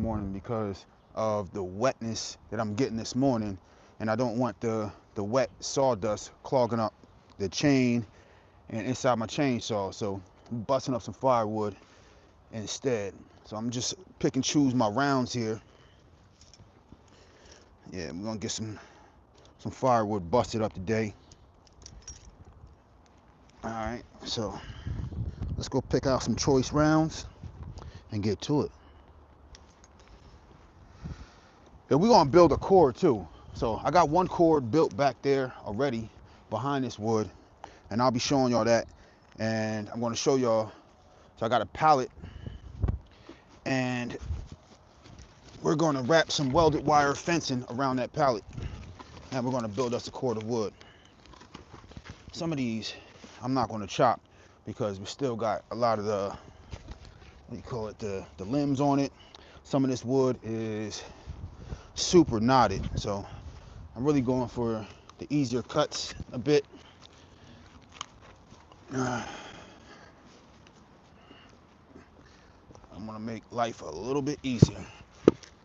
morning because of the wetness that I'm getting this morning, and I don't want the wet sawdust clogging up the chain and inside my chainsaw. So I'm busting up some firewood instead. So I'm just pick and choose my rounds here. Yeah, we're gonna get some firewood busted up today. All right, so let's go pick out some choice rounds and get to it. And we're gonna build a cord too. So I got one cord built back there already behind this wood, and I'll be showing y'all that. And I'm gonna show y'all, so I got a pallet, and we're gonna wrap some welded wire fencing around that pallet. And we're gonna build us a cord of wood. Some of these I'm not gonna chop because we still got a lot of the, what do you call it, the limbs on it. Some of this wood is super knotted, so I'm really going for the easier cuts a bit. I'm gonna make life a little bit easier,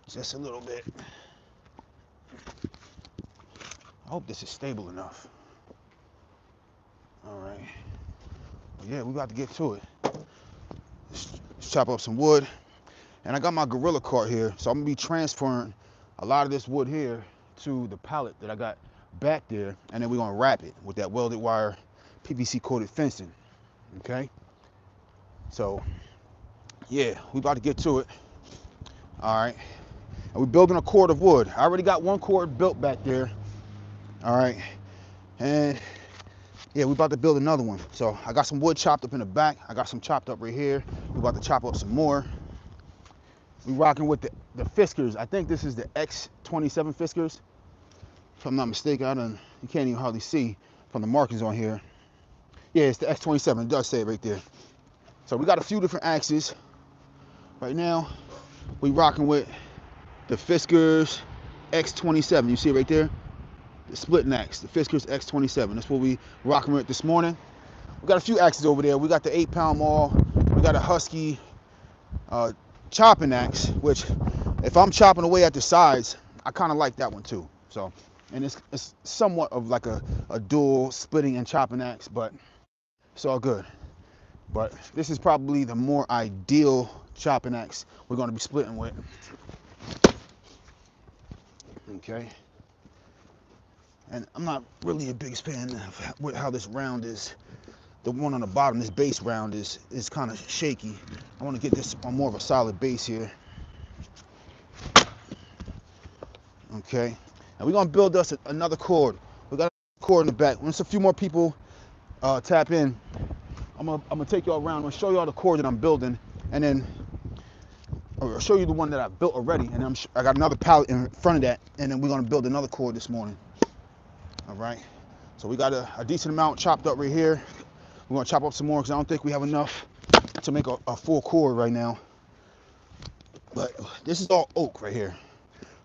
just a little bit. I hope this is stable enough. All right, yeah, we about to get to it. Let's chop up some wood, and I got my gorilla cart here, so I'm gonna be transferring a lot of this wood here to the pallet that I got back there, and then we're gonna wrap it with that welded wire PVC coated fencing. Okay, so yeah, we about to get to it. All right, and we're building a cord of wood. I already got one cord built back there. All right, and yeah, we about to build another one. So I got some wood chopped up in the back. I got some chopped up right here. We about to chop up some more. We rocking with the Fiskars. I think this is the X27 Fiskars, if I'm not mistaken. You can't even hardly see from the markings on here. Yeah, it's the X27. It does say it right there. So we got a few different axes. Right now, we rocking with the Fiskars X27. You see it right there? The splitting axe, the Fiskars X27. That's what we rocking with this morning. We got a few axes over there. We got the 8-pound maul. We got a Husky chopping axe, which if I'm chopping away at the sides, I kind of like that one too. So, and it's somewhat of like a dual splitting and chopping axe, but it's all good. But this is probably the more ideal chopping axe we're going to be splitting with. Okay. And I'm not really a big fan of how this round is. The one on the bottom, this base round is kind of shaky. I want to get this on more of a solid base here. Okay, and we're gonna build us another cord. We got a cord in the back. Once a few more people tap in, I'm gonna take y'all around. I'm gonna show y'all the cord that I'm building, and then I'll show you the one that I built already. And I got another pallet in front of that, and then we're gonna build another cord this morning. All right, so we got a decent amount chopped up right here. We're gonna chop up some more because I don't think we have enough to make a full cord right now. But this is all oak right here.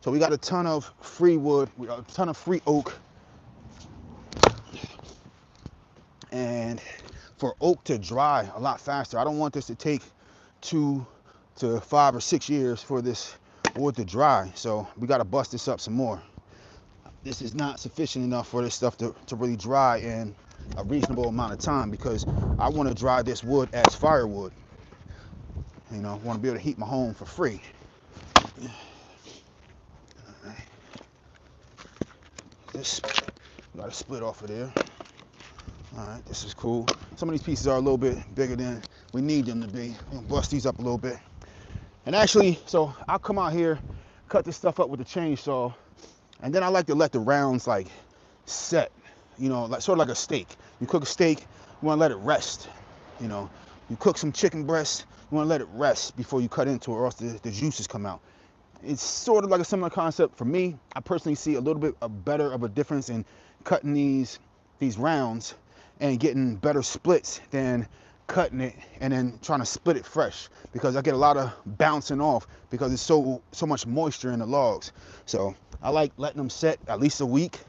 So we got a ton of free wood, we got a ton of free oak. And for oak to dry a lot faster, I don't want this to take 2 to 5 or 6 years for this wood to dry. So we got to bust this up some more. This is not sufficient enough for this stuff to really dry in a reasonable amount of time, because I want to dry this wood as firewood. You know, I want to be able to heat my home for free. This got to split off of there. All right, this is cool. Some of these pieces are a little bit bigger than we need them to be. I'm gonna bust these up a little bit. And actually, so I'll come out here, cut this stuff up with the chainsaw, and then I like to let the rounds like set, you know, like sort of like a steak. You cook a steak, you want to let it rest. You know, you cook some chicken breast, you want to let it rest before you cut into it, or else the juices come out. It's sort of like a similar concept for me. I personally see a little bit better of a difference in cutting these rounds and getting better splits than cutting it and then trying to split it fresh, because I get a lot of bouncing off because it's so much moisture in the logs. So I like letting them set at least a week.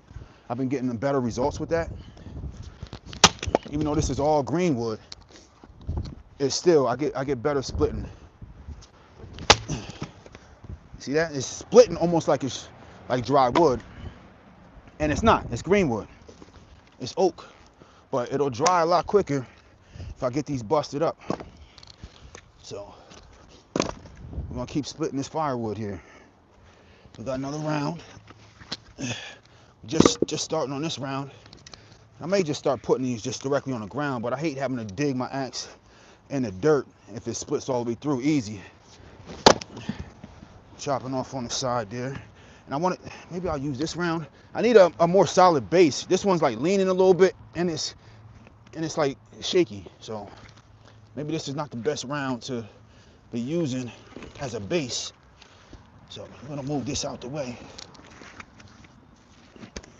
I've been getting better results with that. Even though this is all green wood, it's still I get better splitting. See that? It's splitting almost like it's like dry wood. And it's not. It's green wood. It's oak. But it'll dry a lot quicker if I get these busted up. So we're gonna keep splitting this firewood here. We got another round. Just starting on this round. I may just start putting these just directly on the ground, but I hate having to dig my axe in the dirt if it splits all the way through easy. Chopping off on the side there. And I want it, maybe I'll use this round. I need a more solid base. This one's like leaning a little bit and it's like shaky. So maybe this is not the best round to be using as a base. So I'm gonna move this out the way.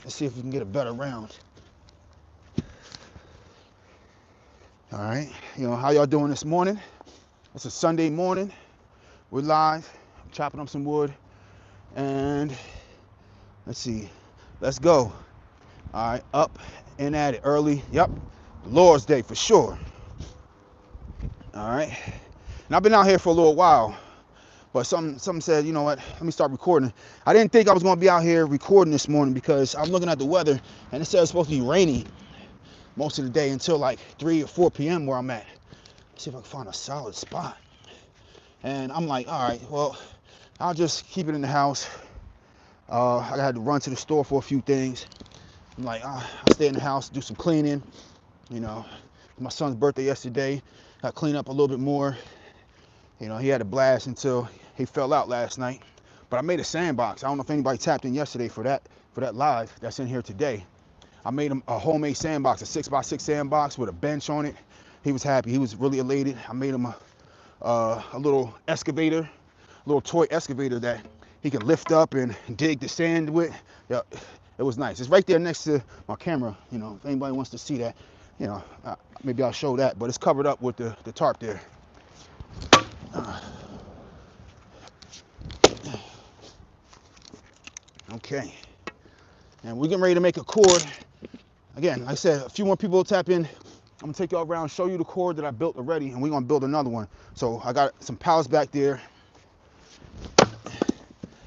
Let's see if we can get a better round. All right, you know, how y'all doing this morning? It's a Sunday morning. We're live, chopping up some wood. And let's see, let's go. All right, up and at it early. Yep, Lord's Day for sure. All right, and I've been out here for a little while, but some said, you know what, let me start recording. I didn't think I was going to be out here recording this morning because I'm looking at the weather and it said it's supposed to be rainy most of the day until like 3 or 4 p.m. where I'm at. Let's see if I can find a solid spot. And I'm like, all right, well, I'll just keep it in the house. I had to run to the store for a few things. I'm like, I'll stay in the house, do some cleaning. You know, my son's birthday yesterday. I clean up a little bit more. You know, he had a blast until he fell out last night. But I made a sandbox. I don't know if anybody tapped in yesterday for that live that's in here today. I made him a homemade sandbox, a 6x6 sandbox with a bench on it. He was happy. He was really elated. I made him a little excavator, a little toy excavator that he can lift up and dig the sand with. Yeah, it was nice. It's right there next to my camera. You know, if anybody wants to see that, you know, maybe I'll show that. But it's covered up with the tarp there. Okay, and we're getting ready to make a cord. Again, like I said, a few more people will tap in. I'm gonna take y'all around, show you the cord that I built already, and we're gonna build another one. So I got some pallets back there,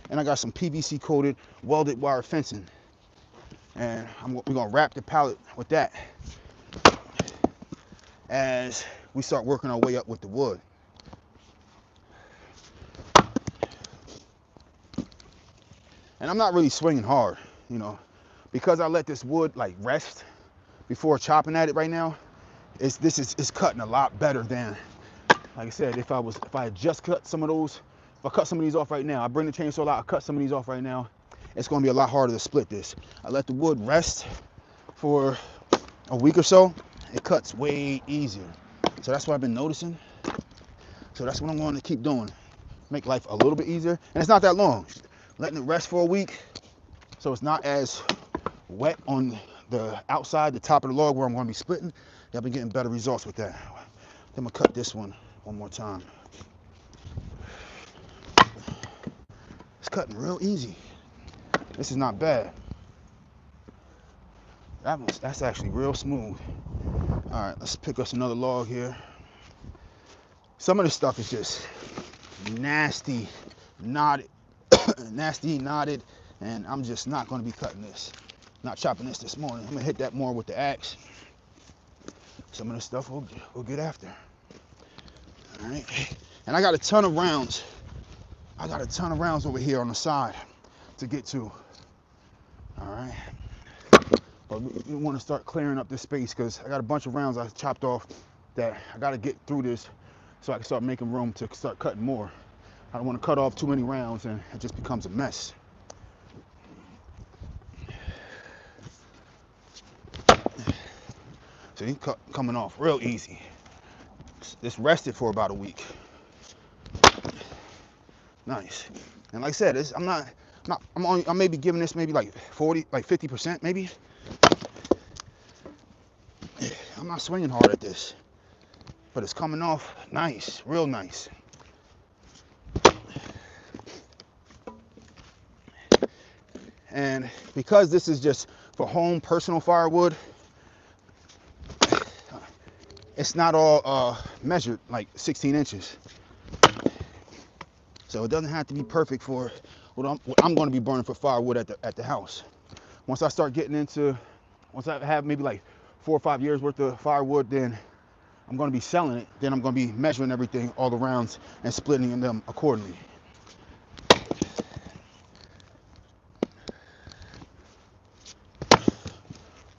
and I got some PVC coated welded wire fencing. And we're gonna wrap the pallet with that as we start working our way up with the wood. And I'm not really swinging hard, you know, because I let this wood like rest before chopping at it right now. It's cutting a lot better than, like I said, if I had just cut some of those, if I cut some of these off right now, I bring the chainsaw out, I cut some of these off right now, it's gonna be a lot harder to split this. I let the wood rest for a week or so, it cuts way easier. So that's what I've been noticing. So that's what I'm going to keep doing. Make life a little bit easier. And it's not that long. Letting it rest for a week so it's not as wet on the outside, the top of the log where I'm going to be splitting. I've been getting better results with that. I'm going to cut this one more time. It's cutting real easy. This is not bad. That's actually real smooth. All right, let's pick us another log here. Some of this stuff is just nasty, knotted, and I'm just not going to be cutting this. Not chopping this morning. I'm going to hit that more with the axe. Some of this stuff we'll get after. All right, and I got a ton of rounds. I got a ton of rounds over here on the side to get to. All right, but we want to start clearing up this space because I got a bunch of rounds I chopped off that I got to get through this so I can start making room to start cutting more. I don't want to cut off too many rounds and it just becomes a mess. See, coming off real easy. This rested for about a week. Nice. And like I said, I may be giving this maybe like 40, like 50% maybe. I'm not swinging hard at this, but it's coming off nice, real nice. And because this is just for home personal firewood, it's not all measured like 16 inches. So it doesn't have to be perfect for what I'm going to be burning for firewood at the house. Once I start getting into, once I have maybe like 4 or 5 years worth of firewood, then I'm going to be selling it. Then I'm going to be measuring everything, all the rounds, and splitting them accordingly.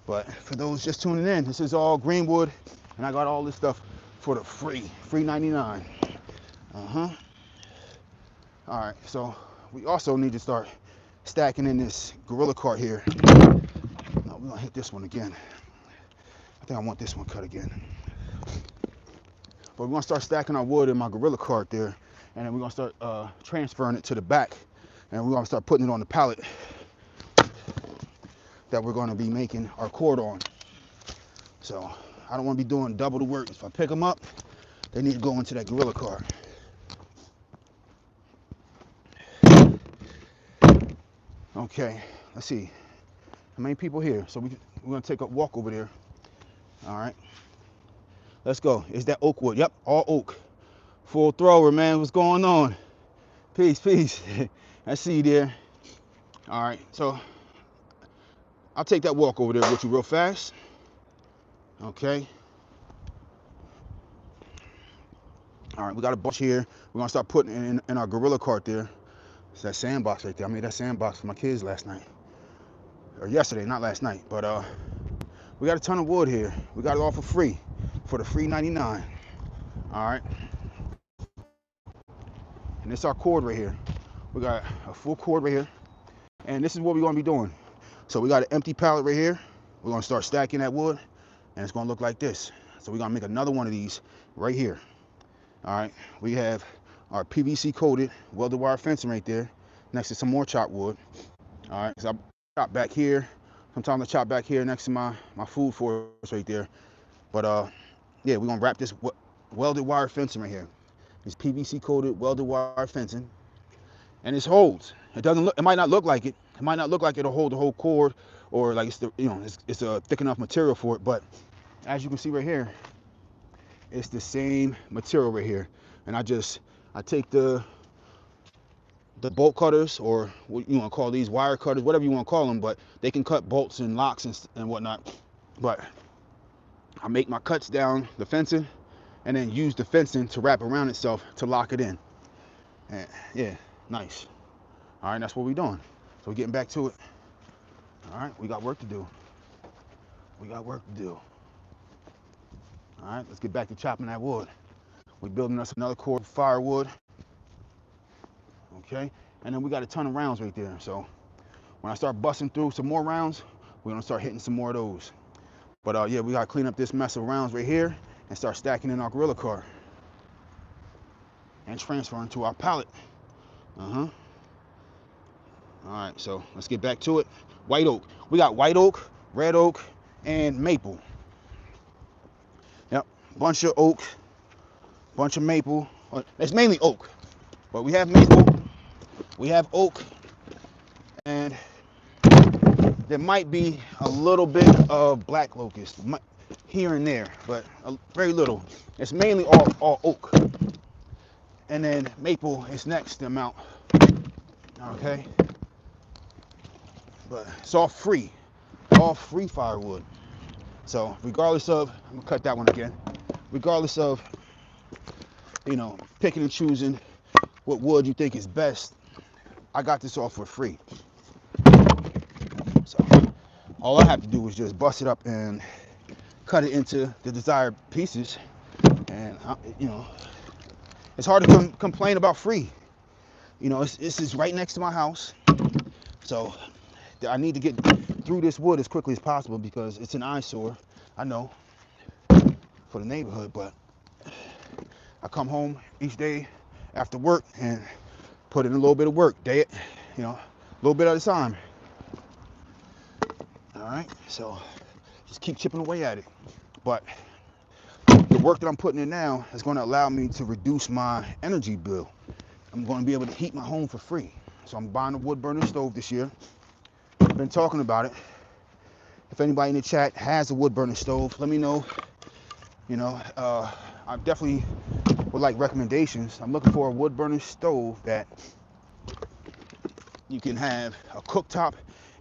But for those just tuning in, this is all Greenwood, and I got all this stuff for the free 99. All right, so we also need to start stacking in this Gorilla cart here. No, we're gonna hit this one again. I think I want this one cut again. But we're gonna start stacking our wood in my Gorilla cart there, and then we're gonna start transferring it to the back, and we're gonna start putting it on the pallet that we're gonna be making our cord on. So I don't wanna be doing double the work. If I pick them up, they need to go into that Gorilla cart. Okay, let's see. How many people here? So we're gonna take a walk over there. All right, let's go. Is that oak wood? Yep, all oak. Full thrower, man. What's going on? Peace, peace. I see you there. All right, so I'll take that walk over there with you real fast. Okay. All right, we got a bunch here. We're gonna start putting it in our Gorilla cart there. It's that sandbox right there. I made that sandbox for my kids last night. Or yesterday, not last night. But we got a ton of wood here. We got it all for free. For the free 99. All right. And it's our cord right here. We got a full cord right here. And this is what we're gonna be doing. So we got an empty pallet right here. We're gonna start stacking that wood, and it's gonna look like this. So we're gonna make another one of these right here. All right, we have our PVC coated welded wire fencing right there, next to some more chopped wood. All right, so I chop back here. Sometimes I chop back here next to my food forest right there. But yeah, we're gonna wrap this welded wire fencing right here. It's PVC coated welded wire fencing, and this holds. It doesn't look. It might not look like it. It might not look like it'll hold the whole cord, or like it's a thick enough material for it. But as you can see right here, it's the same material right here. And I take the bolt cutters, or what you want to call these, wire cutters, whatever you want to call them, but they can cut bolts and locks and whatnot. But I make my cuts down the fencing, and then use the fencing to wrap around itself to lock it in. And yeah, nice. All right, that's what we're doing. So we're getting back to it. All right, we got work to do. We got work to do. All right, let's get back to chopping that wood. We're building us another cord of firewood. Okay, and then we got a ton of rounds right there. So when I start busting through some more rounds, we're gonna start hitting some more of those. But yeah, we gotta clean up this mess of rounds right here and start stacking in our Gorilla cart and transferring to our pallet. All right, so let's get back to it. White oak. We got white oak, red oak, and maple. Yep, bunch of oak, bunch of maple. It's mainly oak, but we have maple, we have oak, and there might be a little bit of black locust here and there, but very little. It's mainly all oak. And then maple is next the amount. Okay, but it's all free firewood. So regardless of, I'm gonna cut that one again. Regardless of, picking and choosing what wood you think is best, I got this all for free. So all I have to do is just bust it up and cut it into the desired pieces. And it's hard to complain about free. This is right next to my house. So I need to get through this wood as quickly as possible because it's an eyesore, I know, for the neighborhood. But I come home each day after work and put in a little bit of work, a little bit at a time. All right, so just keep chipping away at it. But the work that I'm putting in now is going to allow me to reduce my energy bill. I'm going to be able to heat my home for free. So I'm buying a wood burner stove this year. I've been talking about it. If anybody in the chat has a wood burner stove, let me know. I'm definitely would like recommendations, I'm looking for a wood burning stove that you can have a cooktop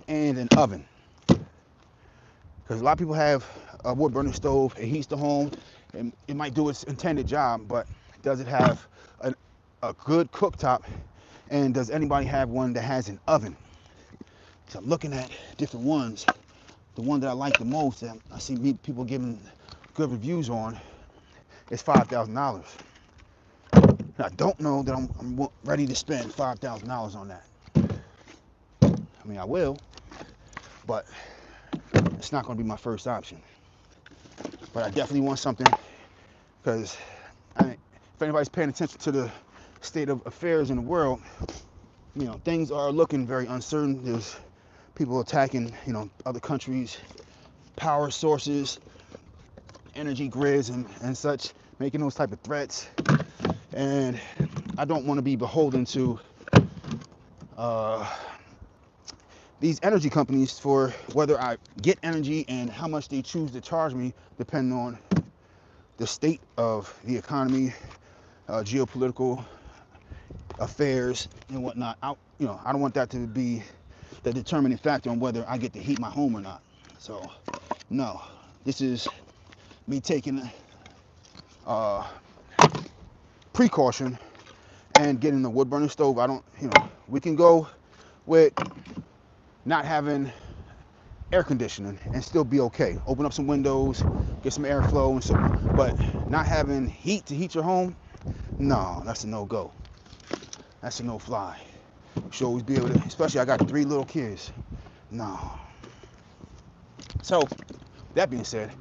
and an oven. Because a lot of people have a wood burning stove, it heats the home, and it might do its intended job, but does it have a good cooktop, and does anybody have one that has an oven? So I'm looking at different ones. The one that I like the most, that I see people giving good reviews on, is $5,000. I don't know that I'm ready to spend $5,000 on that. I mean, I will, but it's not going to be my first option. But I definitely want something, because if anybody's paying attention to the state of affairs in the world, you know, things are looking very uncertain. There's people attacking, you know, other countries' power sources, energy grids, and such, making those type of threats. And I don't want to be beholden to these energy companies for whether I get energy and how much they choose to charge me, depending on the state of the economy, geopolitical affairs and whatnot. I don't want that to be the determining factor on whether I get to heat my home or not. So no, this is me taking precaution and getting the wood burning stove. We can go with not having air conditioning and still be okay. Open up some windows, get some airflow and so, but not having heat to heat your home, no, that's a no-go. That's a no-fly. Should always be able to, especially I got 3 little kids. No. So, that being said,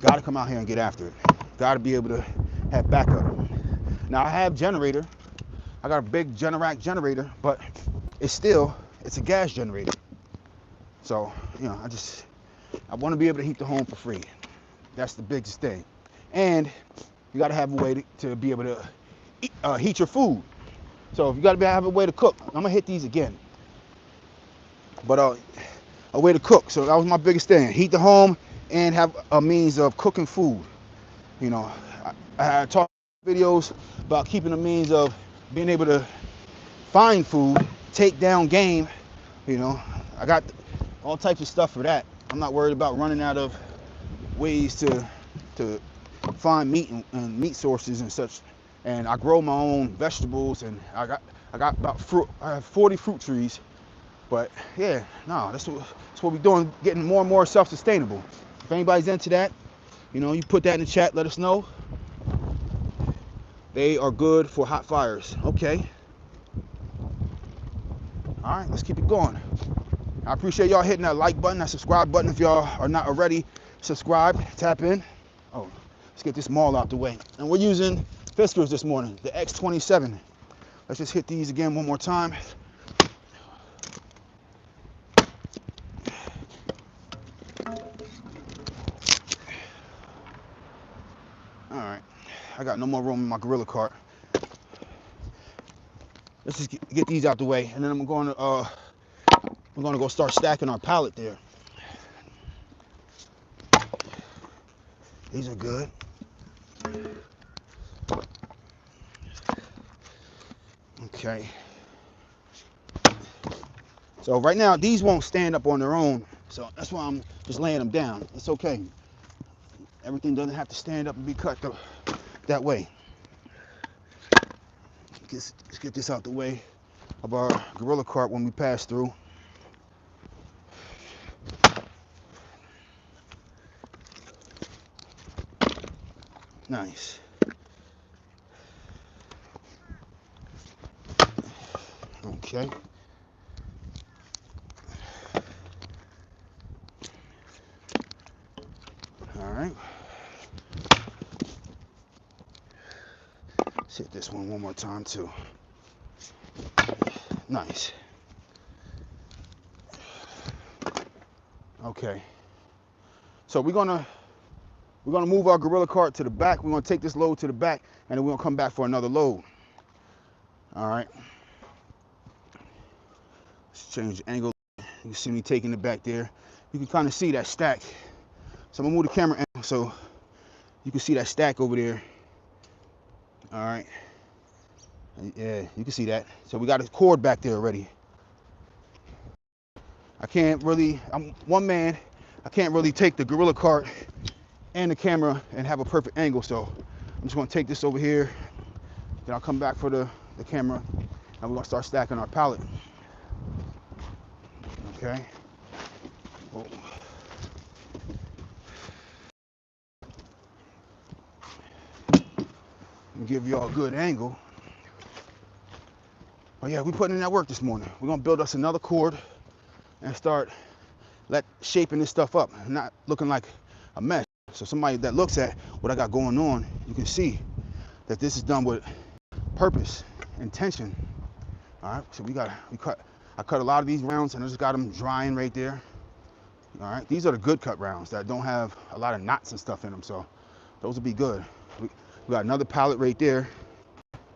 gotta come out here and get after it. Gotta be able to have backup. Now I have generator. I got a big Generac generator, but it's a gas generator. So, you know, I want to be able to heat the home for free. That's the biggest thing. And you got to have a way to be able to heat your food. So if you got to have a way to cook, I'm going to hit these again. But a way to cook. So that was my biggest thing. Heat the home and have a means of cooking food. You know, I talked videos about keeping a means of being able to find food, take down game. You know, I got all types of stuff for that. I'm not worried about running out of ways to find meat and meat sources and such. And I grow my own vegetables, and I got about fruit. I have 40 fruit trees. But yeah, no, that's what we're doing, getting more and more self-sustainable. If anybody's into that, you know, you put that in the chat, let us know. They are good for hot fires. Okay. All right, let's keep it going. I appreciate y'all hitting that like button, that subscribe button. If y'all are not already subscribed, tap in. Oh, let's get this maul out the way. And we're using Fiskars this morning, the X27. Let's just hit these again one more time. All right, I got no more room in my Gorilla cart. Let's just get these out the way, and then we're going to go start stacking our pallet there. These are good. Okay. So right now, these won't stand up on their own, so that's why I'm just laying them down. It's okay. Everything doesn't have to stand up and be cut that way. Let's get this out the way of our Gorilla cart when we pass through. Nice. Okay. All right. Let's hit this one more time too. Nice. Okay. So we're gonna move our Gorilla cart to the back. We're gonna take this load to the back, and then we're gonna come back for another load. All right. Let's change the angle. You can see me taking it back there. You can kind of see that stack. So I'm gonna move the camera angle so you can see that stack over there. All right. Yeah, you can see that. So we got a cord back there already. I can't really, I'm one man, I can't really take the Gorilla cart and the camera and have a perfect angle. So I'm just gonna take this over here, then I'll come back for the camera, and we're gonna start stacking our pallet. Okay. Oh. Give y'all a good angle. But yeah, we putting in that work this morning. We're gonna build us another cord and start shaping this stuff up, not looking like a mess. So somebody that looks at what I got going on, you can see that this is done with purpose, intention. All right, so I cut a lot of these rounds and I just got them drying right there. All right, these are the good cut rounds that don't have a lot of knots and stuff in them, so those will be good. We got another pallet right there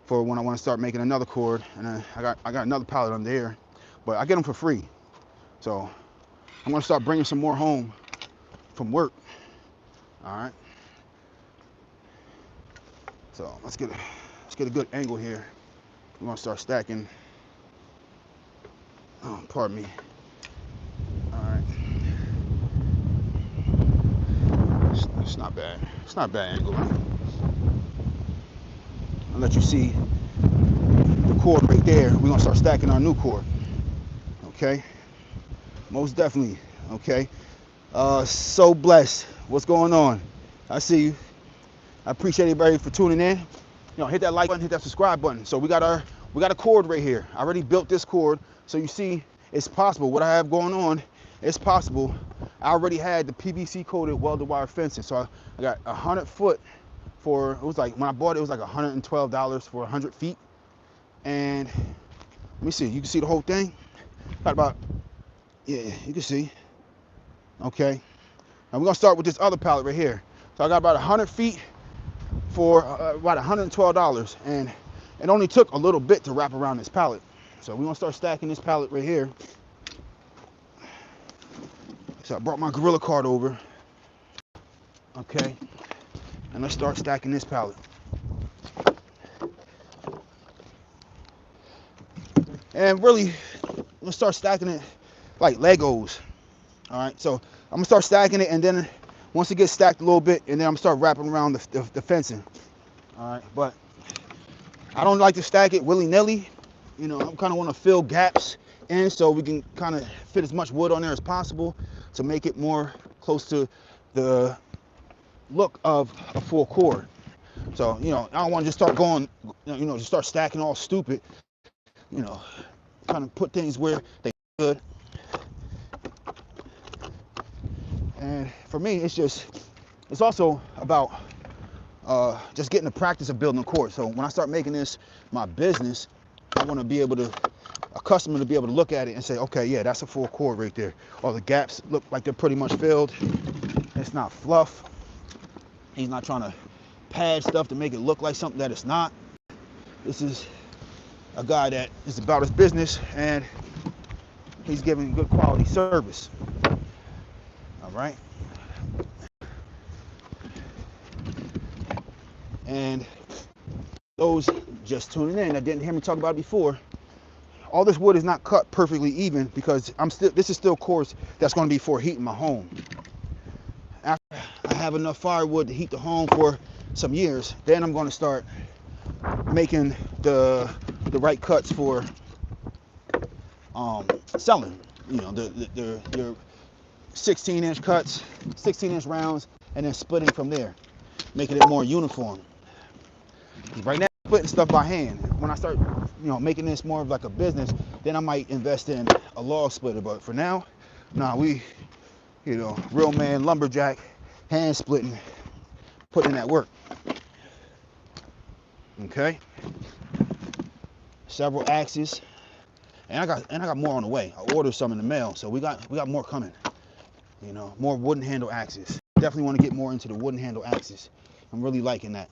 for when I want to start making another cord, and then I got another pallet on there, but I get them for free. So I'm gonna start bringing some more home from work. All right. So let's get a good angle here. We're gonna start stacking. Oh, pardon me. All right. It's not bad. It's not a bad angle. I'll let you see the cord right there. We're gonna start stacking our new cord. Okay. Most definitely. Okay. So blessed. What's going on? I see you. I appreciate everybody for tuning in. Hit that like button, hit that subscribe button. So we got a cord right here. I already built this cord, so you see it's possible. What I have going on, it's possible. I already had the PVC coated welded wire fencing, so I got 100 foot for, it was like, when I bought it was like $112 for 100 feet. And let me see, you can see the whole thing. Got about, yeah, you can see. Okay. Now we're gonna start with this other pallet right here. So I got about 100 feet for about $112, and it only took a little bit to wrap around this pallet. So we're gonna start stacking this pallet right here. So I brought my Gorilla cart over. Okay, and let's start stacking this pallet. And really, let's start stacking it like Legos. All right, so I'm gonna start stacking it, and then once it gets stacked a little bit, and then I'm gonna start wrapping around the fencing. All right, but I don't like to stack it willy-nilly. I kind of want to fill gaps in so we can kind of fit as much wood on there as possible to make it more close to the look of a full cord. So, I don't want to just start going, just start stacking all stupid, kind of put things where they should. And for me, it's also about just getting the practice of building a cord. So when I start making this my business, I want to be able to, a customer to be able to look at it and say, okay, yeah, that's a full cord right there. All the gaps look like they're pretty much filled. It's not fluff. He's not trying to pad stuff to make it look like something that it's not. This is a guy that is about his business, and he's giving good quality service. All right. And those just tuning in that didn't hear me talk about it before, all this wood is not cut perfectly even because this is still coarse that's going to be for heating my home. After I have enough firewood to heat the home for some years, then I'm going to start making the right cuts for selling. Your 16-inch cuts, 16-inch rounds, and then splitting from there, making it more uniform. Right now, I'm splitting stuff by hand. When I start, making this more of like a business, then I might invest in a log splitter. But for now, we, real man lumberjack, hand splitting, putting in that work. Okay. Several axes, and I got more on the way. I ordered some in the mail, so we got more coming. More wooden handle axes. Definitely want to get more into the wooden handle axes. I'm really liking that.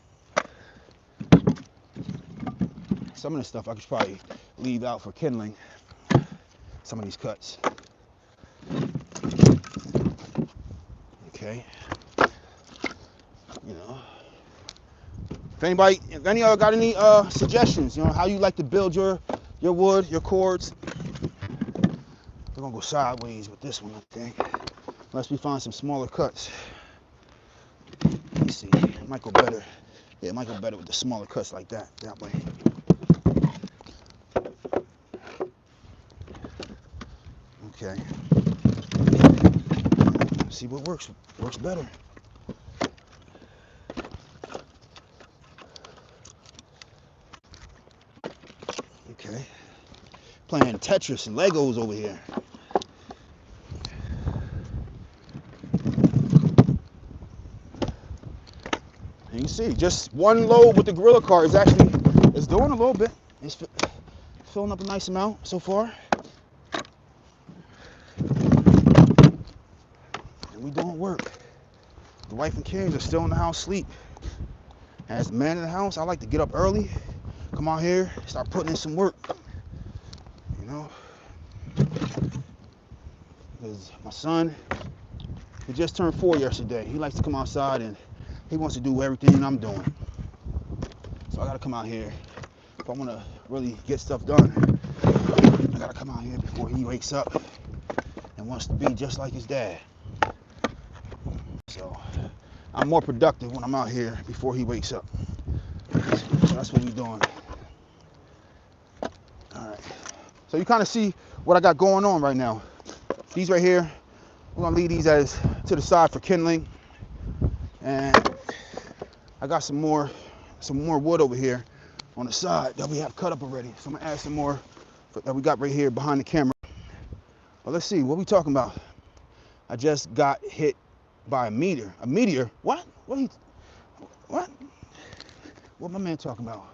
Some of this stuff I could probably leave out for kindling. Some of these cuts. Okay. If any of y'all got any suggestions, how you like to build your wood, your cords. We're gonna go sideways with this one, I think. Unless we find some smaller cuts. Let me see. It might go better. Yeah, it might go better with the smaller cuts like that. That way. Okay. See what works better. Okay. Playing Tetris and Legos over here. You can see just one load with the Gorilla cart is doing a little bit. It's filling up a nice amount so far. And we doing work. The wife and kids are still in the house asleep. As the man in the house, I like to get up early, come out here, start putting in some work. Because my son, he just turned 4 yesterday. He likes to come outside and he wants to do everything I'm doing. So I gotta come out here. If I wanna really get stuff done, I gotta come out here before he wakes up and wants to be just like his dad. So I'm more productive when I'm out here before he wakes up. So that's what we're doing. All right. So you kind of see what I got going on right now. These right here, we're gonna leave these as to the side for kindling. And I got some more wood over here on the side that we have cut up already. So I'm gonna add some more that we got right here behind the camera. But let's see, what we talking about? I just got hit by a meteor. A meteor? What? What my man talking about?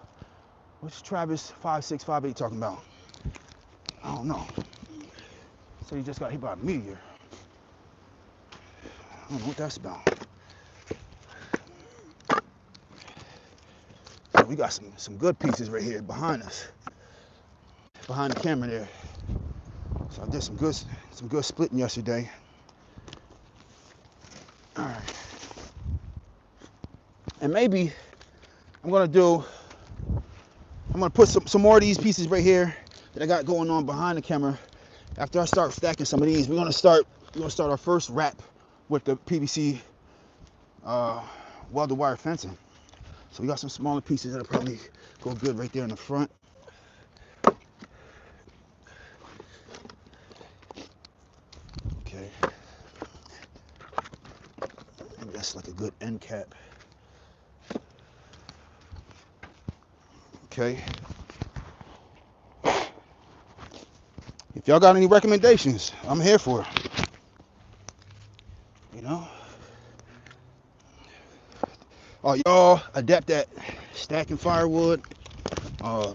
What's Travis 5658 talking about? I don't know. So he just got hit by a meteor. I don't know what that's about. So we got some good pieces right here behind us. Behind the camera there. So I did some good splitting yesterday. All right. And maybe I'm gonna put some more of these pieces right here that I got going on behind the camera. After I start stacking some of these, we're gonna start our first wrap with the PVC welded wire fencing. So we got some smaller pieces that'll probably go good right there in the front. Okay. Maybe that's like a good end cap. Okay. If y'all got any recommendations, I'm here for it. Y'all adept at stacking firewood,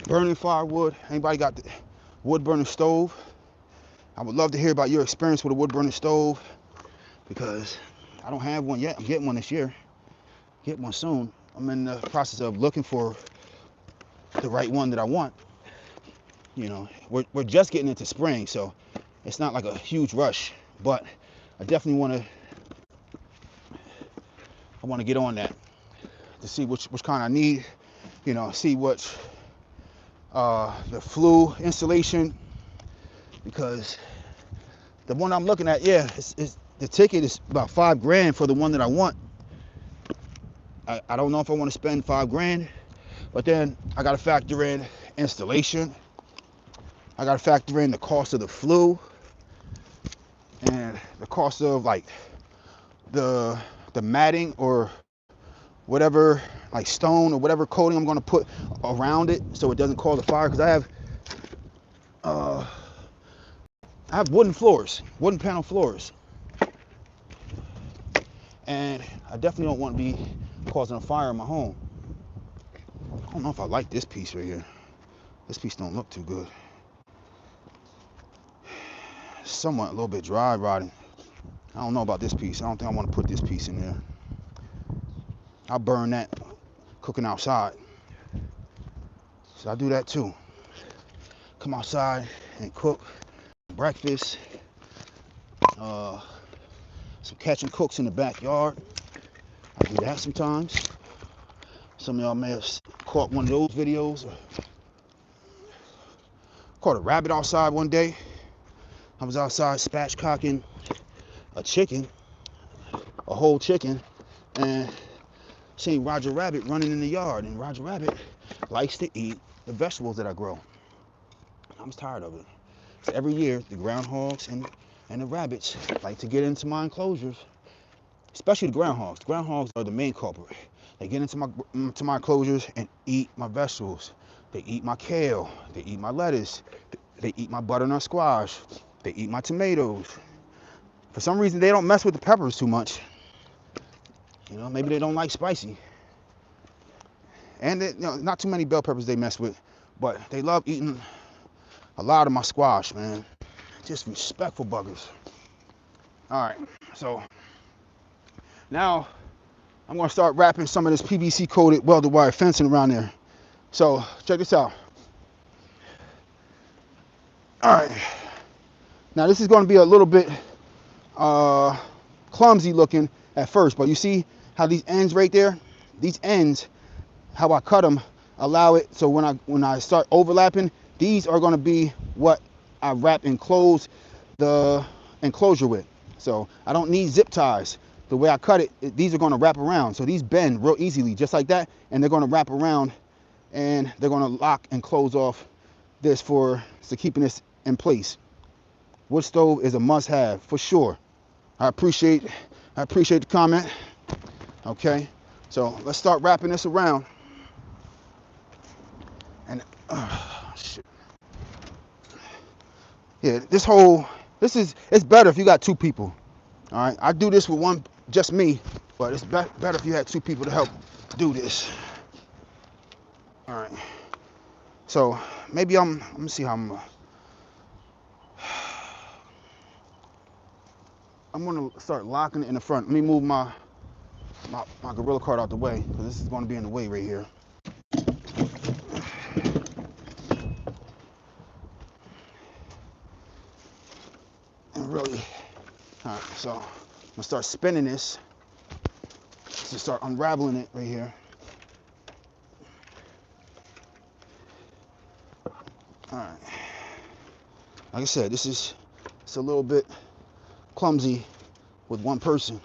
burning firewood. Anybody got the wood burning stove? I would love to hear about your experience with a wood burning stove, because I don't have one yet. I'm getting one this year. Get one soon. I'm in the process of looking for the right one that I want. We're just getting into spring, so it's not like a huge rush, but I definitely want to get on that to see which kind I need, see what the flue insulation, because the one I'm looking at, the ticket is about $5,000 for the one that I want. I don't know if I want to spend $5,000, but then I got to factor in installation. I got to factor in the cost of the flue and the cost of like the matting or whatever, like stone or whatever coating I'm going to put around it so it doesn't cause a fire, because I have wooden panel floors, and I definitely don't want to be causing a fire in my home. I don't know if I like this piece right here. This piece don't look too good. Somewhat a little bit dry rotting. I don't know about this piece. I don't think I want to put this piece in there. I'll burn that cooking outside. So I do that too. Come outside and cook breakfast. Some catch and cooks in the backyard. I do that sometimes. Some of y'all may have caught one of those videos. Caught a rabbit outside one day. I was outside spatchcocking a chicken, a whole chicken, and seen Roger Rabbit running in the yard. And Roger Rabbit likes to eat the vegetables that I grow. I was tired of it. So every year, the groundhogs and the rabbits like to get into my enclosures, especially the groundhogs. The groundhogs are the main culprit. They get into my enclosures and eat my vegetables. They eat my kale. They eat my lettuce. They eat my butternut squash. They eat my tomatoes. For some reason, they don't mess with the peppers too much. You know, maybe they don't like spicy. And they, you know, not too many bell peppers they mess with, but they love eating a lot of my squash, man. Just respectful buggers. All right, so now I'm gonna start wrapping some of this PVC coated welded wire fencing around there. So check this out. All right, now this is gonna be a little bit clumsy looking at first, but you see how these ends right there, these ends, how I cut them, allow it so when I start overlapping, these are going to be what I wrap and close the enclosure with. So I don't need zip ties. The way I cut it, these are going to wrap around. So these bend real easily, just like that, and they're going to wrap around, and they're going to lock and close off this for keeping this in place. Wood stove is a must-have for sure. I appreciate the comment. Okay, so let's start wrapping this around. And shit. Yeah, it's better if you got two people. All right, I do this with one, just me, but it's better if you had two people to help do this. All right, so maybe let me see how I'm gonna start locking it in the front. Let me move my Gorilla cart out the way, because this is going to be in the way right here. And really, all right, so I'm gonna start spinning this to start unraveling it right here. All right, like I said, it's a little bit clumsy with one person.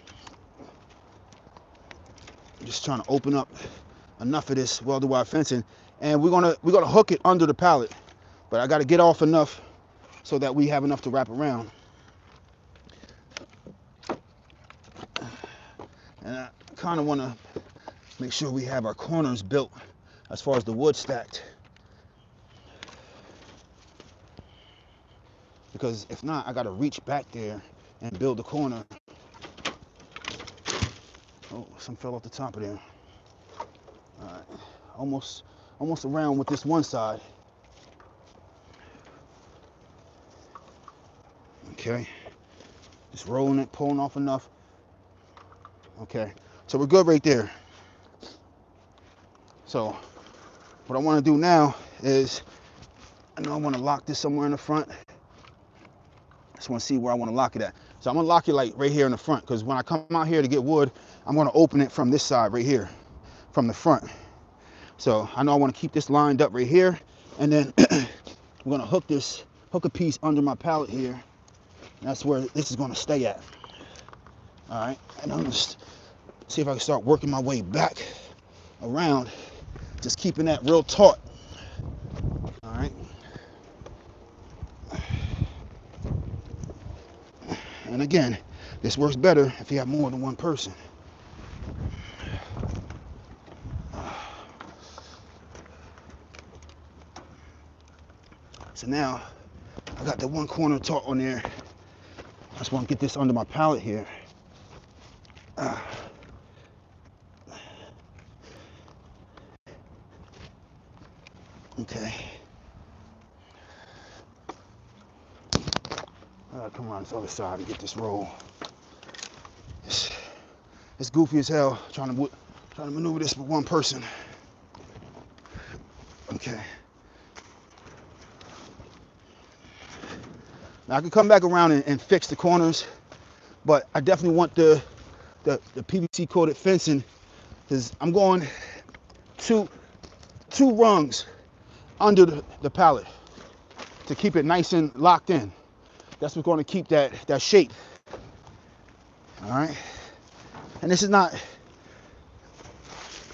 I'm just trying to open up enough of this welded wire fencing, and we're gonna hook it under the pallet, but I got to get off enough so that we have enough to wrap around. And I kind of want to make sure we have our corners built as far as the wood stacked, because if not, I got to reach back there and build the corner. Oh, some fell off the top of there. All right, almost around with this one side. Okay, just rolling it, pulling off enough. Okay, so we're good right there. So what I want to do now is, I know I want to lock this somewhere in the front. I just want to see where I want to lock it at. So I'm gonna lock it like right here in the front, because when I come out here to get wood, I'm gonna open it from this side right here, from the front. So I know I want to keep this lined up right here, and then I'm gonna hook a piece under my pallet here, and that's where this is gonna stay at. All right, and I'm gonna see if I can start working my way back around, just keeping that real taut. All right. And again, this works better if you have more than one person. So now I got the one corner taut on there. I just want to get this under my pallet here. Okay. Come on this other side and get this roll. It's goofy as hell trying to maneuver this with one person. Okay. Now I can come back around and fix the corners, but I definitely want the PVC coated fencing, because I'm going two rungs under the pallet to keep it nice and locked in. That's what's going to keep that shape. All right. And this is not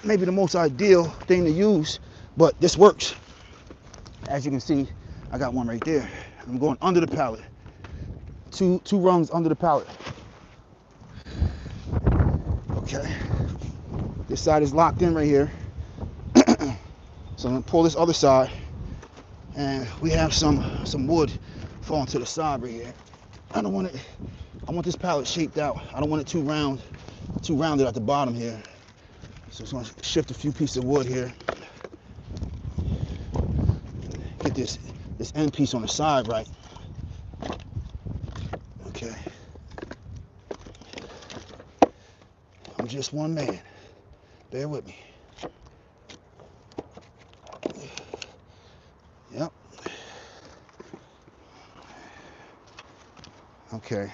maybe the most ideal thing to use, but this works. As you can see, I got one right there. I'm going under the pallet. Two rungs under the pallet. Okay. This side is locked in right here. So I'm gonna pull this other side, and we have some wood falling to the side right here. I don't want it. I want this pallet shaped out. I don't want it too rounded at the bottom here. So I'm gonna shift a few pieces of wood here. Get this end piece on the side right. Okay. I'm just one man. Bear with me. Yep. Okay.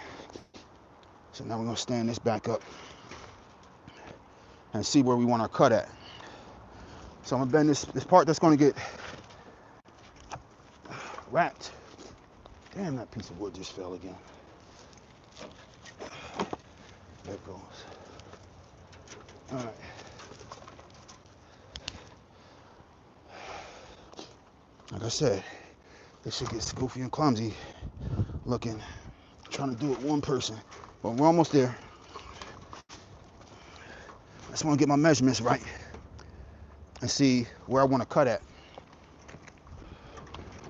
So now we're gonna stand this back up and see where we want our cut at. So I'm gonna bend this part that's gonna get wrapped. Damn, that piece of wood just fell again. There it goes. All right. Like I said, this shit gets goofy and clumsy looking. I'm trying to do it one person, but we're almost there. I just want to get my measurements right and see where I want to cut at.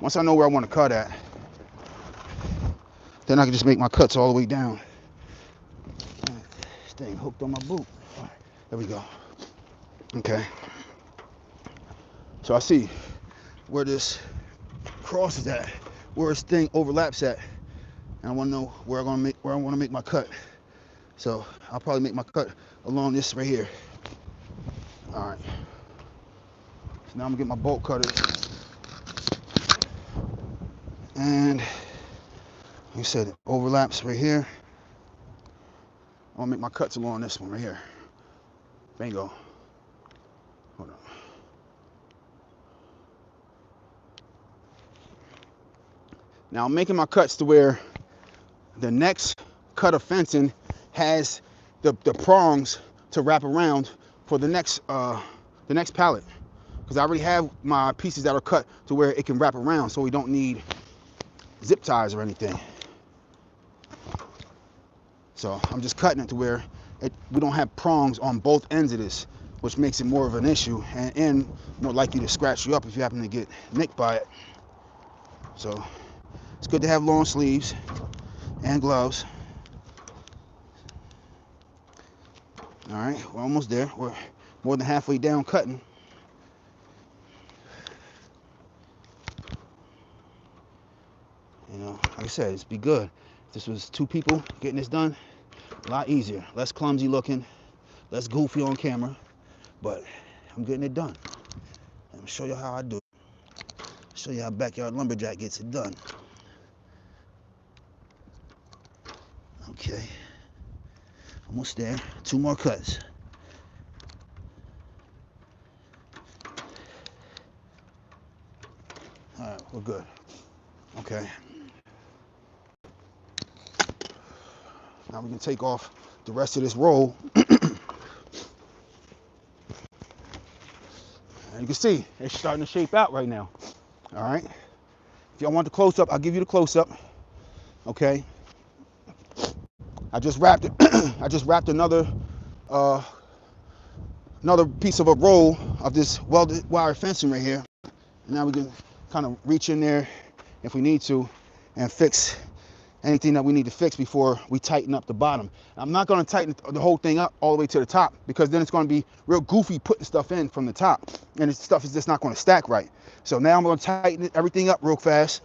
Once I know where I want to cut at, then I can just make my cuts all the way down. This thing hooked on my boot. All right, there we go. Okay. So I see where this cross is at, where this thing overlaps at, and I want to know where I want to make my cut. So I'll probably make my cut along this right here. All right. So now I'm gonna get my bolt cutter, and like I said, it overlaps right here. I'm gonna make my cuts along this one right here. Bingo. Hold on. Now I'm making my cuts to where the next cut of fencing has the prongs to wrap around for the next pallet, because I already have my pieces that are cut to where it can wrap around, so we don't need zip ties or anything. So I'm just cutting it to where we don't have prongs on both ends of this, which makes it more of an issue and more likely to scratch you up if you happen to get nicked by it. So it's good to have long sleeves and gloves. All right, we're almost there. We're more than halfway down cutting. You know, like I said, it'd be good if this was two people getting this done. A lot easier, less clumsy looking, less goofy on camera, but I'm getting it done. I'm gonna show you how I do it. Show you how Backyard Lumberjack gets it done. Okay, almost there. 2 more cuts. All right, we're good. Okay. Now we can take off the rest of this roll. And you can see it's starting to shape out right now. All right. If y'all want the close up, I'll give you the close up. Okay. I just wrapped it. I just wrapped another piece of a roll of this welded wire fencing right here. And now we can kind of reach in there if we need to and fix anything that we need to fix before we tighten up the bottom. I'm not going to tighten the whole thing up all the way to the top, because then it's going to be real goofy putting stuff in from the top, and this stuff is just not going to stack right. So now I'm going to tighten everything up real fast,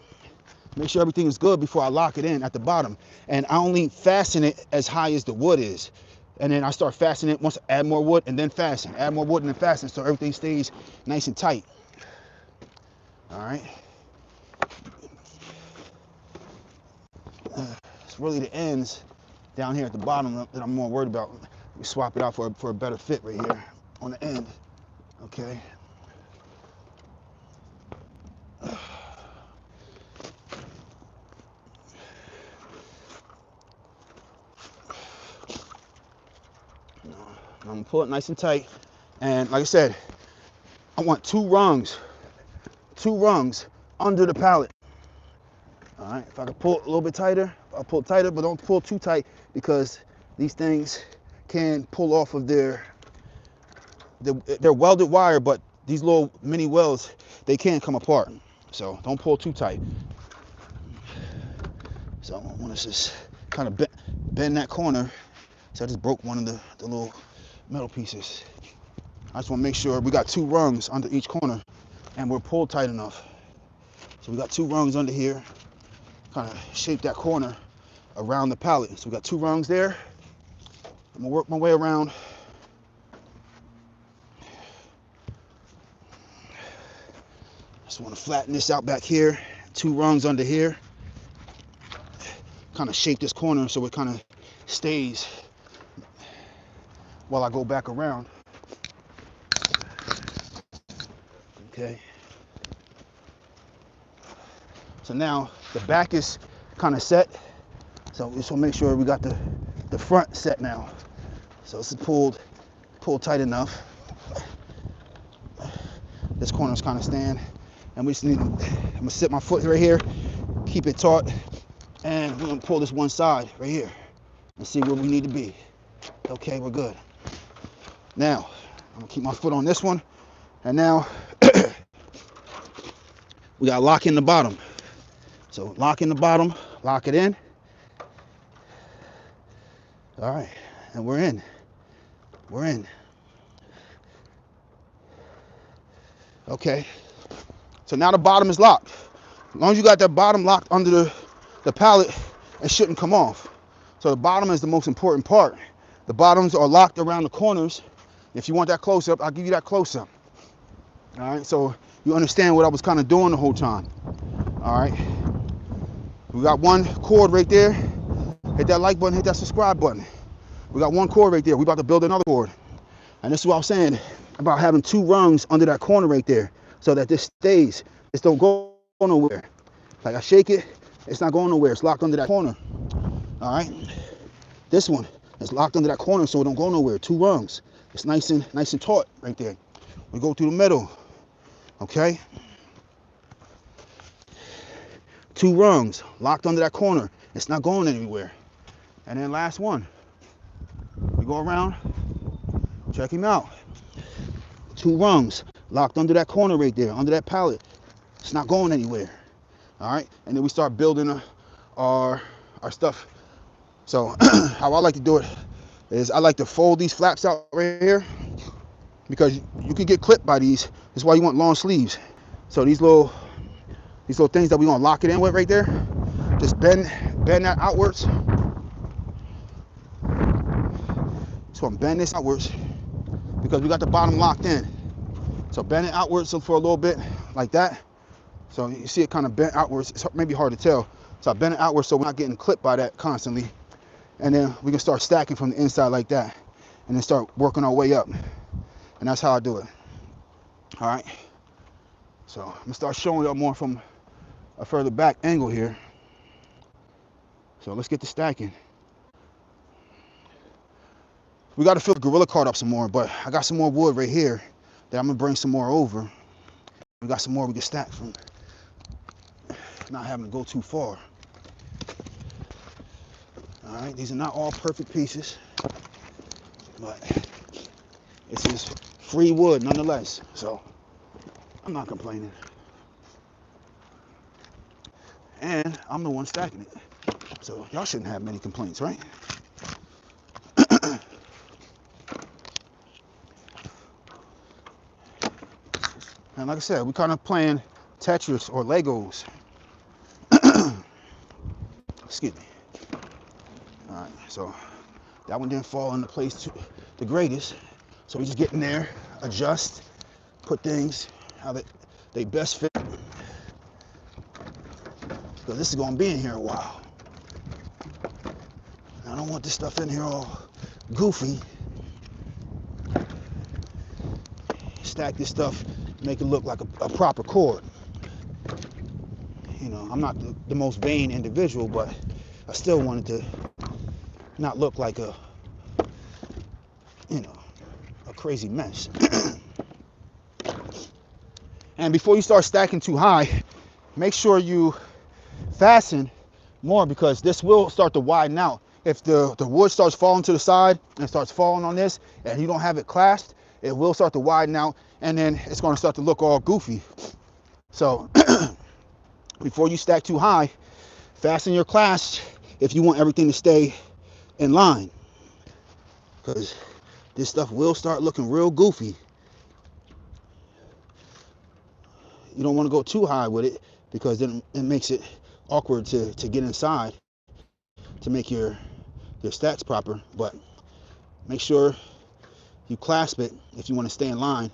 make sure everything is good before I lock it in at the bottom. And I only fasten it as high as the wood is, and then I start fastening it once I add more wood and then fasten, add more wood and then fasten, so everything stays nice and tight. All right. It's really the ends down here at the bottom that I'm more worried about. We swap it out for a better fit right here on the end. Okay. I'm gonna pull it nice and tight. And like I said, I want two rungs under the pallet. All right, if I can pull it a little bit tighter, I'll pull it tighter, but don't pull too tight because these things can pull off of they're welded wire, but these little mini welds, they can come apart. So don't pull too tight. So I want to just kind of bend that corner. So I just broke one of the little metal pieces. I just want to make sure we got two rungs under each corner and we're pulled tight enough. So we got two rungs under here, kind of shape that corner around the pallet. So we got two rungs there. I'm gonna work my way around. Just want to flatten this out back here. Two rungs under here. Kind of shape this corner so it kind of stays while I go back around. Okay. So now the back is kind of set. So we just want to make sure we got the front set now. So this is pulled tight enough. This corner's kind of stand. And we just need, I'm gonna sit my foot right here, keep it taut, and we're gonna pull this one side right here and see where we need to be. Okay, we're good. Now, I'm gonna keep my foot on this one, and now we gotta lock in the bottom. So lock in the bottom, lock it in. All right, and we're in. We're in. Okay, so now the bottom is locked. As long as you got that bottom locked under the pallet, it shouldn't come off. So the bottom is the most important part. The bottoms are locked around the corners. If you want that close-up, I'll give you that close-up. All right, so you understand what I was kind of doing the whole time. All right, we got one cord right there. Hit that like button, hit that subscribe button. We got one cord right there. We about to build another cord. And this is what I was saying about having two rungs under that corner right there so that this stays. This don't go nowhere. Like I shake it, it's not going nowhere. It's locked under that corner. All right. This one is locked under that corner so it don't go nowhere. Two rungs. It's nice and taut right there. We go through the middle. Okay. Two rungs locked under that corner. It's not going anywhere. And then last one. We go around. Check him out. Two rungs locked under that corner right there, under that pallet. It's not going anywhere. All right, and then we start building our stuff. So how I like to do it is I like to fold these flaps out right here because you can get clipped by these. That's why you want long sleeves. So these little things that we're gonna lock it in with right there, just bend that outwards. So I'm bending this outwards because we got the bottom locked in. So bend it outwards for a little bit like that. So you see it kind of bent outwards. It's maybe hard to tell. So I bend it outwards so we're not getting clipped by that constantly. And then we can start stacking from the inside like that and then start working our way up. And that's how I do it. All right. So I'm gonna start showing up more from a further back angle here. So let's get to stacking. We got to fill the Gorilla cart up some more, but I got some more wood right here that I'm gonna bring some more over. We got some more we can stack from not having to go too far. All right, these are not all perfect pieces, but this is free wood nonetheless, so I'm not complaining. And I'm the one stacking it, so y'all shouldn't have many complaints, right? And like I said, we kind of playing Tetris or Legos. Excuse me. All right, so that one didn't fall into place the greatest. So we just get in there, adjust, put things how they best fit. Because this is gonna be in here a while. I don't want this stuff in here all goofy. stack this stuff, make it look like a proper cord. You know, I'm not the most vain individual, but I still wanted to not look like a, you know, a crazy mess. And before you start stacking too high, make sure you fasten more, because this will start to widen out. If the wood starts falling to the side and starts falling on this and you don't have it clasped, it will start to widen out, and then it's going to start to look all goofy. So before you stack too high, fasten your clasps if you want everything to stay in line, because this stuff will start looking real goofy. You don't want to go too high with it, because then it makes it awkward to get inside to make your stacks proper. But make sure you clasp it if you want to stay in line,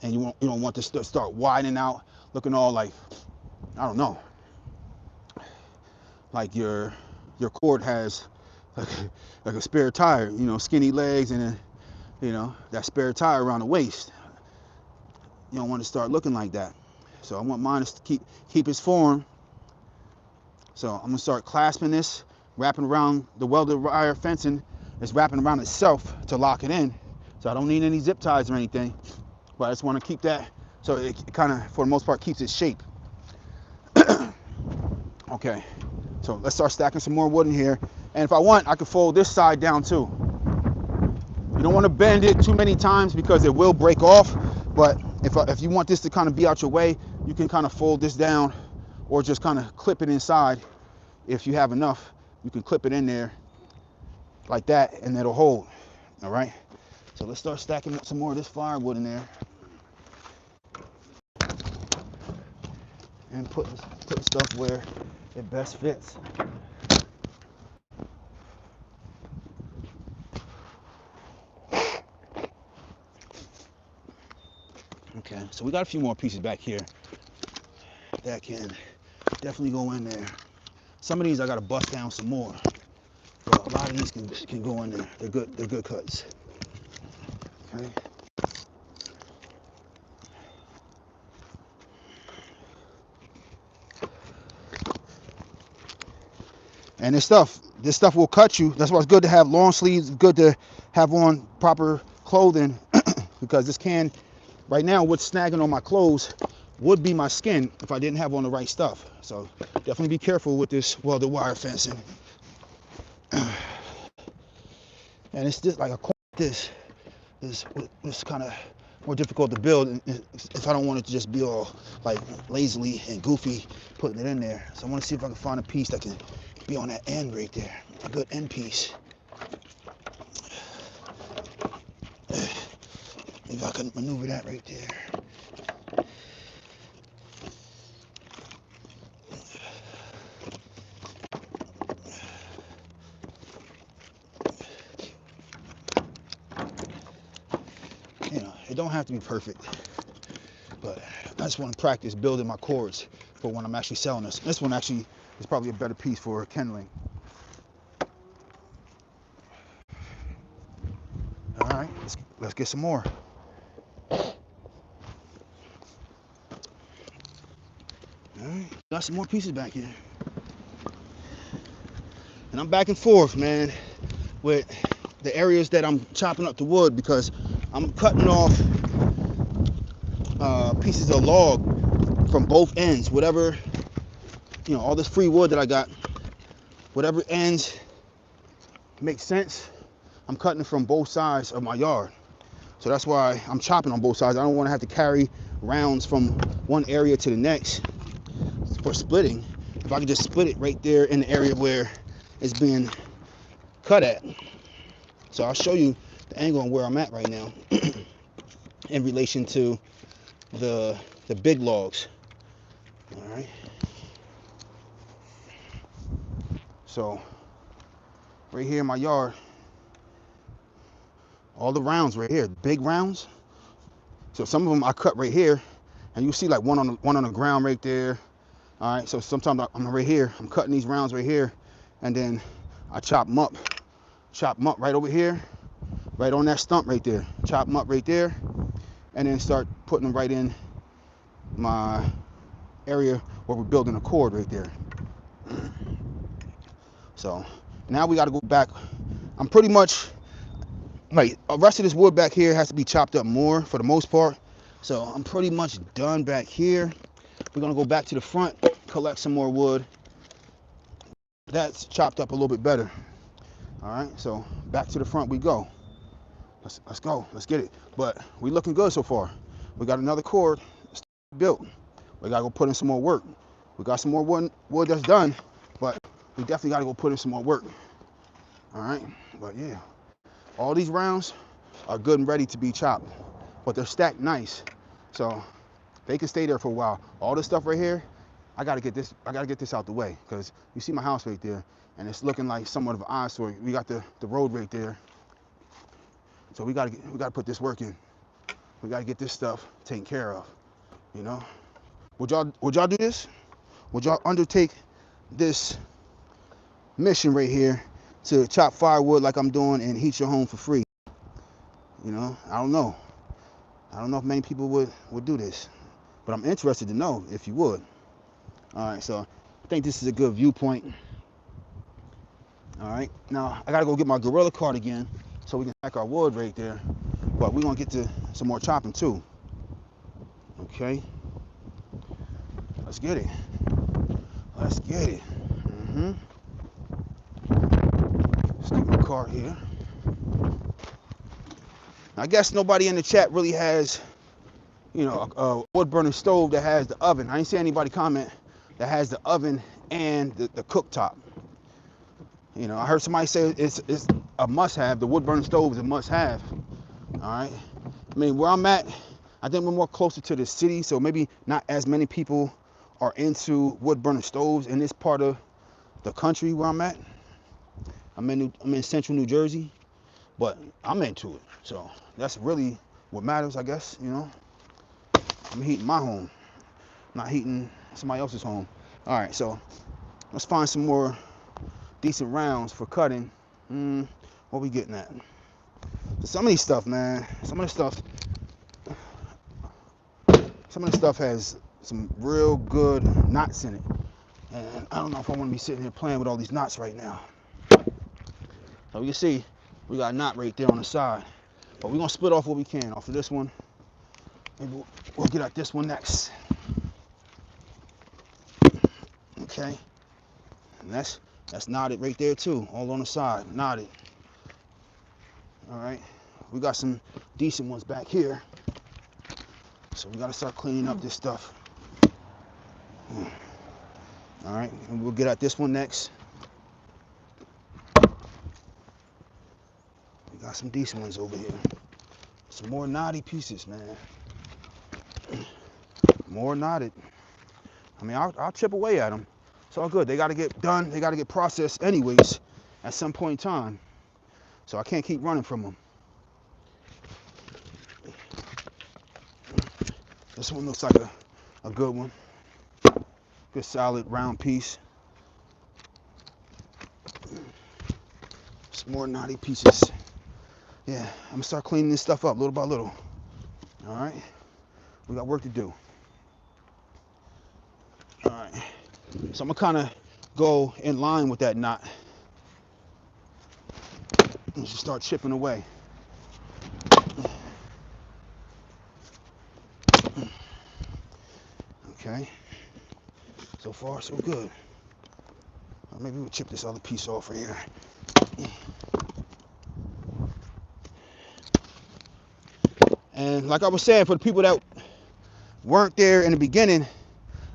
and you don't want to start widening out, looking all like, I don't know, like your cord has like a spare tire, you know, skinny legs, and then, you know, that spare tire around the waist. You don't want to start looking like that. So I want mine to keep its form. So I'm gonna start clasping this, wrapping around the welded wire fencing. It's wrapping around itself to lock it in. So I don't need any zip ties or anything, but I just want to keep that so it kind of, for the most part, keeps its shape. Okay, so let's start stacking some more wood in here. And if I want, I can fold this side down too. You don't want to bend it too many times because it will break off. But if you want this to kind of be out your way, you can kind of fold this down, or just kind of clip it inside. If you have enough, you can clip it in there like that, and it'll hold. All right, so let's start stacking some more of this firewood in there, and put stuff where it best fits. Okay, so we got a few more pieces back here that can definitely go in there. Some of these I gotta bust down some more, but a lot of these can go in there. They're good cuts. Okay. And this stuff will cut you. That's why it's good to have long sleeves. Good to have on proper clothing because this can, right now, what's snagging on my clothes would be my skin if I didn't have on the right stuff. So definitely be careful with this welded wire fencing. And it's just like a corner. This is kind of more difficult to build if I don't want it to just be all like lazily and goofy putting it in there. So I want to see if I can find a piece that can be on that end right there, a good end piece. Maybe I can maneuver that right there. You know, it don't have to be perfect, but I just want to practice building my cords for when I'm actually selling this. This one actually is probably a better piece for kindling. All right, let's get some more. All right, got some more pieces back here. And I'm back and forth, man, with the areas that I'm chopping up the wood, because I'm cutting off pieces of log from both ends. Whatever, you know, all this free wood that I got, whatever ends make sense, I'm cutting from both sides of my yard. So that's why I'm chopping on both sides. I don't want to have to carry rounds from one area to the next for splitting. If I could just split it right there in the area where it's being cut at. So I'll show you the angle on where I'm at right now in relation to the big logs. All right. So right here in my yard, all the rounds right here, big rounds. So some of them I cut right here, and you see like one on the ground right there. All right. So sometimes I'm right here, I'm cutting these rounds right here, and then I chop them up right over here, right on that stump right there. Chop them up right there, and then start putting them right in my area where we're building a cord right there. So now we got to go back. I'm pretty much like the rest of this wood back here has to be chopped up more for the most part. So I'm pretty much done back here. We're gonna go back to the front, collect some more wood. That's chopped up a little bit better. All right, so back to the front we go. Let's go. Let's get it. But we looking good so far. We got another cord built. We gotta go put in some more work. We got some more wood that's done, but we definitely gotta go put in some more work. All right, but yeah, all these rounds are good and ready to be chopped, but they're stacked nice, so they can stay there for a while. All this stuff right here, I gotta get this out the way, because you see my house right there, and it's looking like somewhat of an eyesore. We got the road right there, so we gotta put this work in. We gotta get this stuff taken care of. You know, would y'all do this? Would y'all undertake this mission right here to chop firewood like I'm doing and heat your home for free? You know, I don't know if many people would do this, but I'm interested to know if you would. All right, so I think this is a good viewpoint. All right, now I gotta go get my gorilla cart again so we can stack our wood right there, but we're gonna get to some more chopping too. Okay, let's get it. Let's get it. Stick my cart here. I guess nobody in the chat really has, you know, a wood burning stove that has the oven. I ain't see anybody comment that has the oven and the cooktop. You know, I heard somebody say it's a must-have. The wood burning stove is a must-have. All right. I mean, where I'm at, I think we're more closer to the city, so maybe not as many people are into wood burning stoves in this part of the country where I'm at. I'm in central New Jersey, but I'm into it. So that's really what matters, I guess. You know, I'm heating my home, not heating somebody else's home. All right, so let's find some more decent rounds for cutting. What we getting at? Some of these stuff, man. Some of the stuff has some real good knots in it, and I don't know if I want to be sitting here playing with all these knots right now. So you see, we got a knot right there on the side, but we're gonna split off what we can off of this one. Maybe we'll get at this one next. Okay, and that's knotted right there too, all on the side, knotted. All right, we got some decent ones back here, so we gotta start cleaning up this stuff. All right, and we'll get at this one next. We got some decent ones over here. Some more knotty pieces, man. More knotted. I mean, I'll chip away at them. It's all good. They got to get done. They got to get processed anyways at some point in time. So I can't keep running from them. This one looks like a good one. Good solid round piece. Some more knotty pieces. Yeah, I'm gonna start cleaning this stuff up little by little. All right, we got work to do. All right, so I'm gonna kind of go in line with that knot and just start chipping away. Okay, so far so good. Maybe we'll chip this other piece off right here. And like I was saying, for the people that weren't there in the beginning,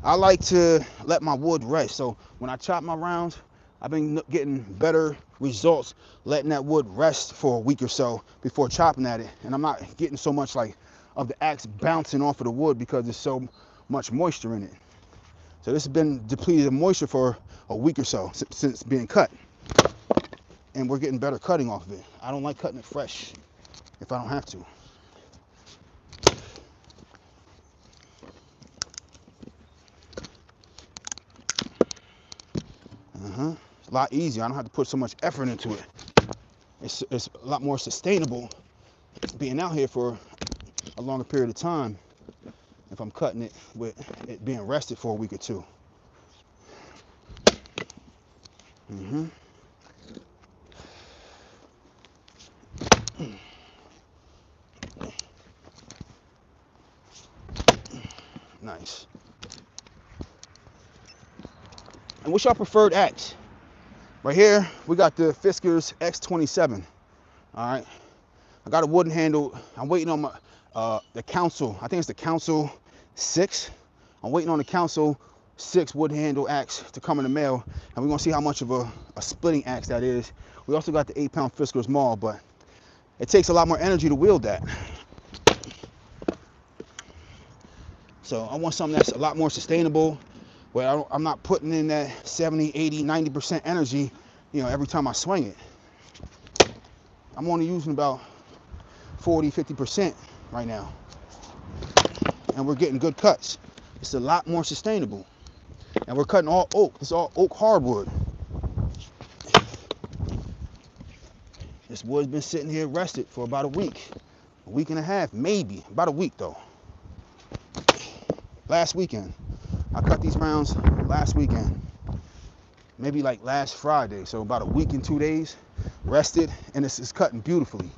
I like to let my wood rest. So when I chop my rounds, I've been getting better results letting that wood rest for a week or so before chopping at it. And I'm not getting so much like of the axe bouncing off of the wood because there's so much moisture in it. So this has been depleted of moisture for a week or so since being cut. And we're getting better cutting off of it. I don't like cutting it fresh if I don't have to. It's a lot easier. I don't have to put so much effort into it. It's a lot more sustainable being out here for a a longer period of time if I'm cutting it with it being rested for a week or two. Nice. And what's your preferred axe? Right here, we got the Fiskars X27. All right. I got a wooden handle. I'm waiting on my the Council. I think it's the Council 6. I'm waiting on the Council 6 wood handle axe to come in the mail, and we're gonna see how much of a splitting axe that is. We also got the 8-pound Fiskars Maul, but it takes a lot more energy to wield that. So I want something that's a lot more sustainable, where I'm not putting in that 70, 80, 90% energy, every time I swing it. I'm only using about 40, 50% right now. And we're getting good cuts. It's a lot more sustainable. And we're cutting all oak. It's all oak hardwood. This wood's been sitting here rested for about a week and a half, maybe. About a week though. Last weekend. I cut these rounds last weekend. Maybe like last Friday. So about a week and 2 days rested, and it's cutting beautifully.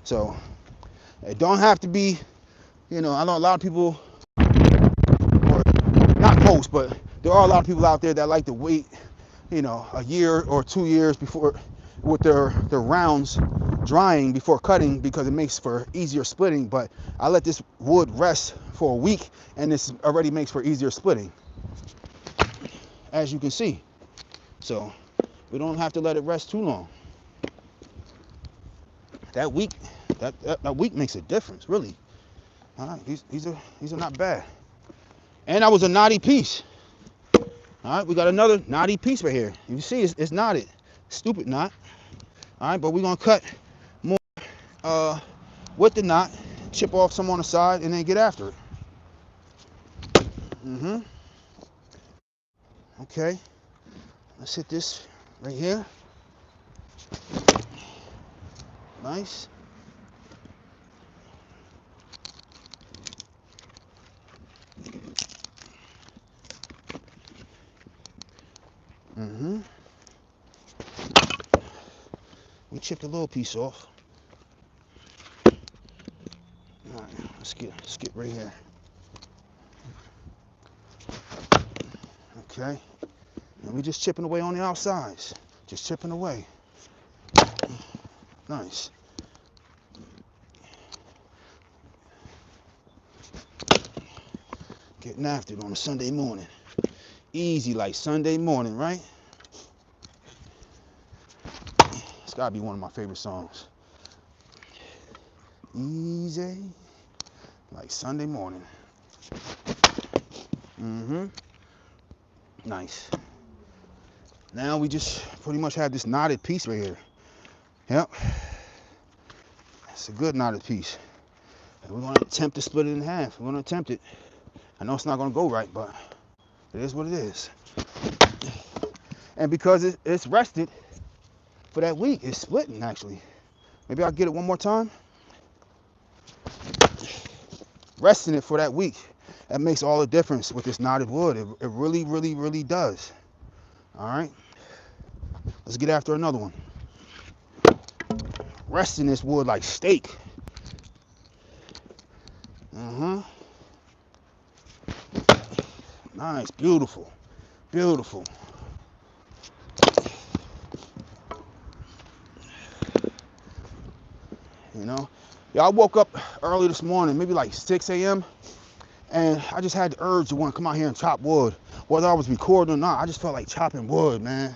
So it don't have to be, I know a lot of people, or not most, but there are a lot of people out there that like to wait, a year or 2 years before with their rounds drying before cutting, because it makes for easier splitting. But I let this wood rest for a week, and this already makes for easier splitting, as you can see. So we don't have to let it rest too long. That week makes a difference, really. All right, these are not bad. And that was a knotty piece. All right, we got another knotty piece right here. You see, it's knotted. Stupid knot. All right, but we're gonna cut more with the knot, chip off some on the side, and then get after it. Okay, let's hit this right here. Nice. We chipped a little piece off. All right, let's get right here. Okay, and we just chipping away on the outsides. Just chipping away. Nice. Getting after it on a Sunday morning. Easy like Sunday morning, right? It's gotta be one of my favorite songs. Easy like Sunday morning. Nice. Now we just pretty much have this knotted piece right here. Yep. It's a good knotted piece. And we're gonna attempt to split it in half. We're gonna attempt it. I know it's not gonna go right, but it is what it is. And because it's rested for that week, it's splitting actually. Maybe I'll get it one more time. Resting it for that week. That makes all the difference with this knotted wood. It really, really, really does. All right. Let's get after another one. Resting this wood like steak. Nice, beautiful, beautiful. Yeah, I woke up early this morning, maybe like 6 a.m. and I just had the urge to want to come out here and chop wood. Whether I was recording or not, I just felt like chopping wood, man.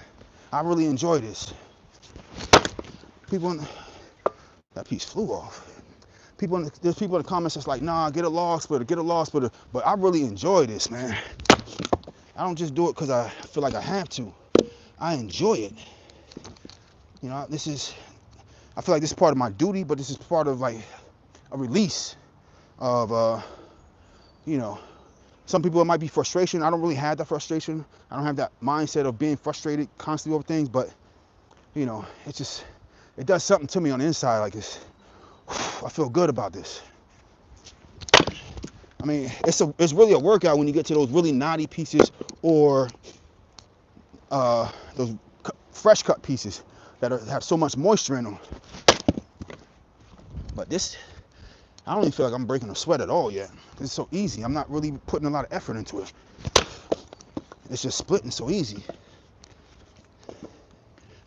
I really enjoy this. That piece flew off. There's people in the comments that's like, nah, get a log splitter. But I really enjoy this, man. I don't just do it because I feel like I have to. I enjoy it. I feel like this is part of my duty, but this is part of like a release of, some people it might be frustration. I don't really have that frustration. I don't have that mindset of being frustrated constantly over things, but it does something to me on the inside. Like I feel good about this. I mean, it's really a workout when you get to those really knotty pieces or those fresh cut pieces that have so much moisture in them. But this, I don't even feel like I'm breaking a sweat at all yet. It's so easy. I'm not really putting a lot of effort into it. It's just splitting so easy.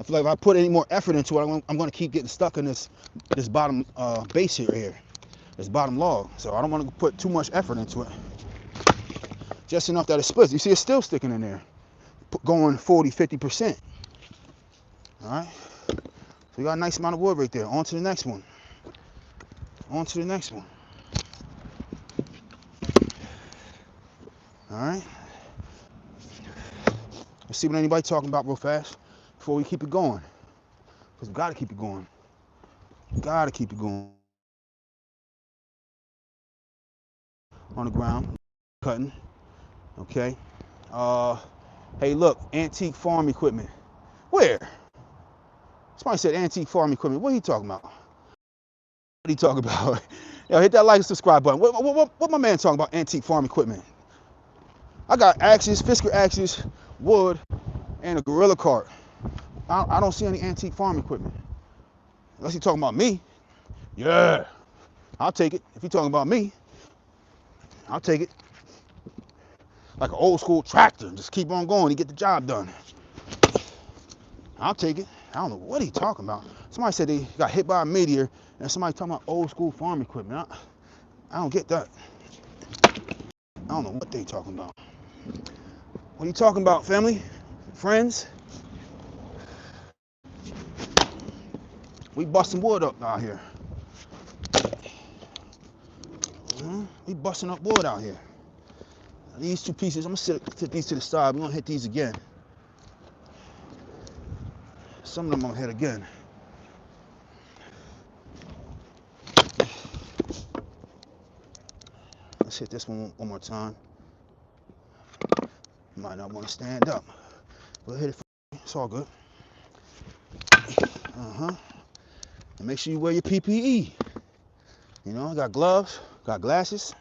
I feel like if I put any more effort into it, I'm going to keep getting stuck in this bottom base here, this bottom log. So I don't want to put too much effort into it. Just enough that it splits. You see, it's still sticking in there, going 40, 50%. All right. So we got a nice amount of wood right there. On to the next one. On to the next one. All right. Let's see what anybody's talking about real fast before we keep it going. Because we got to keep it going. Got to keep it going. On the ground, cutting. Okay. Hey, look, antique farm equipment. Where? Somebody said antique farm equipment. What are you talking about? What are you talking about? Yo, hit that like and subscribe button. What my man talking about? Antique farm equipment. I got axes, Fisker axes, wood, and a gorilla cart. I don't see any antique farm equipment. Unless he's talking about me. Yeah, I'll take it. If he's talking about me, I'll take it. Like an old school tractor. Just keep on going. You get the job done. I'll take it. I don't know what he's talking about. Somebody said they got hit by a meteor, and somebody talking about old school farm equipment. I don't get that. I don't know what they talking about. What are you talking about, family? Friends? We busting wood up out here. We busting up wood out here. These two pieces, I'm gonna sit these to the side. We're gonna hit these again. Some of them I'm gonna hit again. Let's hit this one more time. You might not want to stand up. We'll hit it. It's all good. And make sure you wear your PPE. You know, got gloves, got glasses.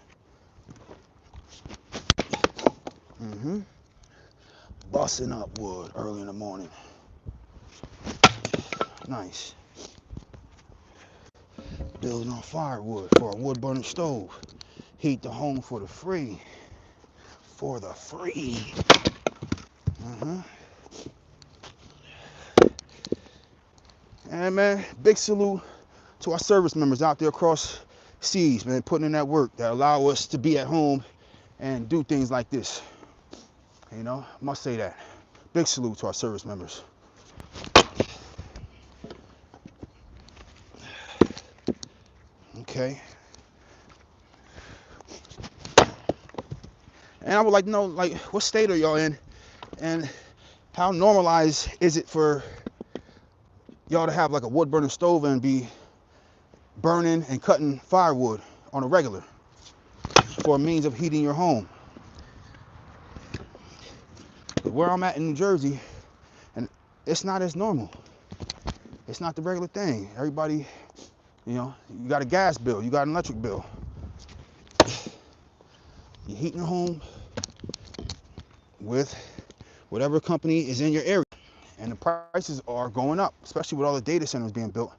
Busting up wood early in the morning. Nice. Building on firewood for a wood burning stove. Heat the home for the free. For the free. And man, big salute to our service members out there across seas, man, putting in that work that allow us to be at home and do things like this. You know, must say that. Big salute to our service members. Okay. And I would like to know, like, what state are y'all in, and how normalized is it for y'all to have like a wood burning stove and be burning and cutting firewood on a regular for a means of heating your home? Where I'm at in New Jersey, and it's not as normal. It's not the regular thing. Everybody, you know, you got a gas bill, you got an electric bill. You're heating your home with whatever company is in your area. And the prices are going up, especially with all the data centers being built.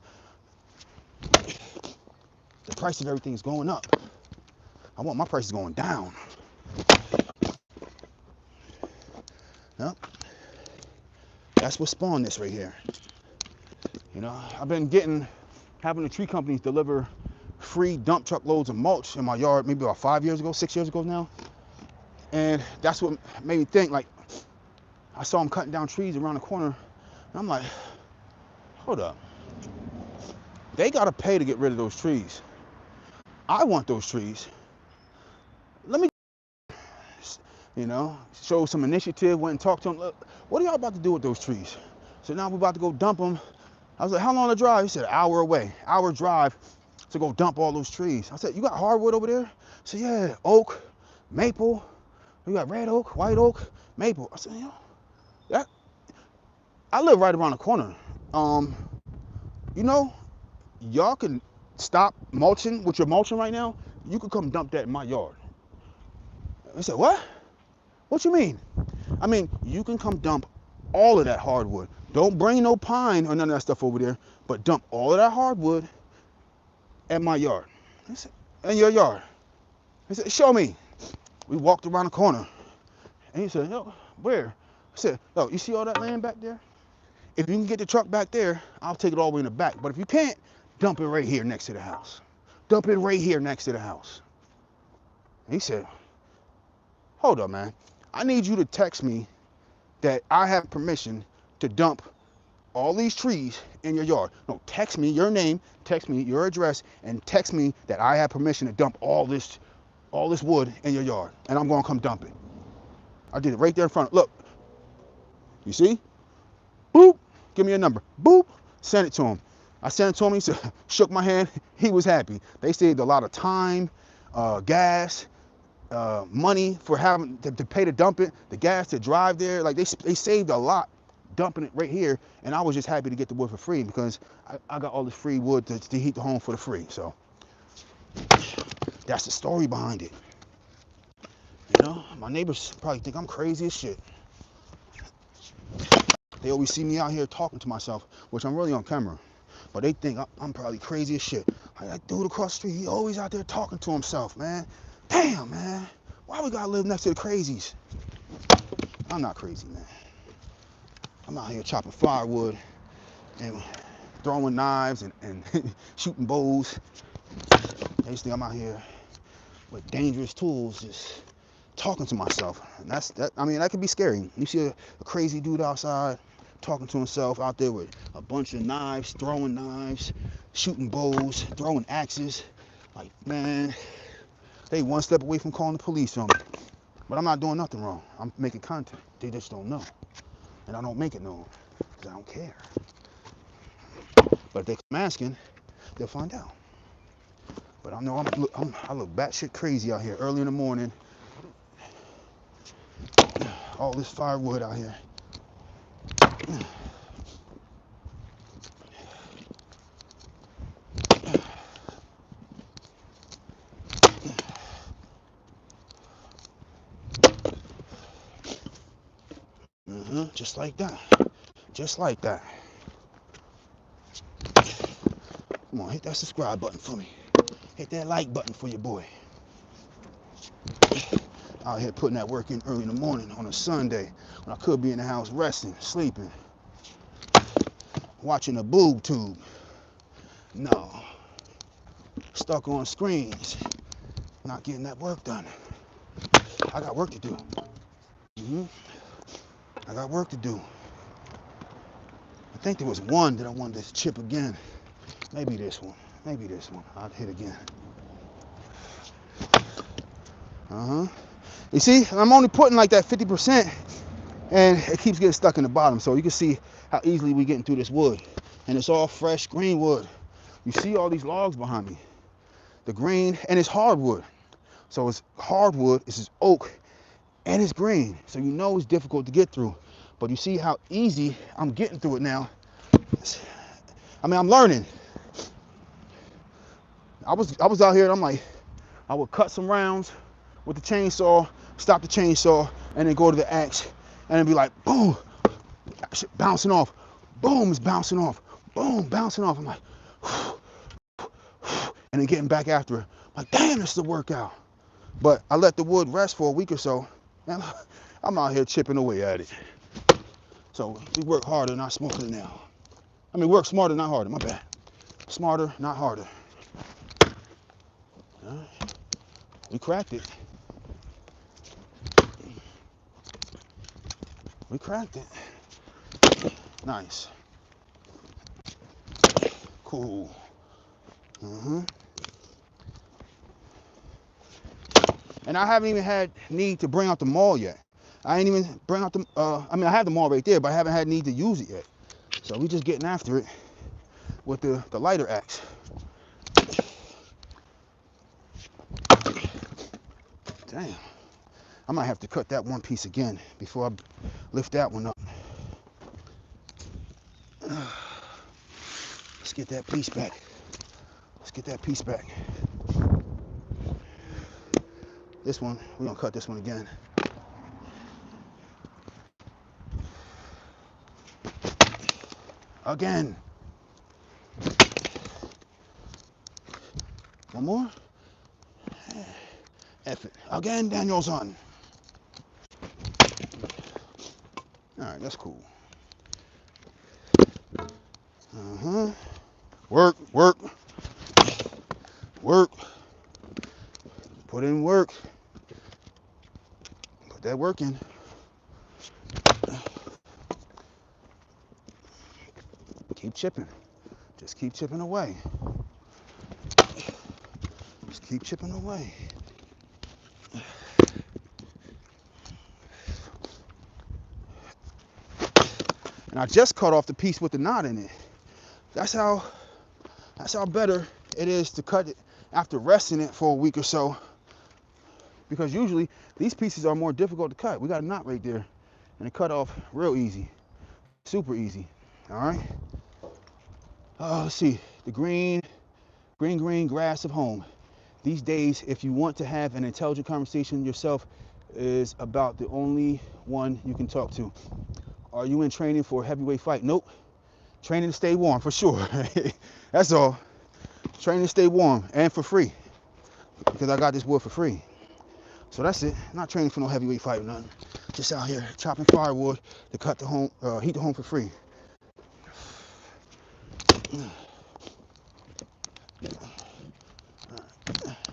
The price of everything is going up. I want my prices going down. Yep. That's what spawned this right here. You know, I've been having the tree companies deliver free dump truck loads of mulch in my yard maybe about 5 years ago, 6 years ago now. And that's what made me think, like, I saw them cutting down trees around the corner, and I'm like, hold up. They gotta pay to get rid of those trees. I want those trees. Let me, you know, show some initiative, went and talked to them. Look, what are y'all about to do with those trees? So now we're about to go dump them. I was like, how long the drive? He said, an hour away. Hour drive to go dump all those trees. I said, you got hardwood over there? He said, yeah, oak, maple. You got red oak, white oak, maple. I said, you know, that, I live right around the corner. You know, y'all can stop mulching what you're mulching right now. You can come dump that in my yard. I said, what? What you mean? I mean, you can come dump all of that hardwood. Don't bring no pine or none of that stuff over there, but dump all of that hardwood at my yard. I said, in your yard. He said, show me. We walked around the corner. And he said, yo, where? I said, yo, you see all that land back there? If you can get the truck back there, I'll take it all the way in the back. But if you can't, dump it right here next to the house. Dump it right here next to the house. And he said, hold up, man. I need you to text me that I have permission to dump all these trees in your yard. No, text me your name, text me your address, and text me that I have permission to dump all this wood in your yard. And I'm gonna come dump it. I did it right there in front. Look, you see? Boop, give me a number. Boop, send it to him. I sent it to him, he said, shook my hand, he was happy. They saved a lot of time, gas, money for having to pay to dump it, the gas to drive there. Like they saved a lot dumping it right here, and I was just happy to get the wood for free because I got all this free wood to heat the home for the free. So that's the story behind it. You know, my neighbors probably think I'm crazy as shit. They always see me out here talking to myself, which I'm really on camera, but they think I'm probably crazy as shit. Like that dude across the street, he always out there talking to himself, man. Damn, man. Why we gotta live next to the crazies? I'm not crazy, man. I'm out here chopping firewood and throwing knives and shooting bows. They just think I'm out here with dangerous tools, just talking to myself. And I mean, that could be scary. You see a crazy dude outside talking to himself out there with a bunch of knives, throwing knives, shooting bows, throwing axes. Like, man, they one step away from calling the police on me. But I'm not doing nothing wrong. I'm making content. They just don't know. And I don't make it known because I don't care. But if they come asking, they'll find out. But I know I look batshit crazy out here early in the morning. All this firewood out here. Just like that. Just like that. Come on, hit that subscribe button for me. Hit that like button for your boy. Out here putting that work in early in the morning on a Sunday when I could be in the house resting, sleeping, watching a boob tube. No. Stuck on screens, not getting that work done. I got work to do. I got work to do. I think there was one that I wanted to chip again. Maybe this one. Maybe this one. I'll hit again. You see, I'm only putting like that 50%, and it keeps getting stuck in the bottom. So you can see how easily we're getting through this wood. And it's all fresh green wood. You see all these logs behind me. The green, and it's hardwood. So it's hardwood, it's oak, and it's green. So you know it's difficult to get through. But you see how easy I'm getting through it now. I mean, I'm learning. I was out here and I'm like, I would cut some rounds with the chainsaw, stop the chainsaw, and then go to the axe, and then be like, boom, bouncing off, boom, it's bouncing off, boom, bouncing off. I'm like, and then getting back after it. I'm like, damn, this is a workout. But I let the wood rest for a week or so, and I'm out here chipping away at it. So we work harder, not smarter now. I mean, work smarter, not harder, my bad. Smarter, not harder. All right. We cracked it. We cracked it. Nice. Cool. And I haven't even had need to bring out the maul yet. I ain't even bring out the, I mean, I have the maul right there, but I haven't had need to use it yet. So we just getting after it with the lighter axe. Damn. I might have to cut that one piece again before I lift that one up. Let's get that piece back. Let's get that piece back. This one, we're gonna cut this one again. Again. One more. F it. Again, Danielson. All right, that's cool. Work, work, work. Put in work. Put that work in. Keep chipping. Just keep chipping away. Just keep chipping away. And I just cut off the piece with the knot in it. That's how better it is to cut it after resting it for a week or so. Because usually these pieces are more difficult to cut. We got a knot right there, and it cut off real easy, super easy. All right. Let's see, the green grass of home. These days, if you want to have an intelligent conversation yourself, is about the only one you can talk to. Are you in training for a heavyweight fight? Nope. Training to stay warm for sure. That's all. Training to stay warm and for free, because I got this wood for free. So that's it. Not training for no heavyweight fight or nothing. Just out here chopping firewood to cut the home, heat the home for free.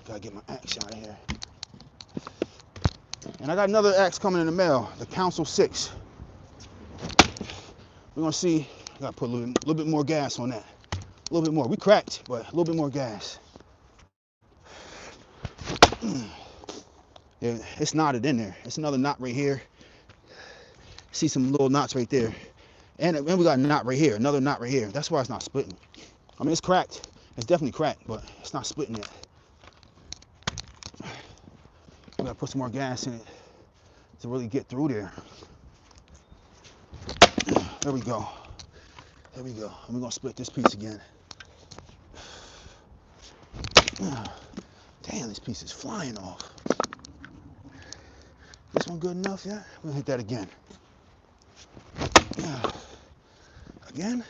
Gotta get my axe out of here. And I got another axe coming in the mail, the Council 6. We're gonna see. Gotta put a little bit more gas on that. A little bit more. We cracked, but a little bit more gas. Yeah, it's knotted in there. It's another knot right here. See some little knots right there. And we got a knot right here, another knot right here. That's why it's not splitting. I mean, it's cracked. It's definitely cracked, but it's not splitting yet. We gotta put some more gas in it to really get through there. There we go. There we go. And we're gonna split this piece again. Damn, this piece is flying off. This one good enough yet? We're gonna hit that again. Again?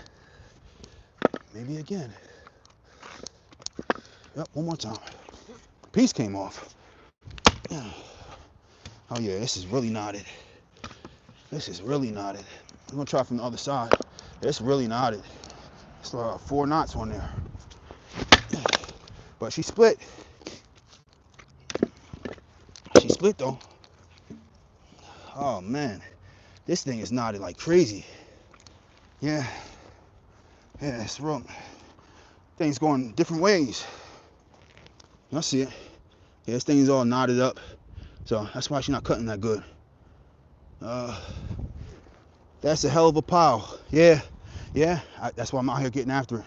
Maybe again. Yep, one more time. Piece came off. Oh yeah, this is really knotted. This is really knotted. I'm gonna try from the other side. It's really knotted. It's 4 knots on there. But she split. She split though. Oh man, this thing is knotted like crazy. Yeah, it's real. Things going different ways. I see it. Yeah, this thing is all knotted up. So that's why she's not cutting that good. That's a hell of a pile. Yeah, that's why I'm out here getting after it.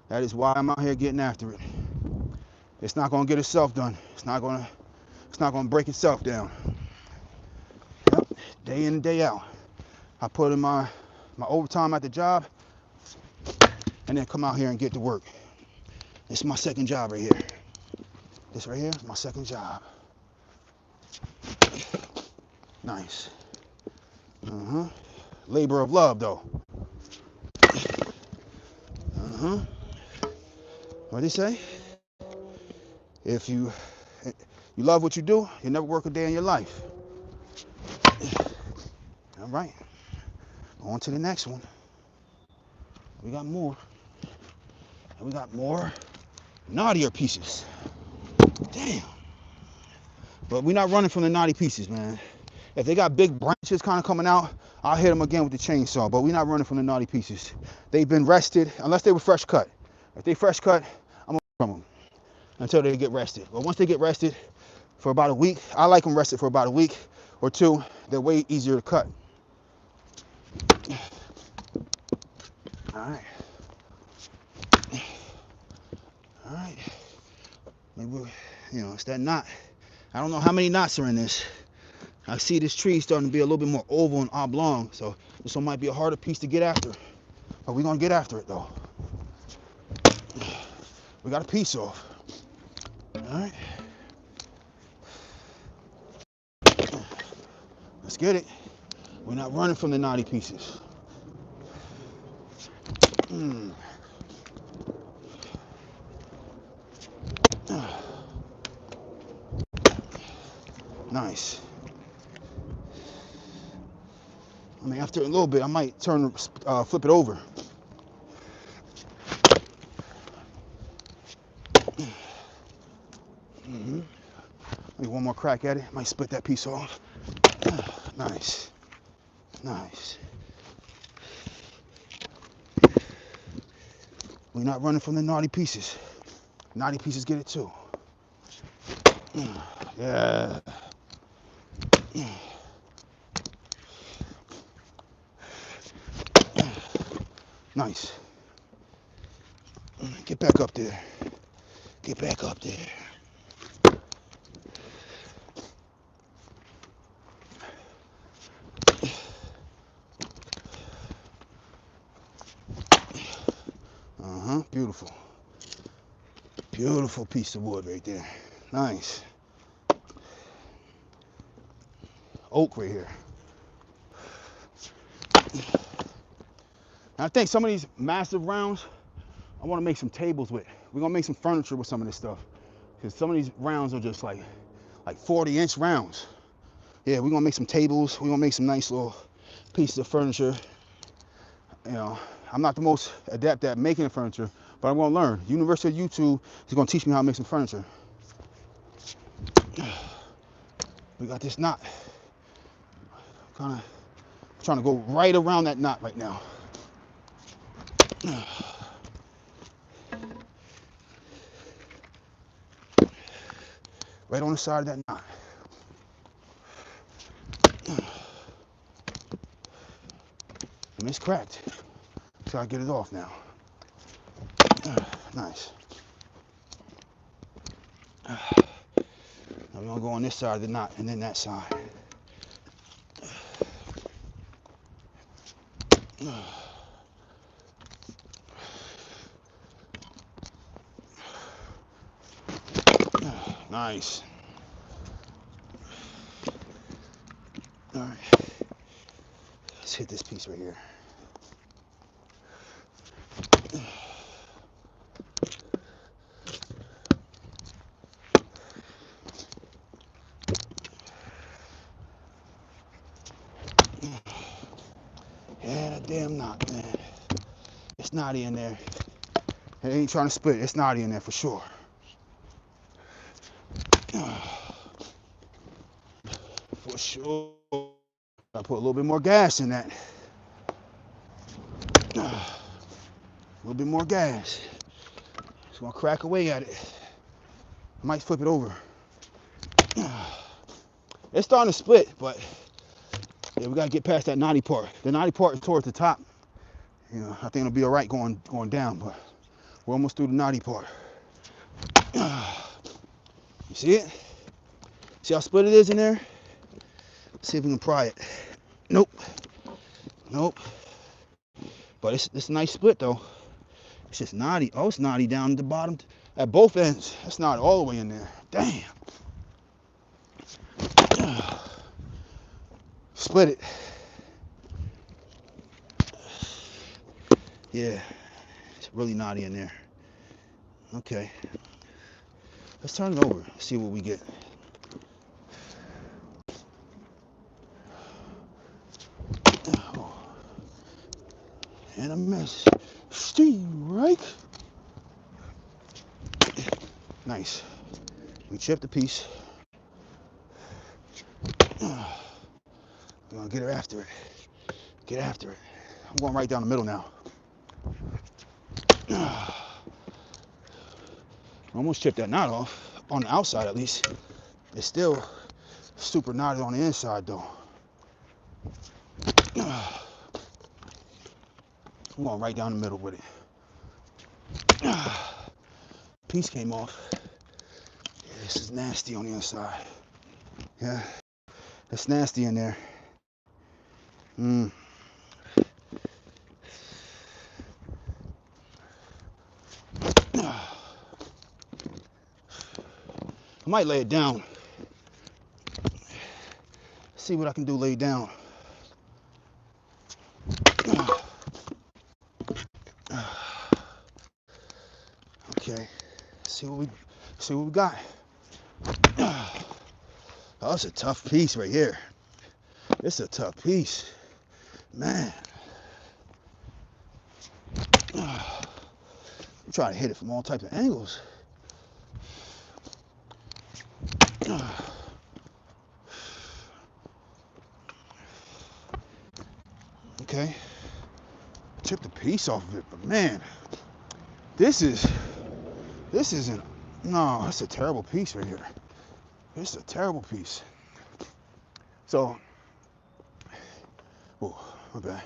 That is why I'm out here getting after it. It's not gonna get itself done. It's not gonna break itself down. Yep, day in and day out. I put in my overtime at the job, and then come out here and get to work. It's my second job right here. This right here is my second job. Nice. Labor of love, though. What did he say? If you love what you do, you never work a day in your life. All right. On to the next one. We got more. And we got more knottier pieces. Damn. But we're not running from the knotty pieces, man. If they got big branches kind of coming out, I'll hit them again with the chainsaw. But we're not running from the knotty pieces. They've been rested, unless they were fresh cut. If they fresh cut, I'm gonna from them until they get rested. But once they get rested for about a week, I like them rested for about a week or 2. They're way easier to cut. All right. All right. Maybe, it's that knot. I don't know how many knots are in this. I see this tree starting to be a little bit more oval and oblong, so this one might be a harder piece to get after. But we're gonna get after it though. We got a piece off. All right. Let's get it. We're not running from the knotty pieces. Nice. I mean, after a little bit, I might flip it over. Maybe one more crack at it. Might split that piece off. Nice. Nice. We're not running from the naughty pieces. Naughty pieces get it too. Yeah. Nice. Get back up there. Get back up there. Beautiful. Beautiful piece of wood right there. Nice. Oak right here. And I think some of these massive rounds, I want to make some tables with. We're going to make some furniture with some of this stuff. Because some of these rounds are just like 40-inch rounds. Yeah, we're going to make some tables. We're going to make some nice little pieces of furniture. You know, I'm not the most adept at making the furniture, but I'm going to learn. University of YouTube is going to teach me how to make some furniture. We got this knot. Kind of trying to go right around that knot right now. Right on the side of that knot. And it's cracked. So I get it off now. Nice. Now we're gonna go on this side of the knot and then that side. Nice. All right. Let's hit this piece right here. Yeah, that damn knot, man. It's knotty in there. It ain't trying to split. It's knotty in there for sure. For sure. I put a little bit more gas in that. A little bit more gas. Just gonna crack away at it. I might flip it over. It's starting to split, but yeah, we gotta get past that knotty part. The knotty part is towards the top. You know, I think it'll be all right going down, but we're almost through the knotty part. You see it? See how split it is in there? Let's see if we can pry it. Nope. Nope. But it's a nice split though. It's just knotty. Oh, it's knotty down at the bottom at both ends. It's not all the way in there. Damn. Split it. Yeah, it's really knotty in there. Okay. Let's turn it over. See what we get. Oh. And a mess. Steve, right? Nice. We chipped a piece. We're gonna get her after it. Get after it. I'm going right down the middle now. Almost chipped that knot off, on the outside at least. It's still super knotted on the inside though. I'm going right down the middle with it. Piece came off. Yeah, this is nasty on the inside. Yeah, it's nasty in there. I might lay it down. see what I can do laid down. Okay, see what we got. Oh, that's a tough piece right here. It's a tough piece, man. I'm trying to hit it from all types of angles. Okay, took the piece off of it, but man, this isn't. No, that's a terrible piece right here. This is a terrible piece. So, oh, my bad.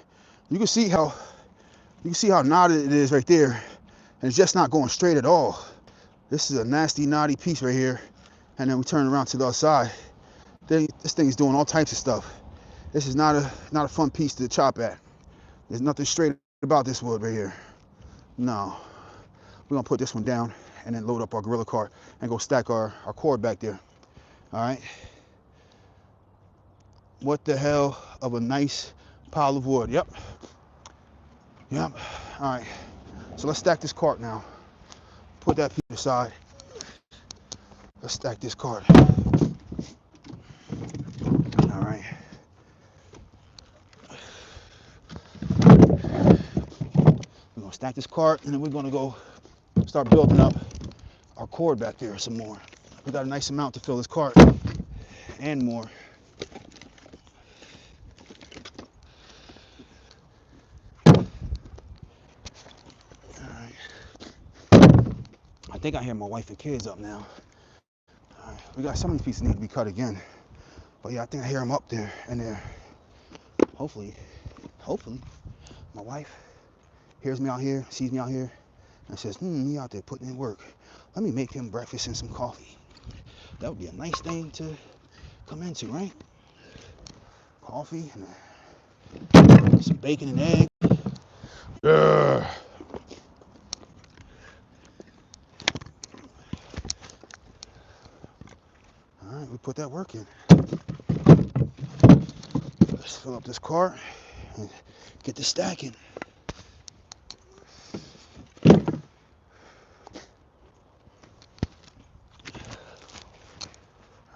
You can see how knotted it is right there, and it's just not going straight at all. This is a nasty knotty piece right here, and then we turn around to the other side. Then this thing is doing all types of stuff. This is not a fun piece to chop at. There's nothing straight about this wood right here. No, we're gonna put this one down and then load up our Gorilla cart and go stack our cord back there. All right. What the hell of a nice pile of wood. Yep. All right. So let's stack this cart now. Put that piece aside. Let's stack this cart. All right. We're gonna stack this cart, and then we're gonna go start building up our cord back there some more. We got a nice amount to fill this cart and more. I think I hear my wife and kids up now. All right, we got some of these pieces need to be cut again, but yeah, I think I hear them up there and there. Hopefully, my wife hears me out here, sees me out here, and says, he out there putting in work. Let me make him breakfast and some coffee. That would be a nice thing to come into, right? Coffee and some bacon and egg. Yeah. All right, we put that work in. Let's fill up this cart and get to stacking.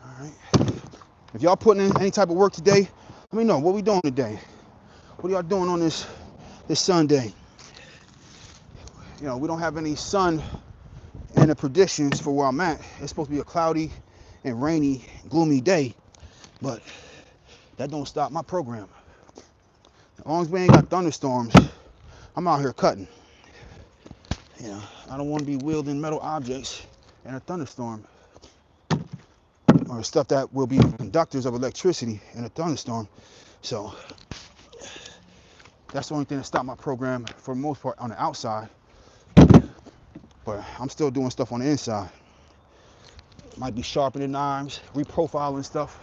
All right. If y'all putting in any type of work today, let me know what we doing today. What are y'all doing on this Sunday? You know, we don't have any sun in the predictions for where I'm at. It's supposed to be a cloudy and rainy, gloomy day, but that don't stop my program. As long as we ain't got thunderstorms, I'm out here cutting. You know, I don't want to be wielding metal objects in a thunderstorm, or stuff that will be conductors of electricity in a thunderstorm. So that's the only thing that stopped my program for the most part on the outside. But I'm still doing stuff on the inside. Might be sharpening knives, reprofiling stuff.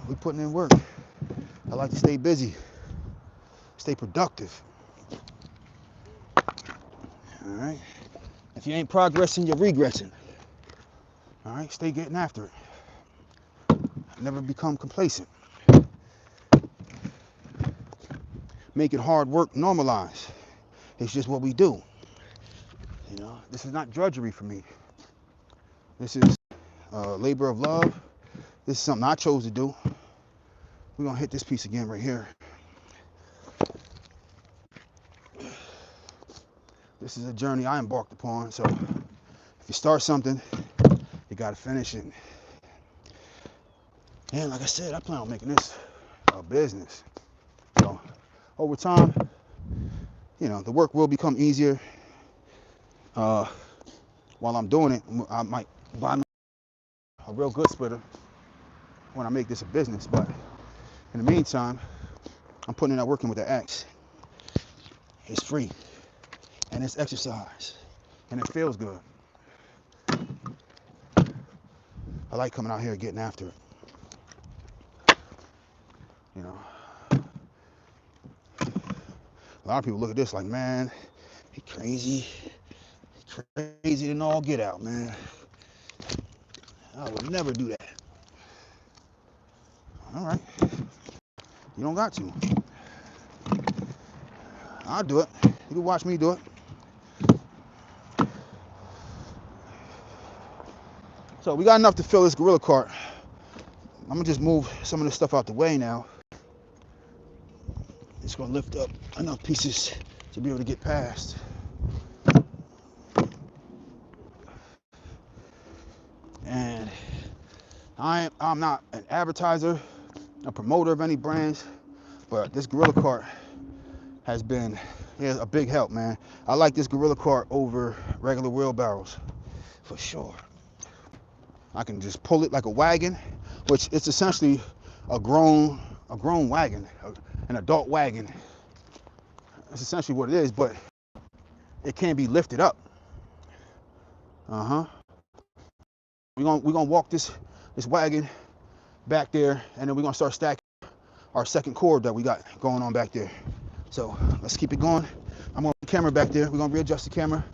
We're putting in work. I like to stay busy, stay productive. All right. If you ain't progressing, you're regressing. All right, stay getting after it. Never become complacent. Making hard work normalize. It's just what we do. You know, this is not drudgery for me. This is labor of love. This is something I chose to do. We're gonna hit this piece again right here. This is a journey I embarked upon, so if you start something, you gotta finish it. And like I said, I plan on making this a business. So over time, you know, the work will become easier. While I'm doing it, I might buy a real good splitter when I make this a business, but in the meantime, I'm putting in that working with the axe. It's free, and it's exercise, and it feels good. I like coming out here and getting after it. You know, a lot of people look at this like, man, he crazy than all get out, man. I would never do that. All right. You don't got to. I'll do it. You can watch me do it. So we got enough to fill this Gorilla cart. I'm gonna just move some of this stuff out the way now. It's gonna lift up enough pieces to be able to get past. And I'm not an advertiser, a promoter of any brands, but this Gorilla cart has been a big help, man. I like this Gorilla cart over regular wheelbarrows, for sure. I can just pull it like a wagon, which it's essentially a grown wagon, an adult wagon. That's essentially what it is, but it can't be lifted up. We're gonna walk this wagon back there, and then we're gonna start stacking our second cord that we got going on back there. So let's keep it going. I'm gonna put the camera back there. We're gonna readjust the camera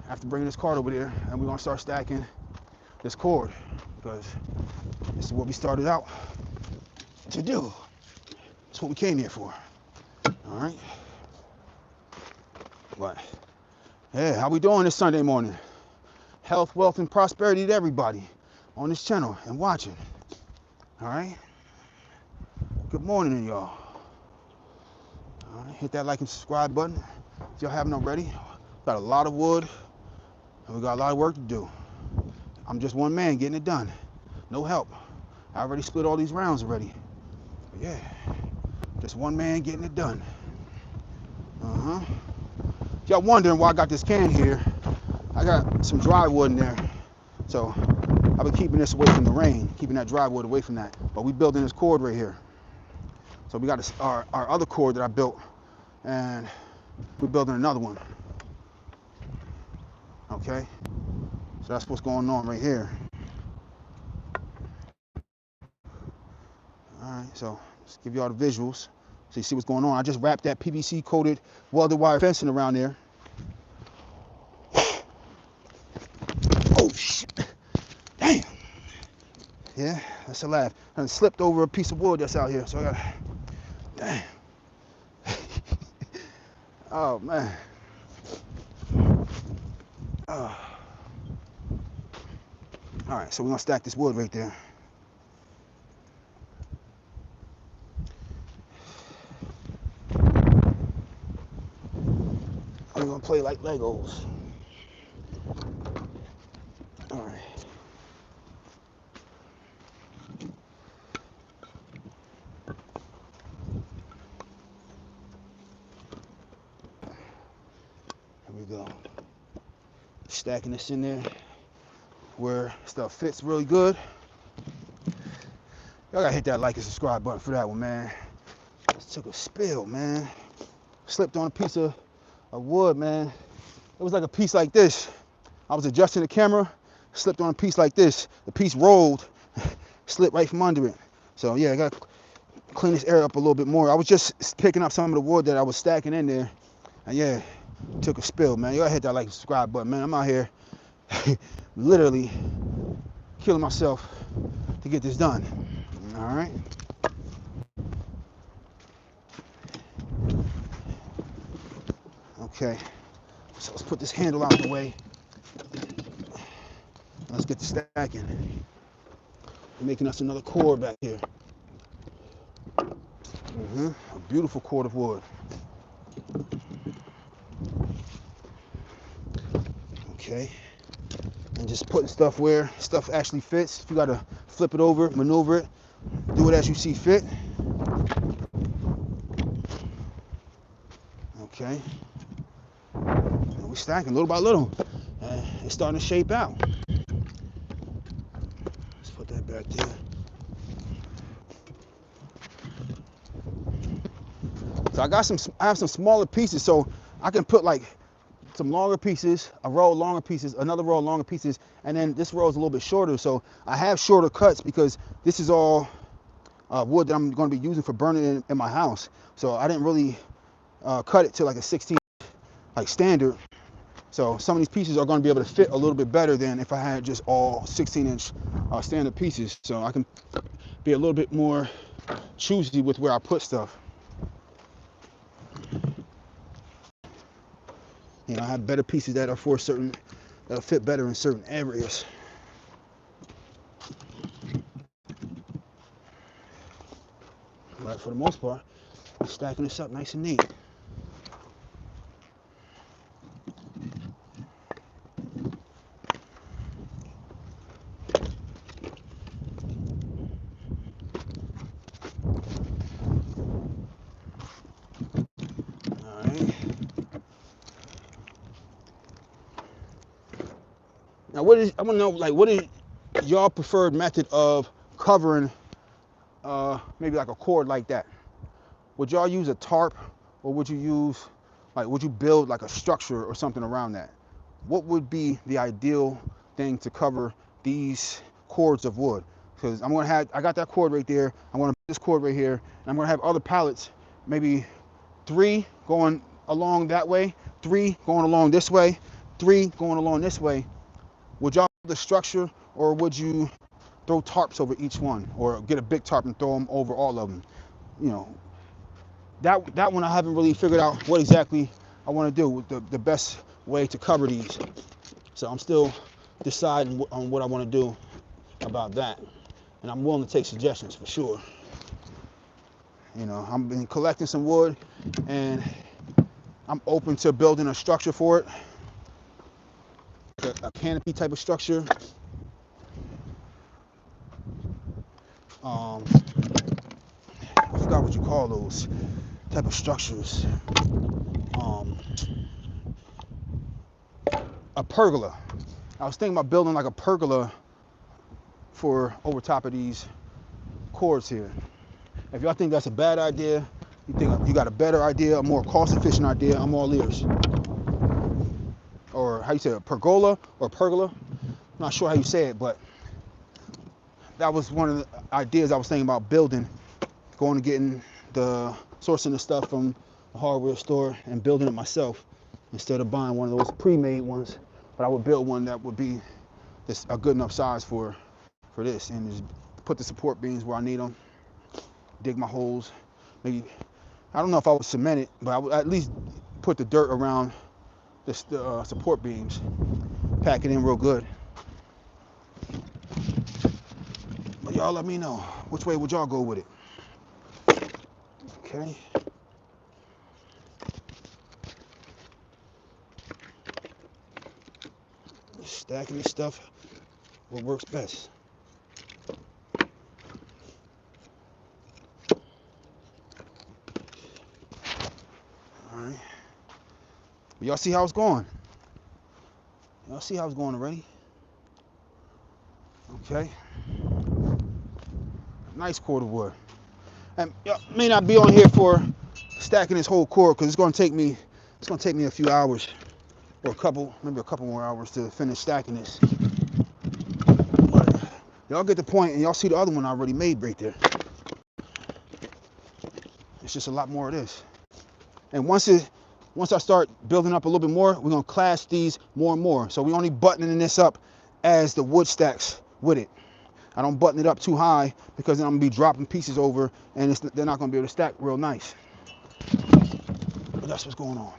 after bringing this card over there, and we're gonna start stacking this cord, because this is what we started out to do. That's what we came here for. All right. But yeah, how we doing this Sunday morning? Health, wealth, and prosperity to everybody on this channel and watching. All right. Good morning, y'all. All right, hit that like and subscribe button if y'all haven't already. Got a lot of wood, and we got a lot of work to do. I'm just one man getting it done. No help. I already split all these rounds already. But yeah, just one man getting it done. If y'all wondering why I got this can here, I got some dry wood in there. So I've been keeping this away from the rain, keeping that dry wood away from that. But we building this cord right here. So we got our other cord that I built, and we're building another one. Okay, so that's what's going on right here. All right, so let's give y'all the visuals so you see what's going on. I just wrapped that PVC coated welded wire fencing around there. Oh shit! Damn. Yeah, that's a laugh. I slipped over a piece of wood that's out here, so I got. Damn. Oh man. All right, so we're gonna stack this wood right there. We're gonna play like Legos. All right. Here we go. Stacking this in there where stuff fits really good. Y'all gotta hit that like and subscribe button for that one, man. Just took a spill, man. Slipped on a piece of wood, man. It was like a piece like this. I was adjusting the camera, slipped on a piece like this. The piece rolled, slipped right from under it. So yeah, I gotta clean this area up a little bit more. I was just picking up some of the wood that I was stacking in there, and yeah, took a spill, man. You gotta hit that like and subscribe button, man. I'm out here literally killing myself to get this done. All right. Okay, so let's put this handle out the way. Let's get the stacking. We're making us another cord back here. A beautiful cord of wood. Okay, and just putting stuff where stuff actually fits. If you gotta flip it over, maneuver it, do it as you see fit. Okay, and we're stacking little by little. It's starting to shape out. Let's put that back there. So I have some smaller pieces, so I can put like some longer pieces, a row of longer pieces, another row of longer pieces, and then this row is a little bit shorter. So I have shorter cuts because this is all wood that I'm going to be using for burning in my house. So I didn't really cut it to like a 16 like standard. So some of these pieces are going to be able to fit a little bit better than if I had just all 16-inch standard pieces. So I can be a little bit more choosy with where I put stuff. You know, I have better pieces that are for certain, that'll fit better in certain areas. But for the most part, I'm stacking this up nice and neat. Now, I want to know, like, what is y'all preferred method of covering maybe like a cord like that? Would y'all use a tarp, or would you use, like, would you build like a structure or something around that? What would be the ideal thing to cover these cords of wood? Because I got that cord right there. I'm going to put this cord right here, and I'm going to have other pallets, maybe 3 going along that way, 3 going along this way, 3 going along this way. Would y'all build the structure, or would you throw tarps over each one, or get a big tarp and throw them over all of them? You know, that one I haven't really figured out what exactly I want to do with the best way to cover these. So I'm still deciding on what I want to do about that, and I'm willing to take suggestions for sure. You know, I've been collecting some wood, and I'm open to building a structure for it, a canopy type of structure. I forgot what you call those type of structures. A pergola. I was thinking about building like a pergola for over top of these cords here. If y'all think that's a bad idea, you think you got a better idea, a more cost-efficient idea, I'm all ears. Or how you say it, pergola or pergola? I'm not sure how you say it, but that was one of the ideas I was thinking about building, going and getting sourcing the stuff from the hardware store and building it myself instead of buying one of those pre-made ones. But I would build one that would be a good enough size for this, and just put the support beams where I need them, dig my holes. Maybe, I don't know if I would cement it, but I would at least put the dirt around the support beams, pack it in real good. But y'all let me know, which way would y'all go with it? Okay. Stacking this stuff, what works best. Alright. Y'all see how it's going? Y'all see how it's going already? Okay. Nice cord of wood. And y'all may not be on here for stacking this whole cord, because it's gonna take me a few hours, or maybe a couple more hours to finish stacking this. But y'all get the point, and y'all see the other one I already made right there. It's just a lot more of this. And once I start building up a little bit more, we're gonna clash these more and more. So we only buttoning this up as the wood stacks with it. I don't button it up too high, because then I'm gonna be dropping pieces over, and they're not gonna be able to stack real nice. But that's what's going on.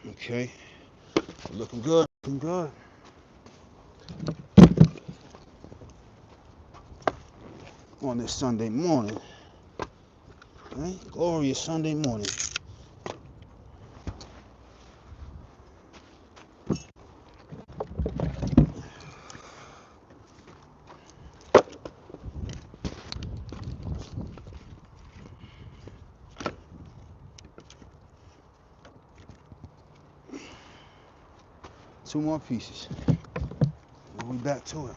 Okay, looking good, looking good. On this Sunday morning, right? Glorious Sunday morning. Two more pieces. We'll be back to it.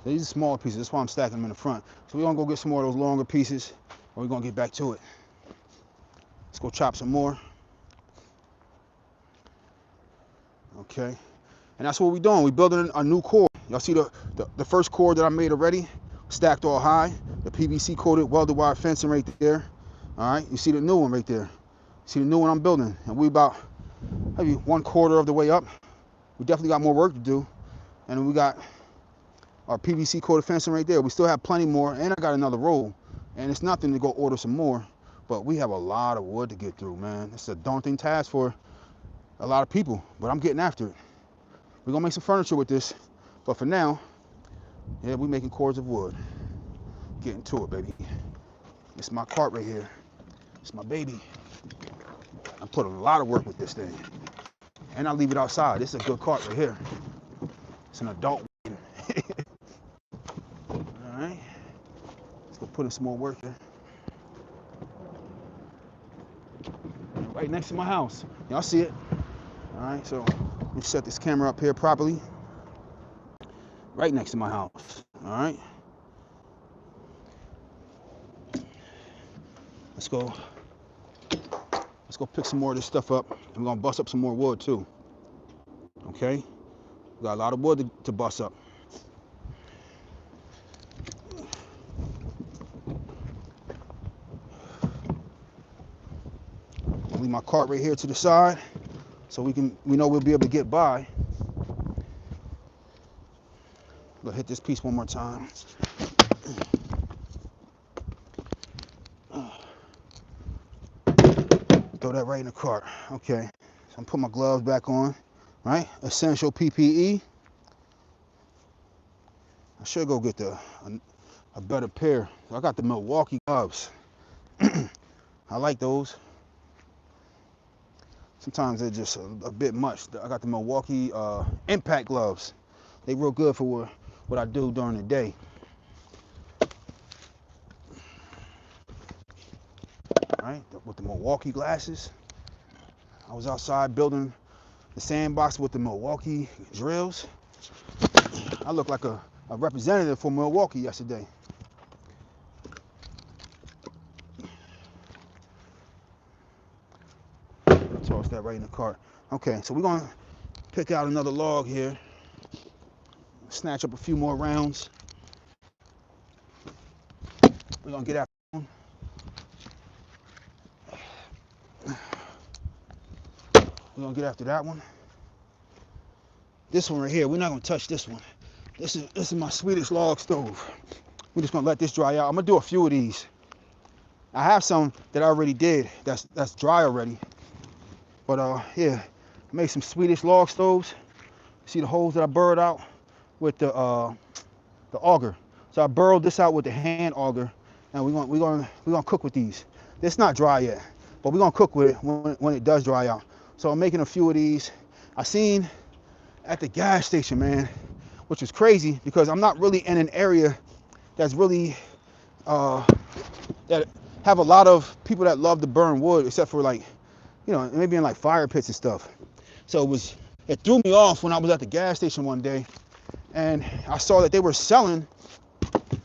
These are small pieces, that's why I'm stacking them in the front. So we're gonna go get some more of those longer pieces, or we're gonna get back to it. Let's go chop some more. Okay, and that's what we're doing. We're building a new core. Y'all see the first core that I made already, stacked all high, the PVC coated welded wire fencing right there. All right, you see the new one right there. See the new one I'm building, and we about maybe 1/4 of the way up. We definitely got more work to do, and then we got our PVC coated fencing right there. We still have plenty more, and I got another roll, and it's nothing to go order some more, but we have a lot of wood to get through, man. It's a daunting task for a lot of people, but I'm getting after it. We're gonna make some furniture with this, but for now, yeah, we're making cords of wood. Getting to it, baby. It's my cart right here. It's my baby. I put a lot of work with this thing, and I leave it outside. This is a good cart right here. It's an adult one. All right, let's go put in some more work here. Right next to my house. Y'all see it? All right, so let me set this camera up here properly. Right next to my house. All right. Let's go pick some more of this stuff up. I'm gonna bust up some more wood too. Okay? We got a lot of wood to bust up. I'll leave my cart right here to the side so we know we'll be able to get by. We'll hit this piece one more time. Throw that right in the cart. Okay. So I'm putting my gloves back on. Right? Essential PPE. I should go get a better pair. I got the Milwaukee gloves. I like those. Sometimes they're just a bit much. I got the Milwaukee impact gloves. They real good for what I do during the day. All right, with the Milwaukee glasses. I was outside building the sandbox with the Milwaukee drills. I look like a representative for Milwaukee yesterday. Toss that right in the cart. Okay, so we're gonna pick out another log here. Snatch up a few more rounds. We're gonna get after one. We're gonna get after that one. This one right here, we're not gonna touch this one. This is my Swedish log stove. We're just gonna let this dry out. I'm gonna do a few of these. I have some that I already did. That's dry already. But yeah, I made some Swedish log stoves. See the holes that I burrowed out with the auger. So I burrowed this out with the hand auger, and we're gonna cook with these. It's not dry yet, but we're gonna cook with it when it does dry out. So I'm making a few of these. I seen at the gas station, man, which was crazy because I'm not really in an area that's really that have a lot of people that love to burn wood, except for like, you know, maybe in like fire pits and stuff. So it threw me off when I was at the gas station one day, and I saw that they were selling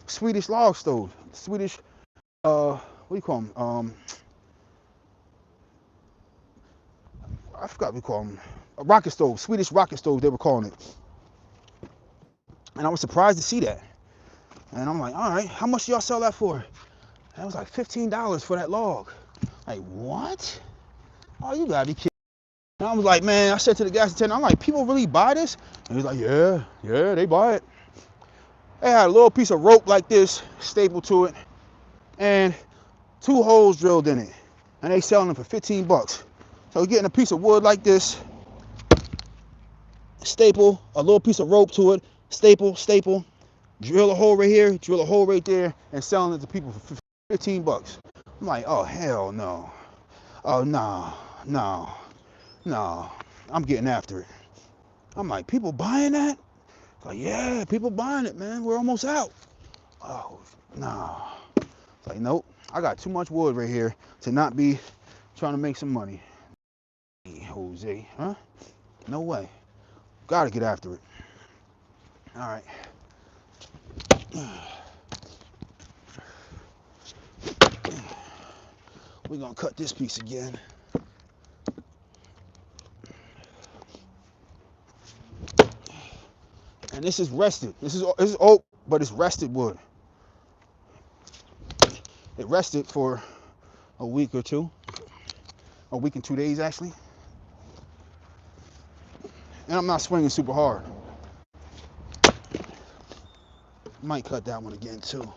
Swedish log stove, Swedish what do you call them? I forgot what we call them. A rocket stove, Swedish rocket stove, they were calling it. And I was surprised to see that. And I'm like, all right, how much do y'all sell that for? And it was like $15 for that log. Like, what? Oh, you gotta be kidding. And I was like, man, I said to the gas attendant, I'm like, people really buy this? And he's like, yeah, they buy it. They had a little piece of rope like this stapled to it and 2 holes drilled in it. And they selling them for 15 bucks. So you're getting a piece of wood like this, staple a little piece of rope to it, staple, drill a hole right here, drill a hole right there, and selling it to people for 15 bucks. I'm like, oh, hell no. Oh, no. I'm getting after it. I'm like, people buying that? It's like, yeah, people buying it, man. We're almost out. Oh, no. It's like, nope. I got too much wood right here to not be trying to make some money. Jose, huh? No way. Gotta get after it. All right. We're gonna cut this piece again. this is rested. This is oak, but it's rested wood. It rested for a week or two, a week and 2 days actually. And I'm not swinging super hard. Might cut that one again too.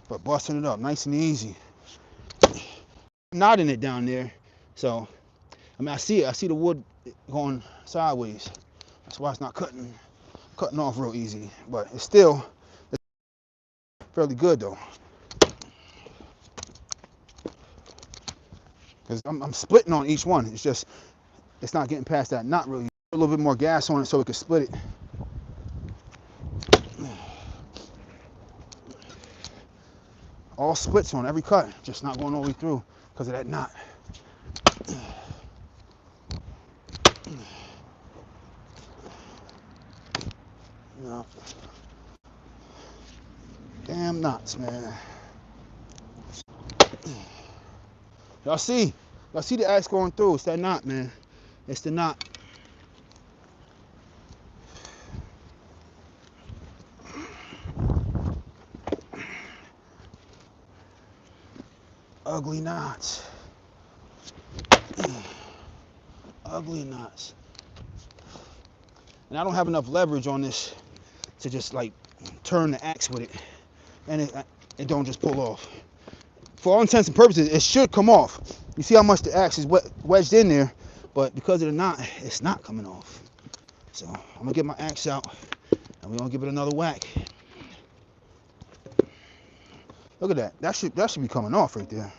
But busting it up nice and easy. Knotting it down there. So, I mean, I see it. I see the wood going sideways. That's why it's not cutting off real easy. But it's fairly good though. Because I'm splitting on each one. It's not getting past that knot really. A little bit more gas on it so we can split it. All splits on every cut, just not going all the way through because of that knot. No. Damn knots, man. Y'all see the axe going through. It's that knot, man. It's the knot. Ugly knots. Ugly knots. And I don't have enough leverage on this to just like turn the axe with it. And it don't just pull off. For all intents and purposes, it should come off. You see how much the axe is wedged in there, but because of the knot, it's not coming off. So I'm gonna get my axe out and we're gonna give it another whack. Look at that. That should be coming off right there.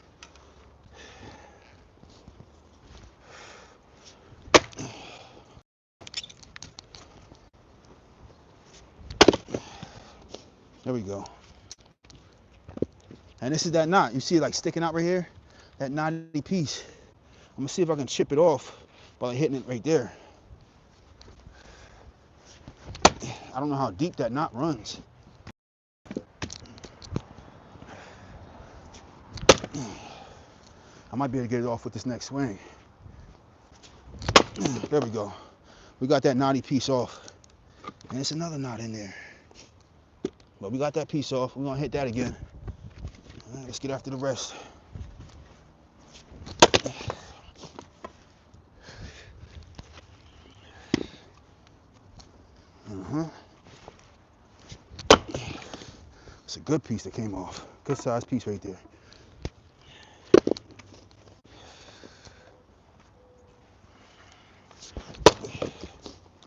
There we go. And this is that knot. You see it like sticking out right here? That knotty piece. I'm gonna see if I can chip it off by hitting it right there. I don't know how deep that knot runs. I might be able to get it off with this next swing. There we go. We got that knotty piece off. And it's another knot in there. But we got that piece off. We're gonna hit that again. All right, let's get after the rest. It's a good piece that came off. Good sized piece right there.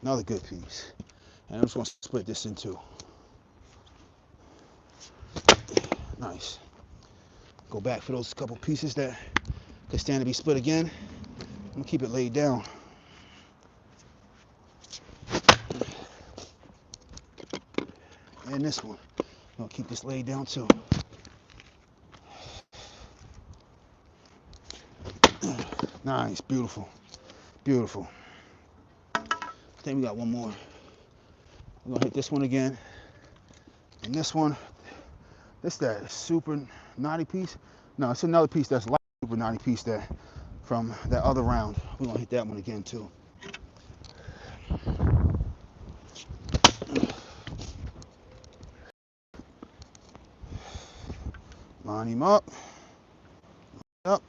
Another good piece. And I'm just gonna split this in two. Nice. Go back for those couple pieces that could stand to be split again. I'm gonna keep it laid down. And this one. I'm gonna keep this laid down too. Nice, beautiful, beautiful. I think we got one more. We're gonna hit this one again. And this one, this that super knotty piece. No, it's another piece that's like super knotty piece that from that other round. We're gonna hit that one again too. Line him up. Up.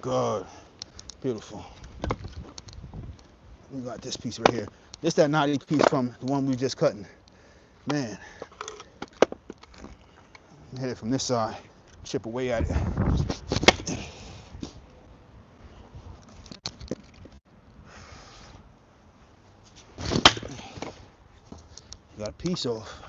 Good. Beautiful. We got this piece right here. This that knotty piece from the one we were just cutting. Man. Hit it from this side. Chip away at it. Got a piece off.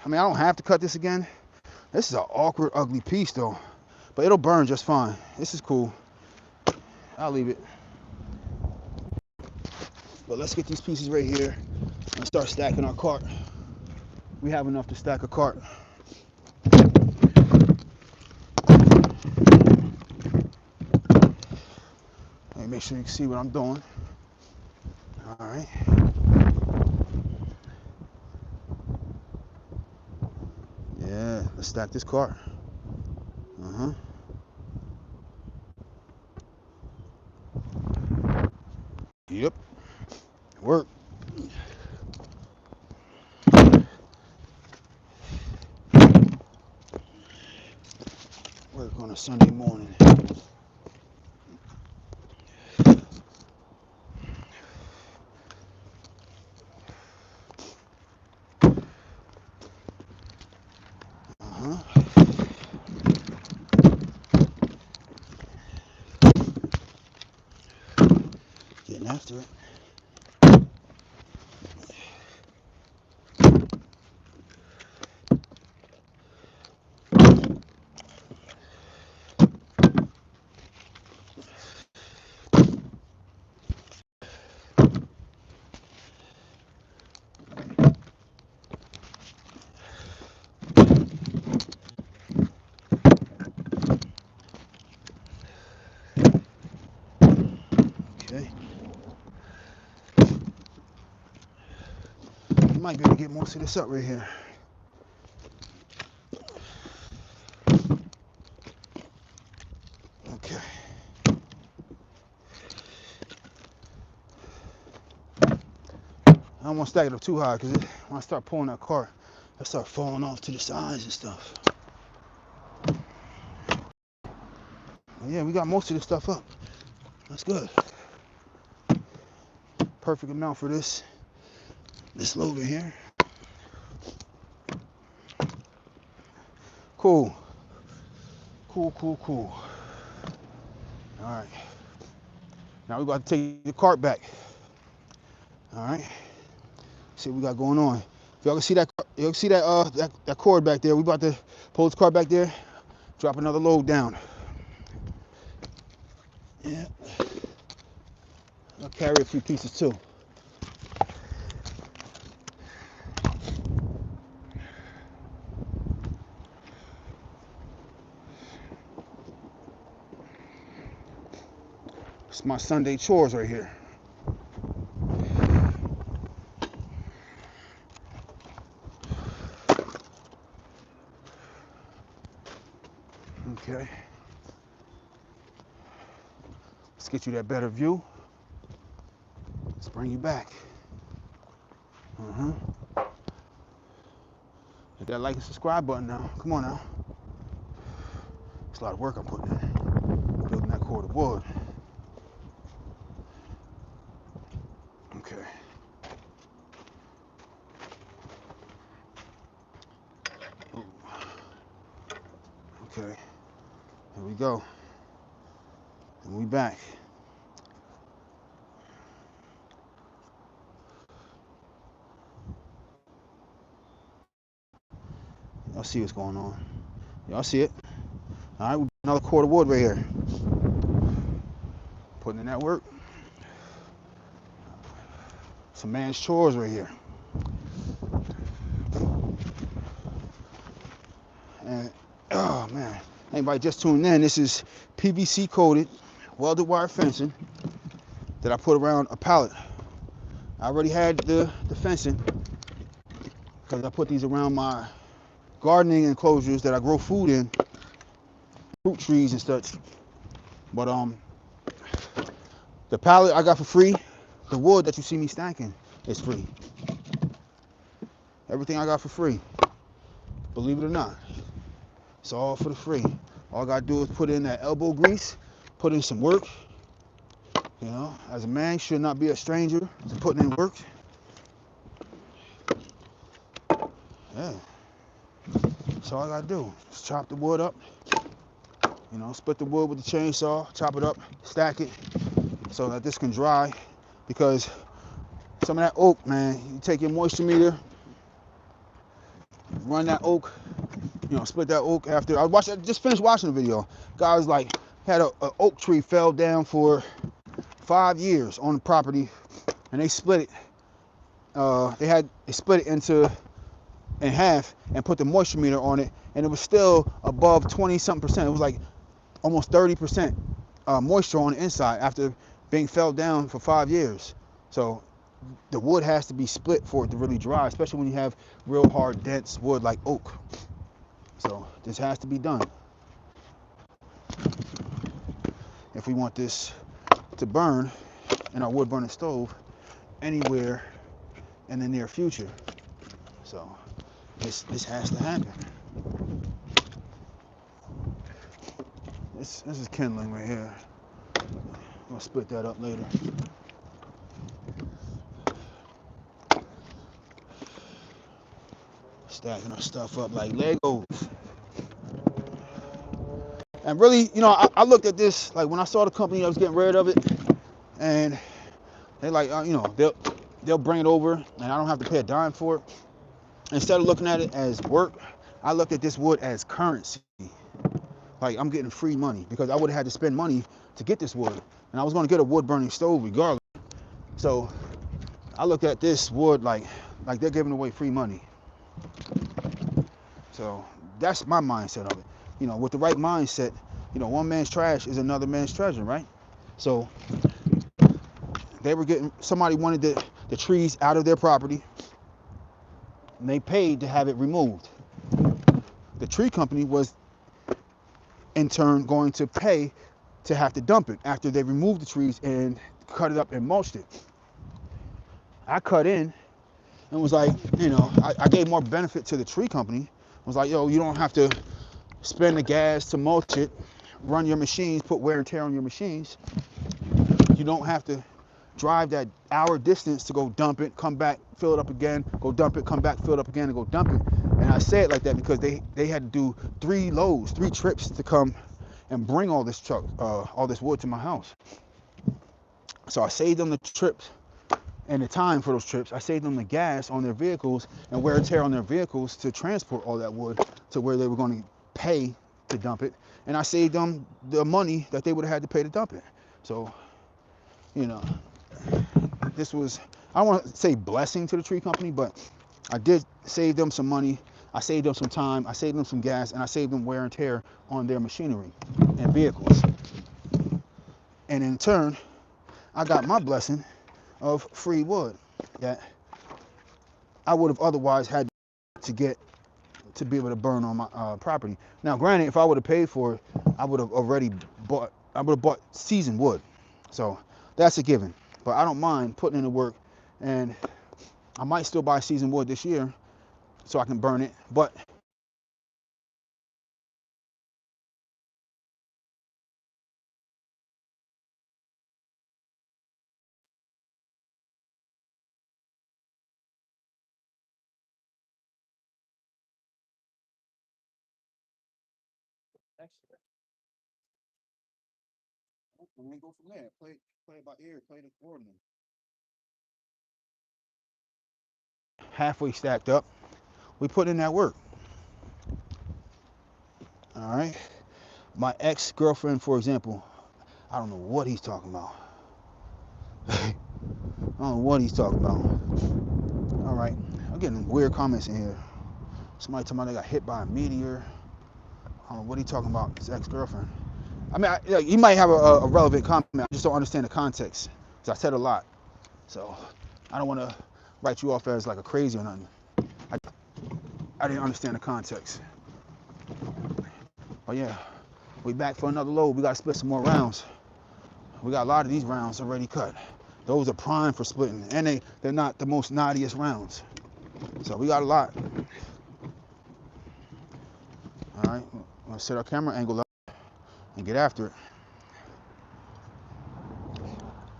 I mean, I don't have to cut this again. This is an awkward, ugly piece though, but it'll burn just fine. This is cool. I'll leave it. But let's get these pieces right here and start stacking our cart. We have enough to stack a cart. Let me make sure you can see what I'm doing. All right. Let's stack this cart. Yep. Work. Work on a Sunday morning. Getting after it. Okay. You might be able to get most of this up right here. Okay. I don't want to stack it up too high because when I start pulling that cart, I start falling off to the sides and stuff. Yeah, we got most of this stuff up. That's good. Perfect amount for this loader here. Cool. Cool. All right. Now we're about to take the cart back. All right. See what we got going on. If y'all can see that cord back there, we about to pull this cart back there, drop another load down. Yeah. I'll carry a few pieces too. It's my Sunday chores right here. Okay. Let's get you that better view. Let's bring you back. Hit that like and subscribe button now. Come on now. It's a lot of work I'm putting in. Building that cord of wood. Okay. Ooh. Okay. Here we go. And we back. Y'all see what's going on. Y'all see it. All right, we got another cord of wood right here. Putting in that work. Some man's chores right here. And oh man, anybody just tuned in, this is PVC coated welded wire fencing that I put around a pallet. I already had the fencing because I put these around my gardening enclosures that I grow food in, fruit trees and such. But the pallet I got for free. The wood that you see me stacking is free. Everything I got for free. Believe it or not. It's all for the free. All I gotta do is put in that elbow grease, put in some work. You know, as a man, should not be a stranger to putting in work. Yeah. That's all I gotta do. Just chop the wood up. You know, split the wood with the chainsaw, chop it up, stack it so that this can dry. Because some of that oak, man, you take your moisture meter, run that oak, you know, split that oak after. I just finished watching the video. Guy was like, had a oak tree fell down for 5 years on the property, and they split it. They split it in half and put the moisture meter on it, and it was still above 20-something%. It was like almost 30% moisture on the inside after being fell down for 5 years. So the wood has to be split for it to really dry, especially when you have real hard, dense wood like oak. So this has to be done if we want this to burn in our wood burning stove anywhere in the near future. So this has to happen. This is kindling right here. I'll split that up later. Stacking our stuff up like Legos. And really, you know, I looked at this, like when I saw the company that was getting rid of it, and they like, you know, they'll bring it over and I don't have to pay a dime for it. Instead of looking at it as work, I looked at this wood as currency. Like I'm getting free money because I would have had to spend money to get this wood. And I was going to get a wood burning stove regardless. So I looked at this wood like they're giving away free money. So that's my mindset of it. You know, with the right mindset, you know, one man's trash is another man's treasure, right? So they were getting, somebody wanted the trees out of their property and they paid to have it removed. The tree company was in turn going to pay to have to dump it after they removed the trees and cut it up and mulched it. I cut in and was like, you know, I gave more benefit to the tree company. I was like, yo, you don't have to spend the gas to mulch it, run your machines, put wear and tear on your machines. You don't have to drive that hour distance to go dump it, come back, fill it up again, go dump it, come back, fill it up again, and go dump it. And I say it like that because they had to do 3 trips to come and bring all this wood to my house. So I saved them the trips and the time for those trips. I saved them the gas on their vehicles and wear and tear on their vehicles to transport all that wood to where they were going to pay to dump it. And I saved them the money that they would have had to pay to dump it. So, you know, this was, I don't want to say blessing to the tree company, but I did save them some money. I saved them some time. I saved them some gas, and I saved them wear and tear on their machinery and vehicles. And in turn, I got my blessing of free wood that I would have otherwise had to get to be able to burn on my property. Now, granted, if I would have paid for it, I would have bought seasoned wood. So that's a given. But I don't mind putting in the work, and I might still buy seasoned wood this year so I can burn it. But we go from there. Play it by ear, play the accordingly. Halfway stacked up, we put in that work. All right. My ex-girlfriend, for example, I don't know what he's talking about. I don't know what he's talking about. All right, I'm getting weird comments in here. Somebody talking about they got hit by a meteor. I don't know what he's talking about. His ex-girlfriend. I mean, he might have a relevant comment. I just don't understand the context. Because I said a lot. So I don't want to write you off as like a crazy or nothing. I didn't understand the context. But yeah, we back for another load. We got to split some more rounds. We got a lot of these rounds already cut. Those are prime for splitting. And they're not the most knottiest rounds. So we got a lot. All right, I'm gonna set our camera angle up and get after it.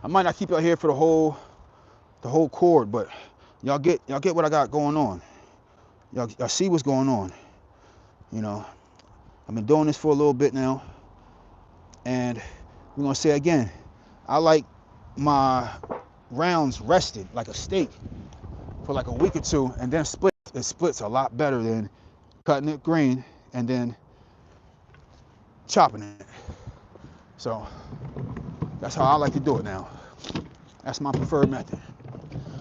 I might not keep y'all here for the whole cord, but y'all get what I got going on. Y'all see what's going on. You know, I've been doing this for a little bit now, and we're gonna say again, I like my rounds rested like a steak for like a week or two, and then split. It splits a lot better than cutting it green and then chopping it. So that's how I like to do it now. That's my preferred method,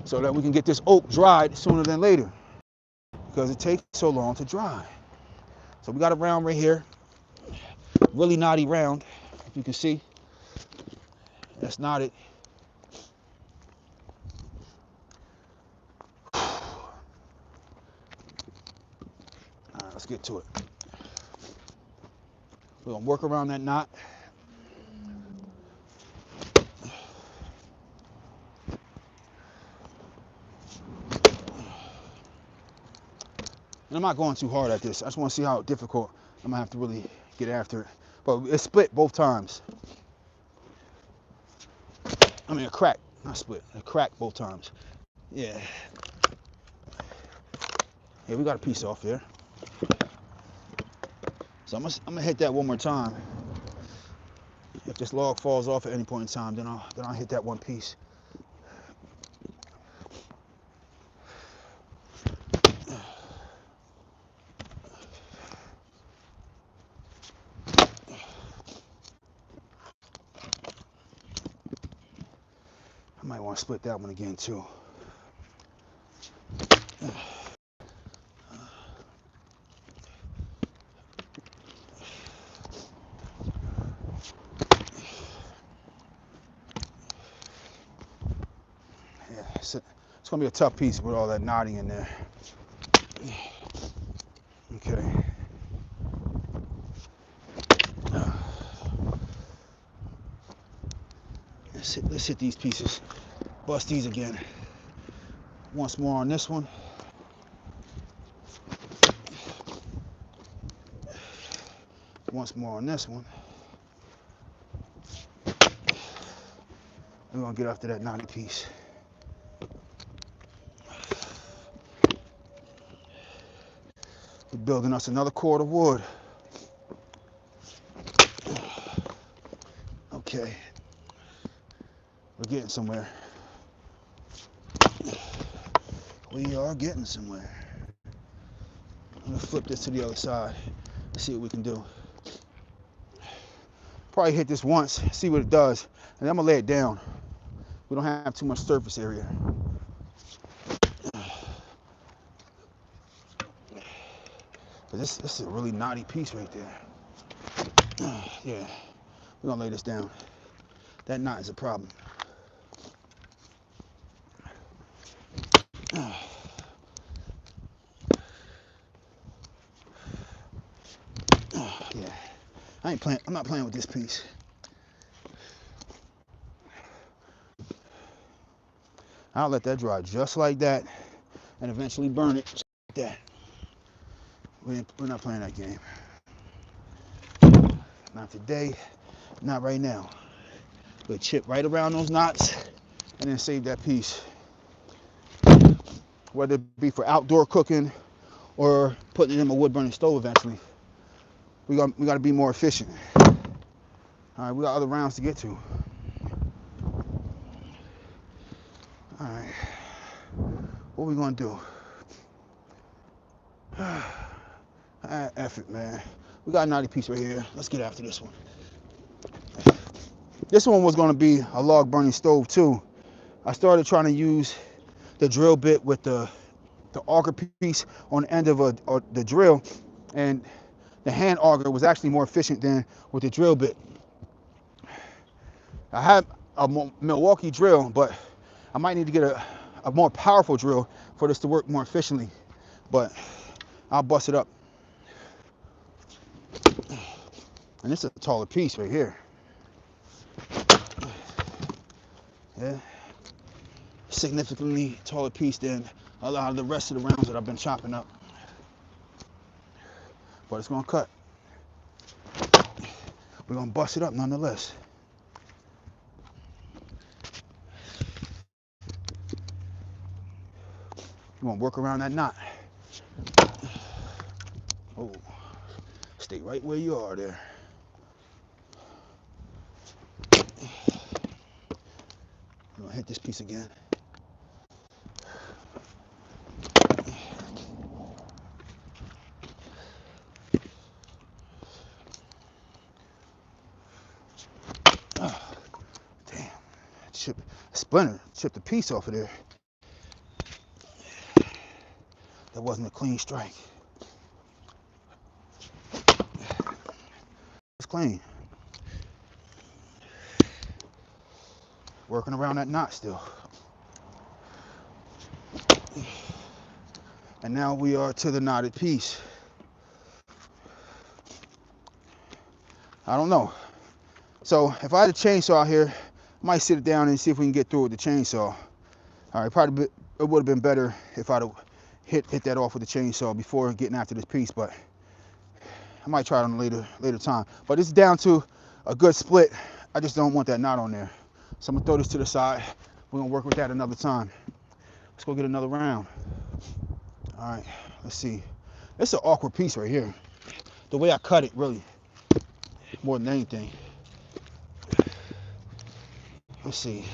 so that we can get this oak dried sooner than later, because it takes so long to dry. So we got a round right here, really knotty round, if you can see. That's knotted. All right, let's get to it. We're gonna work around that knot. And I'm not going too hard at this. I just want to see how difficult I'm gonna have to really get after it. But it's split both times. I mean, a crack, not split. A crack both times. Yeah. Yeah, we got a piece off there. So I'm gonna hit that one more time. If this log falls off at any point in time, then I'll hit that one piece. I might want to split that one again too. Yeah, it's gonna be a tough piece with all that knotting in there. Okay. Let's hit these pieces. Bust these again. Once more on this one. Once more on this one. We're gonna get after that knotty piece. We're building us another cord of wood. Okay. We're getting somewhere. We are getting somewhere. I'm gonna flip this to the other side. See what we can do. Probably hit this once, see what it does, and then I'm gonna lay it down. We don't have too much surface area. But this is a really knotty piece right there. Yeah, we're gonna lay this down. That knot is a problem. Yeah, I'm not playing with this piece. I'll let that dry just like that and eventually burn it just like that. We're not playing that game. Not today, not right now. We'll chip right around those knots and then save that piece. Whether it be for outdoor cooking or putting it in a wood burning stove eventually. We got to be more efficient. All right, we got other rounds to get to. All right, what are we gonna do? Effort, man. We got a knotty piece right here. Let's get after this one. This one was gonna be a log burning stove too. I started trying to use the drill bit with the auger piece on the end of the drill, and the hand auger was actually more efficient than with the drill bit. I have a Milwaukee drill, but I might need to get a more powerful drill for this to work more efficiently, but I'll bust it up. And this is a taller piece right here. Yeah, significantly taller piece than a lot of the rest of the rounds that I've been chopping up. But it's gonna cut. We're gonna bust it up nonetheless. We're gonna work around that knot. Oh, stay right where you are there. I'm gonna hit this piece again. Oh, damn, splinter, chipped a piece off of there. That wasn't a clean strike. It's clean. Working around that knot still. And now we are to the knotted piece. I don't know. So if I had a chainsaw out here, I might sit it down and see if we can get through with the chainsaw. All right, probably it would have been better if I'd hit that off with the chainsaw before getting after this piece, but I might try it on a later time. But it's down to a good split. I just don't want that knot on there. So I'm gonna throw this to the side. We're gonna work with that another time. Let's go get another round. All right, let's see. It's an awkward piece right here. The way I cut it, really, more than anything. Let's see.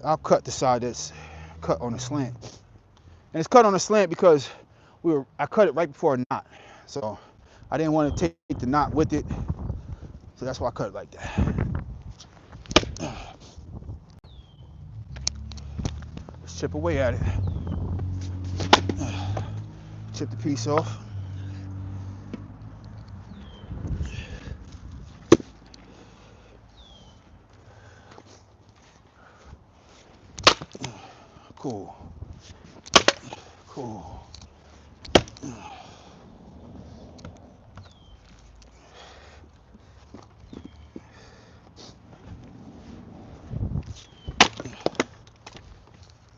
I'll cut the side that's cut on a slant. And it's cut on a slant because I cut it right before a knot. So I didn't want to take the knot with it. So that's why I cut it like that. Let's chip away at it. Chip the piece off. Cool. Cool.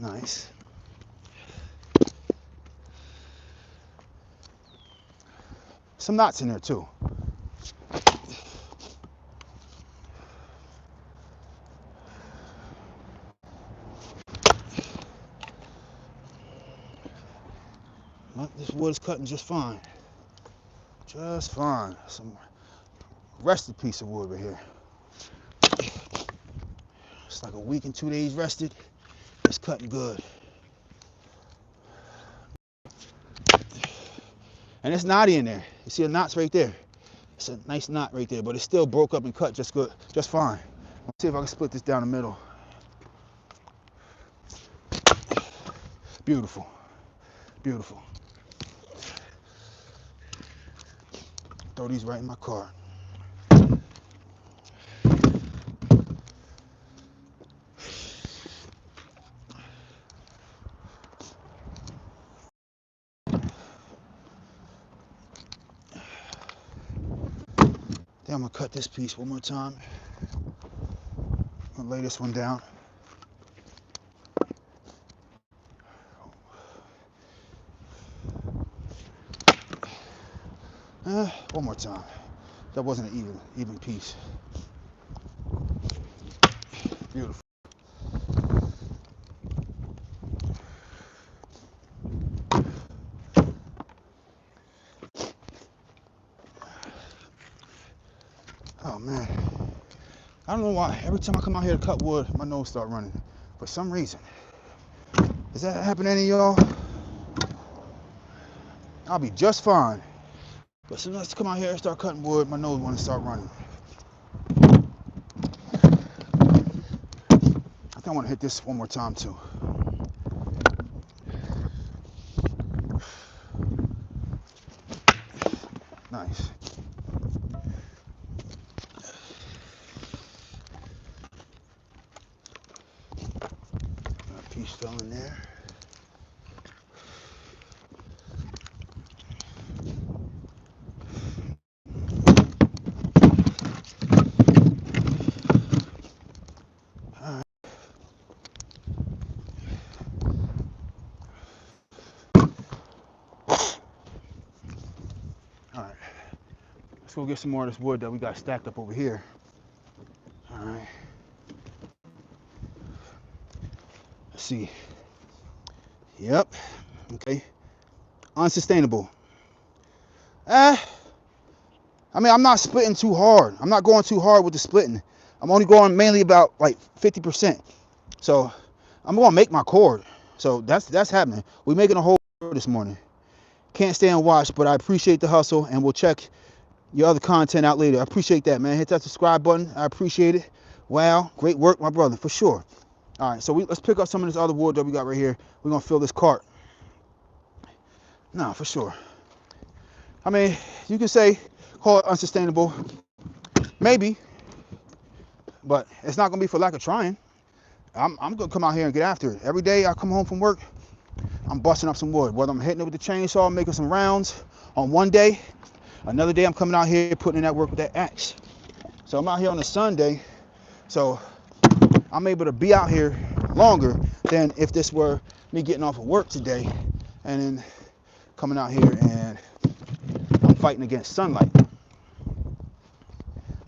Nice. Some knots in there too. This wood's cutting just fine. Just fine. Some rested piece of wood right here. It's like a week and 2 days rested. It's cutting good. And it's knotty in there. You see the knots right there. It's a nice knot right there, but it still broke up and cut just good, just fine. Let's see if I can split this down the middle. Beautiful. Beautiful. Throw these right in my cart. Then I'm gonna cut this piece one more time. I'm gonna lay this one down. One more time. That wasn't an even piece. Beautiful. Oh man. I don't know why. Every time I come out here to cut wood, my nose starts running. For some reason. Does that happen to any of y'all? I'll be just fine. But as soon as I come out here and start cutting wood, my nose wants to start running. I think I want to hit this one more time too. Nice. That piece fell in there. Let's go get some more of this wood that we got stacked up over here. All right. Let's see. Yep. Okay. Unsustainable. I mean, I'm not splitting too hard. I'm not going too hard with the splitting. I'm only going mainly about like 50%. So I'm gonna make my cord. So that's happening. We're making a whole this morning. Can't stay and watch, but I appreciate the hustle, and we'll check your other content out later. I appreciate that, man. Hit that subscribe button. I appreciate it. Wow, great work, my brother, for sure. All right, so let's pick up some of this other wood that we got right here. We're gonna fill this cart. No, for sure. I mean, you can say call it unsustainable, maybe, but it's not gonna be for lack of trying. I'm gonna come out here and get after it. Every day I come home from work, I'm busting up some wood. Whether I'm hitting it with the chainsaw, making some rounds on one day, Another day I'm coming out here putting in that work with that axe. So I'm out here on a Sunday, so I'm able to be out here longer than if this were me getting off of work today and then coming out here and I'm fighting against sunlight.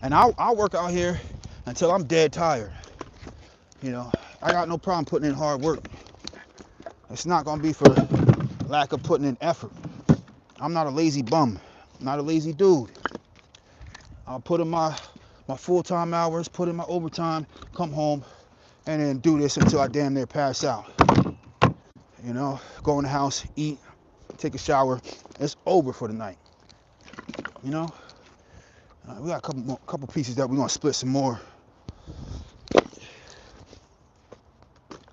And I'll work out here until I'm dead tired. You know, I got no problem putting in hard work. It's not gonna be for lack of putting in effort. I'm not a lazy bum. I'm not a lazy dude. I'll put in my full-time hours, put in my overtime, come home, and then do this until I damn near pass out. You know, go in the house, eat, take a shower. It's over for the night. You know, we got a couple pieces that we're gonna split some more.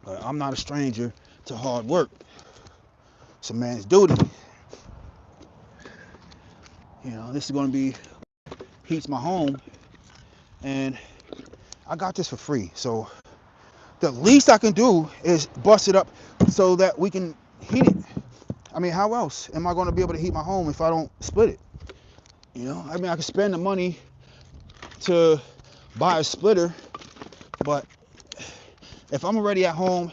But I'm not a stranger to hard work. It's a man's duty. You know, this is gonna be heats my home, and I got this for free. So the least I can do is bust it up so that we can heat it. I mean, how else am I going to be able to heat my home if I don't split it? You know, I mean, I could spend the money to buy a splitter, but if I'm already at home,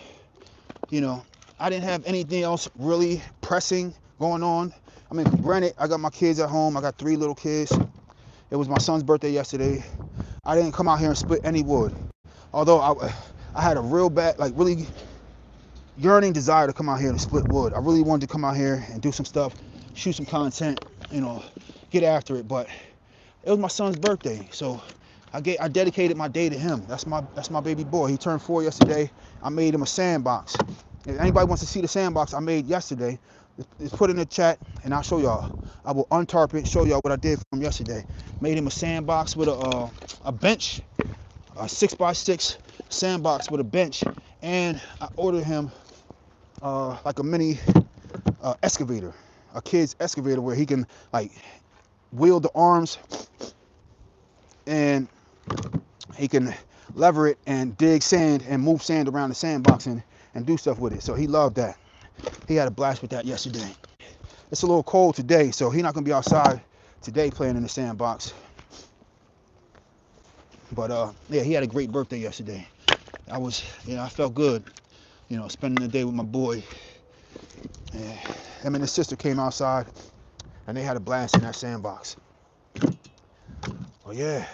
you know, I didn't have anything else really pressing going on. I mean, granted, I got my kids at home. I got 3 little kids. It was my son's birthday yesterday. I didn't come out here and split any wood. Although I had a real bad, like really yearning desire to come out here and split wood. I really wanted to come out here and do some stuff, shoot some content, you know, get after it. But it was my son's birthday, so I dedicated my day to him. That's my baby boy. He turned 4 yesterday. I made him a sandbox. If anybody wants to see the sandbox I made yesterday, just put it in the chat and I'll show y'all. I will untarp it, show y'all what I did for him yesterday. Made him a sandbox with a bench, a 6x6 sandbox with a bench, and I ordered him like a mini excavator, a kid's excavator where he can like wield the arms and he can lever it and dig sand and move sand around the sandbox and do stuff with it. So he loved that. He had a blast with that yesterday. It's a little cold today, so he's not gonna be outside today playing in the sandbox. But yeah, he had a great birthday yesterday. I felt good, you know, spending the day with my boy. And him and his sister came outside and they had a blast in that sandbox. Oh yeah.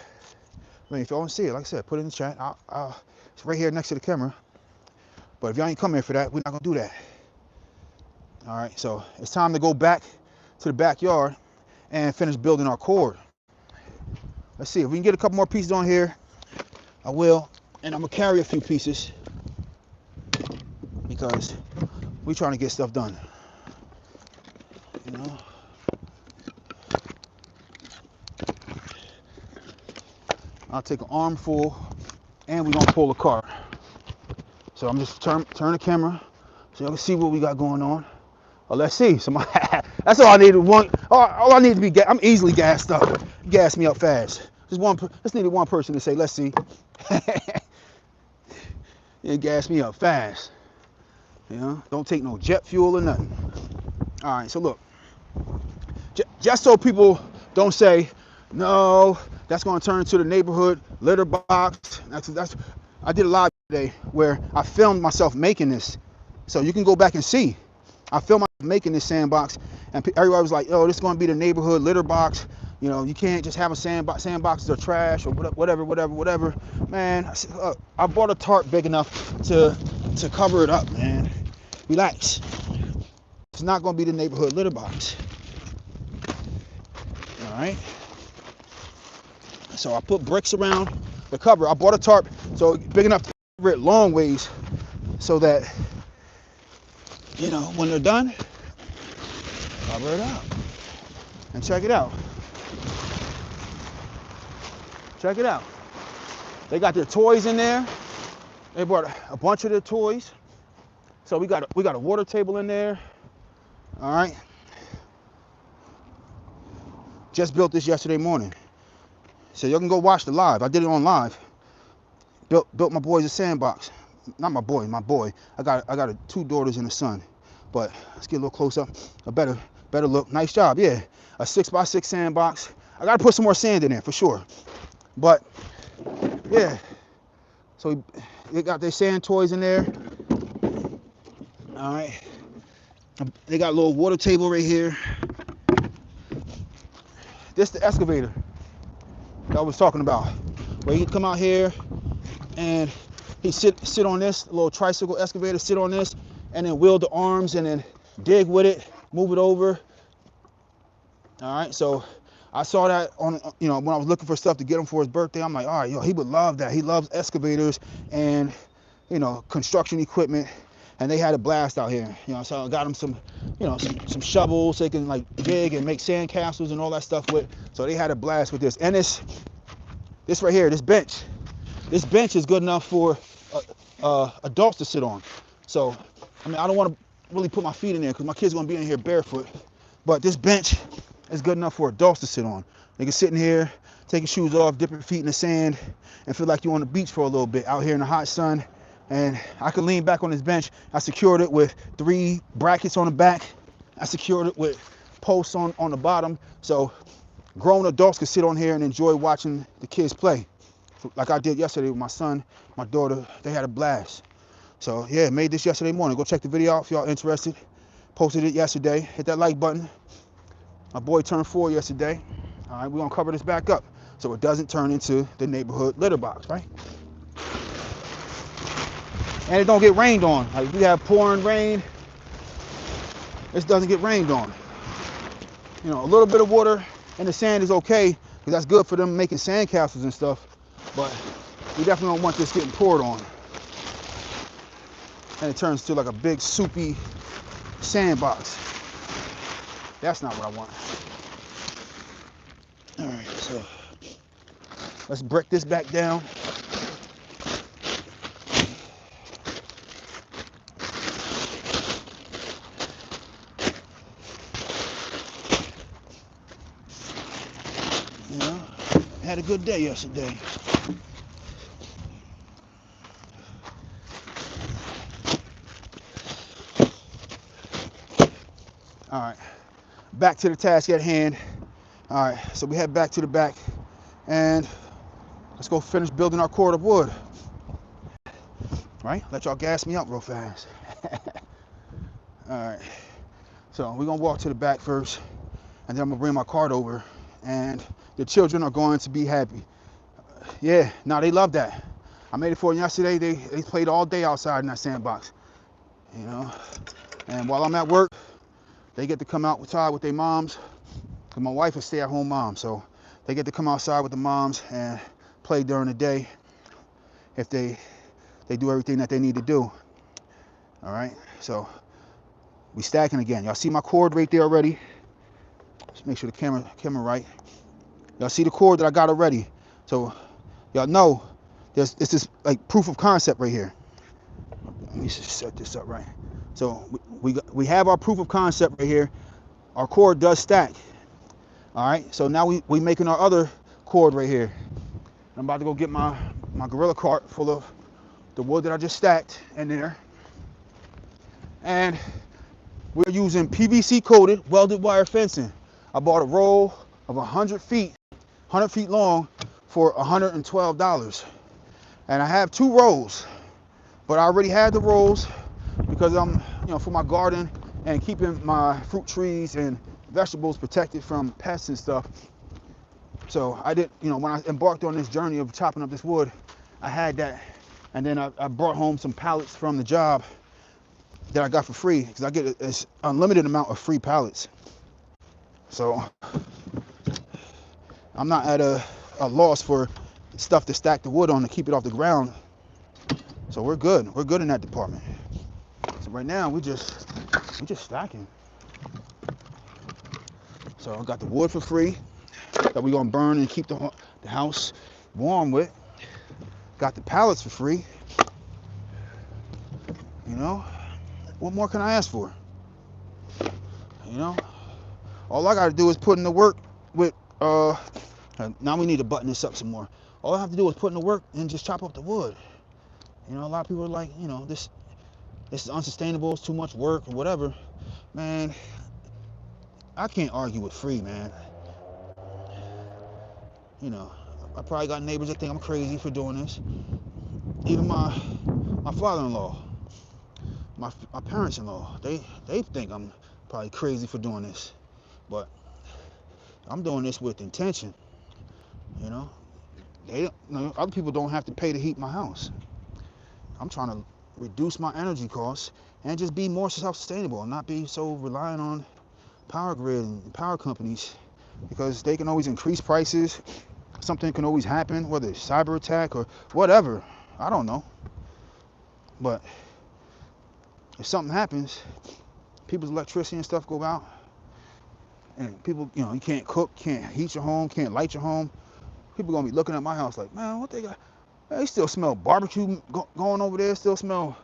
I mean, if y'all want to see it, like I said, put it in the chat. It's right here next to the camera. But if y'all ain't come here for that, we're not gonna do that. All right, so it's time to go back to the backyard and finish building our cord. Let's see if we can get a couple more pieces on here. I will, and I'm gonna carry a few pieces because we're trying to get stuff done. You know. I'll take an armful, and we're gonna pull a cart. So I'm just turn the camera so y'all can see what we got going on. Oh, let's see. That's all I need. All I need to be. I'm easily gassed up. Gas me up fast. Just needed one person to say, "Let's see." It gas me up fast. You know, don't take no jet fuel or nothing. All right. So look, just so people don't say, "No, that's going to turn into the neighborhood litter box." I did a live today where I filmed myself making this, so you can go back and see. I filmed myself making this sandbox, and everybody was like, "Oh, this is going to be the neighborhood litter box. You know, you can't just have a sandbox. Sandboxes are trash or whatever." Man, I bought a tarp big enough to cover it up, man. Relax. It's not going to be the neighborhood litter box. All right. So I put bricks around the cover. I bought a tarp so big enough to cover it long ways so that, you know, when they're done, cover it up. And check it out. Check it out. They got their toys in there. They brought a bunch of their toys. So we got a water table in there. All right. Just built this yesterday morning. So you can go watch the live. I did it on live. Built my boys a sandbox. Not my boy. I got 2 daughters and a son. But let's get a little close up, a better better look. Nice job, yeah. A 6x6 sandbox. I gotta put some more sand in there for sure. But yeah, so they got their sand toys in there. All right. They got a little water table right here. This is the excavator that I was talking about. Where you come out here and he sit on this little tricycle excavator, sit on this, and then wield the arms and then dig with it, move it over. All right, so I saw that on, when I was looking for stuff to get him for his birthday. I'm like, all right, yo, he would love that. He loves excavators and, construction equipment. And they had a blast out here, so I got them some, some shovels so they can like dig and make sand castles and all that stuff with. So they had a blast with this. And this right here, this bench is good enough for adults to sit on. So, I mean, I don't want to really put my feet in there because my kids are going to be in here barefoot. But this bench is good enough for adults to sit on. They can sit in here, take your shoes off, dip your feet in the sand, and feel like you're on the beach for a little bit out here in the hot sun. And I could lean back on this bench. I secured it with 3 brackets on the back. I secured it with posts on the bottom. So grown adults can sit on here and enjoy watching the kids play. Like I did yesterday with my son, my daughter. They had a blast. So yeah, made this yesterday morning. Go check the video out if y'all interested. Posted it yesterday. Hit that like button. My boy turned 4 yesterday. All right, we're gonna cover this back up so it doesn't turn into the neighborhood litter box, right? And it don't get rained on. Like if we have pouring rain, this doesn't get rained on. A little bit of water in the sand is okay because that's good for them making sand castles and stuff. But we definitely don't want this getting poured on. And it turns to like a big soupy sandbox. That's not what I want. All right, so let's break this back down. Had a good day yesterday. All right, back to the task at hand. All right, so we head back to the back and let's go finish building our cord of wood. Right, let y'all gas me up real fast. All right, so we're gonna walk to the back first and then I'm gonna bring my cart over and the children are going to be happy. Yeah, no, they love that. I made it for them yesterday. They played all day outside in that sandbox, And while I'm at work, they get to come outside with their moms. Cause my wife is a stay-at-home mom, so they get to come outside with the moms and play during the day if they do everything that they need to do. All right, so we stacking again. Y'all see my cord right there already. Just make sure the camera right. Y'all see the cord that I got already. So y'all know it's this like proof of concept right here. Let me just set this up right. So we have our proof of concept right here. Our cord does stack. All right, so now we making our other cord right here. I'm about to go get my gorilla cart full of the wood that I just stacked in there. And we're using PVC coated welded wire fencing. I bought a roll of 100 feet long for $112. And I have 2 rolls, but I already had the rolls because I'm, for my garden and keeping my fruit trees and vegetables protected from pests and stuff. So I did, when I embarked on this journey of chopping up this wood, I had that. And then I brought home some pallets from the job that I got for free because I get an unlimited amount of free pallets. So I'm not at a loss for stuff to stack the wood on to keep it off the ground. So we're good. We're good in that department. So right now we're just stacking. So I got the wood for free that we're gonna burn and keep the house warm with. Got the pallets for free. What more can I ask for? All I gotta do is put in the work with, now we need to button this up some more. All I have to do is put in the work and just chop up the wood. A lot of people are like, this is unsustainable, it's too much work or whatever. Man, I can't argue with free, man. You know, I probably got neighbors that think I'm crazy for doing this. Even my father-in-law, my parents-in-law, they think I'm probably crazy for doing this. But I'm doing this with intention, you know. Other people don't have to pay to heat my house. I'm trying to reduce my energy costs and just be more self-sustainable and not be so reliant on power grid and power companies, because they can always increase prices. Something can always happen, whether it's cyber attack or whatever. I don't know. But if something happens, people's electricity and stuff go out, and people, you can't cook, can't heat your home, can't light your home. People gonna be looking at my house like, man, what they got? They still smell barbecue going over there, still smell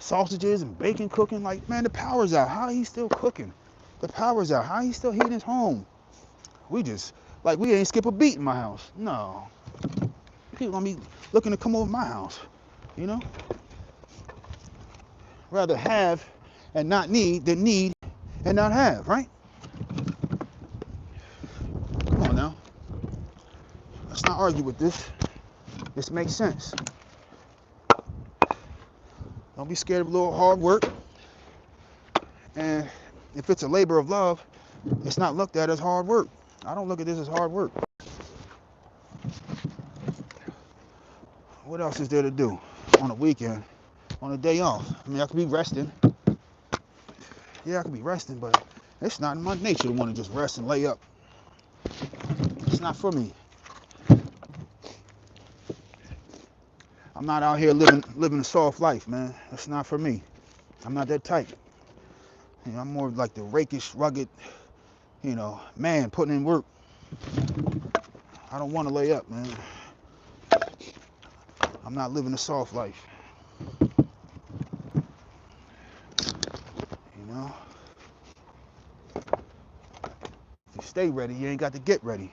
sausages and bacon cooking. Like, man, the power's out. How he still cooking? The power's out. How he still heating his home? We ain't skip a beat in my house. No. People gonna be looking to come over my house, you know? Rather have and not need than need and not have, right? Come on now. Let's not argue with this. This makes sense. Don't be scared of a little hard work. And if it's a labor of love, it's not looked at as hard work. I don't look at this as hard work. What else is there to do on a weekend, on a day off? I mean, I could be resting. Yeah, I could be resting, but it's not in my nature to want to just rest and lay up. It's not for me. I'm not out here living a soft life, man. It's not for me. I'm not that type. I'm more like the rakish, rugged, man putting in work. I don't want to lay up, man. I'm not living a soft life. If you stay ready, you ain't got to get ready.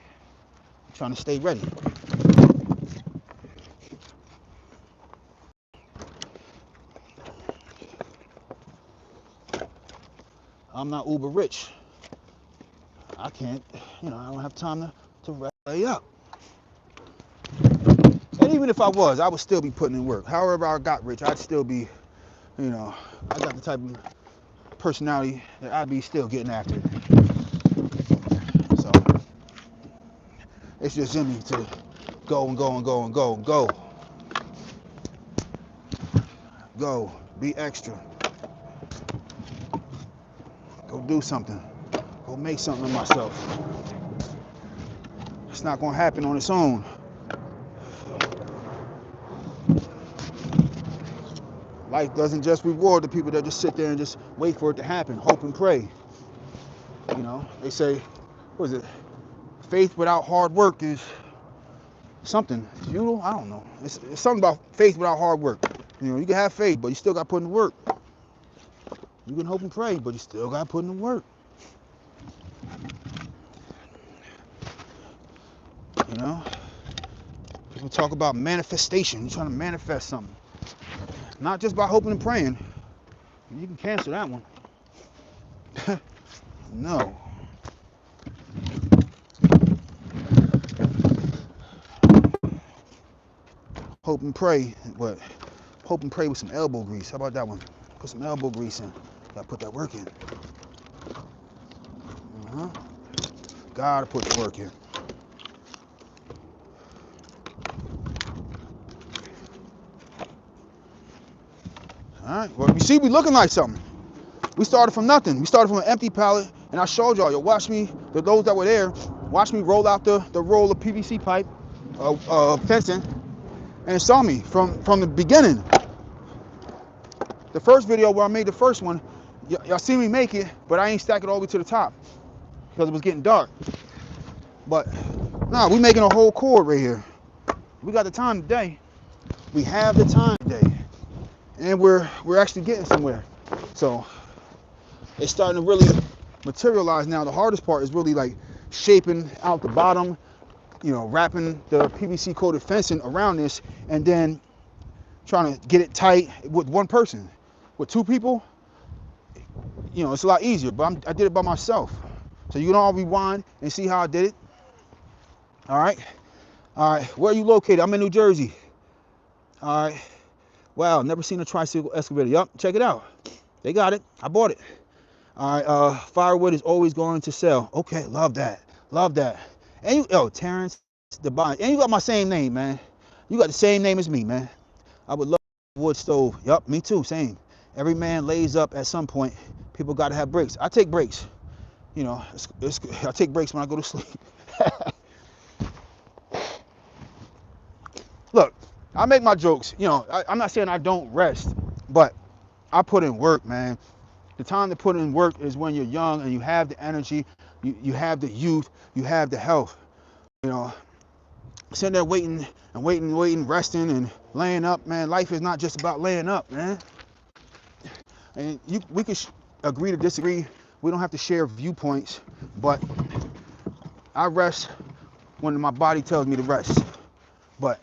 I'm trying to stay ready. I'm not uber rich. I can't, I don't have time to lay up. And even if I was, I would still be putting in work. However I got rich, I'd still be, I got the type of personality that I'd be still getting after it. So it's just in me to go and go and go and go and go. Go, be extra. Go do something. Go make something of myself. It's not gonna happen on its own. Life doesn't just reward the people that just sit there and just wait for it to happen, hope and pray. They say, what is it? Faith without hard work is something futile. I don't know. It's something about faith without hard work. You can have faith, but you still got to put in the work. You can hope and pray, but you still got to put in the work. People talk about manifestation. You're trying to manifest something. Not just by hoping and praying. You can cancel that one. No. Hope and pray, but hope and pray with some elbow grease. How about that one? Put some elbow grease in. Gotta put that work in. Gotta put the work in. All right. Well, you see, we looking like something. We started from nothing. We started from an empty pallet, and I showed y'all. You watch me. Those that were there, watch me roll out the roll of PVC pipe, fencing, and saw me from the beginning. The first video where I made the first one, y'all see me make it, but I ain't stack it all the way to the top because it was getting dark. But nah, we making a whole cord right here. We got the time today. We have the time today, and we're actually getting somewhere. So it's starting to really materialize now. The hardest part is really like shaping out the bottom, wrapping the PVC coated fencing around this, and then trying to get it tight with one person. With two people, it's a lot easier, but I did it by myself. So you can all rewind and see how I did it. All right. All right. Where are you located? I'm in New Jersey. All right. Wow. Never seen a tricycle excavator. Yup. Check it out. They got it. I bought it. All right. Firewood is always going to sell. Okay. Love that. Love that. And you, Terrence, the bond. And you got my same name, man. You got the same name as me, man. I would love a wood stove. Yup. Me too. Same. Every man lays up at some point. People got to have breaks. I take breaks. You know, I take breaks when I go to sleep. Look, I make my jokes. You know, I'm not saying I don't rest, but I put in work, man. The time to put in work is when you're young and you have the energy, you have the youth, you have the health. You know, sitting there waiting and waiting, resting and laying up, man. Life is not just about laying up, man. And we could agree to disagree. We don't have to share viewpoints, but I rest when my body tells me to rest. But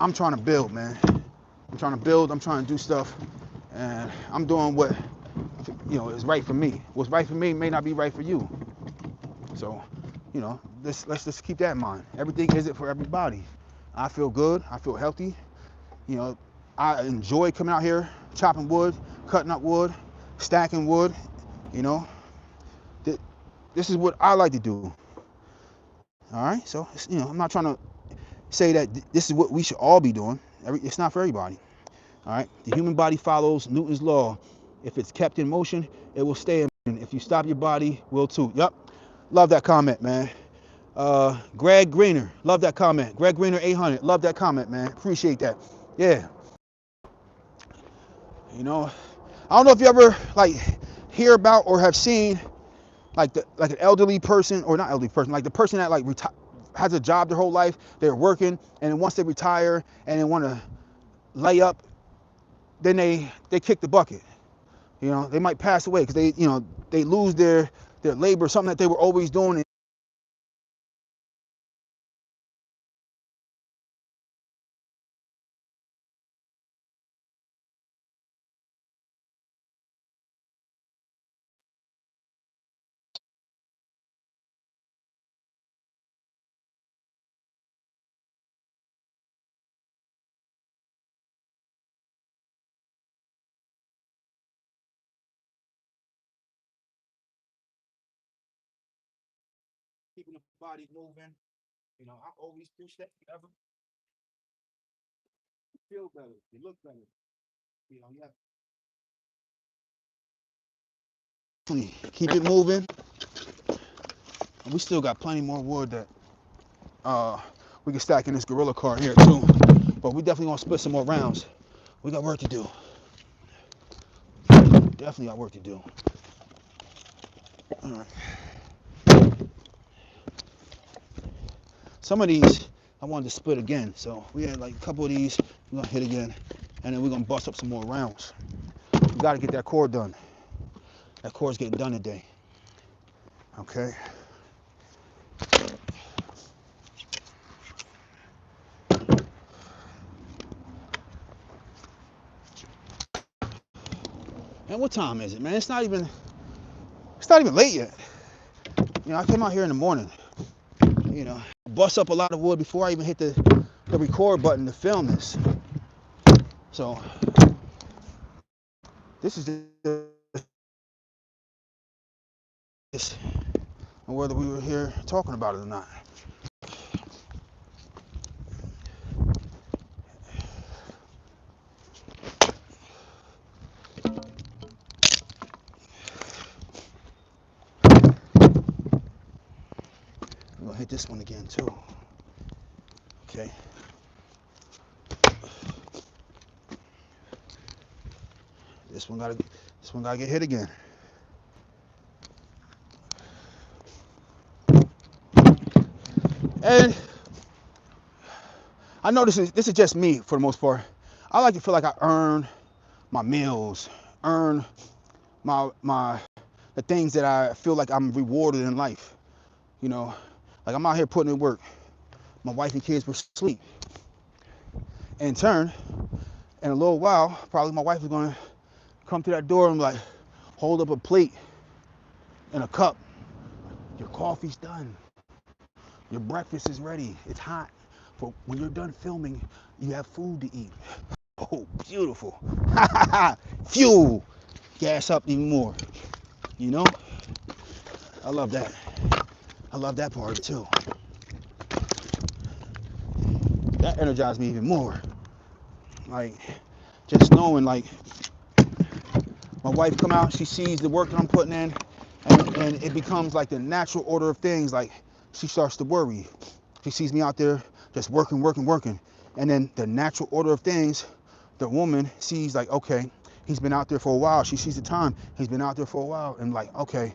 I'm trying to build, man. I'm trying to build. I'm trying to do stuff, and I'm doing what is right for me. What's right for me may not be right for you. So, let's just keep that in mind. Everything isn't for everybody. I feel good. I feel healthy. You know, I enjoy coming out here, chopping wood, cutting up wood, stacking wood. You know, this is what I like to do. All right. So, I'm not trying to say that this is what we should all be doing. It's not for everybody. All right. The human body follows Newton's law. If it's kept in motion, it will stay in motion. If you stop your body, will too. Yep. Love that comment, man. Greg Greener, love that comment. Greg Greener 800, love that comment, man. Appreciate that. Yeah. You know, I don't know if you ever hear about or have seen like an elderly person, or not elderly person, like the person that has a job their whole life, they're working, and then once they retire and they want to lay up, then they kick the bucket. You know, they might pass away because they lose their labor, something that they were always doing. Keeping the body moving. You know, I always push that. You feel better. You look better. You know, you have keep it moving. And we still got plenty more wood that we can stack in this gorilla cart here too. But we definitely gonna split some more rounds. We got work to do. Definitely got work to do. All right. Some of these I wanted to split again. So we had like a couple of these we're gonna hit again, and then we're gonna bust up some more rounds. We gotta get that core done. That core's getting done today. Okay. And what time is it, man? It's not even late yet. You know, I came out here in the morning. You know, bust up a lot of wood before I even hit the record button to film this. So this is this, and whether we were here talking about it or not. I'm gonna hit this one again too. Okay. This one gotta get hit again. And I know this is just me for the most part. I like to feel like I earn my meals, earn my the things that I feel like I'm rewarded in life. You know, like I'm out here putting in work. My wife and kids were asleep. In turn, in a little while, probably my wife is gonna come to that door and hold up a plate and a cup. Your coffee's done. Your breakfast is ready. It's hot. But when you're done filming, you have food to eat. Oh, beautiful. Fuel. Gas up even more. You know? I love that. I love that part too. That energized me even more. Like, just knowing, like, my wife come out, she sees the work that I'm putting in, and it becomes like the natural order of things. Like, she starts to worry. She sees me out there just working. And then the natural order of things, the woman sees like, okay, he's been out there for a while. She sees the time. He's been out there for a while. And like, okay,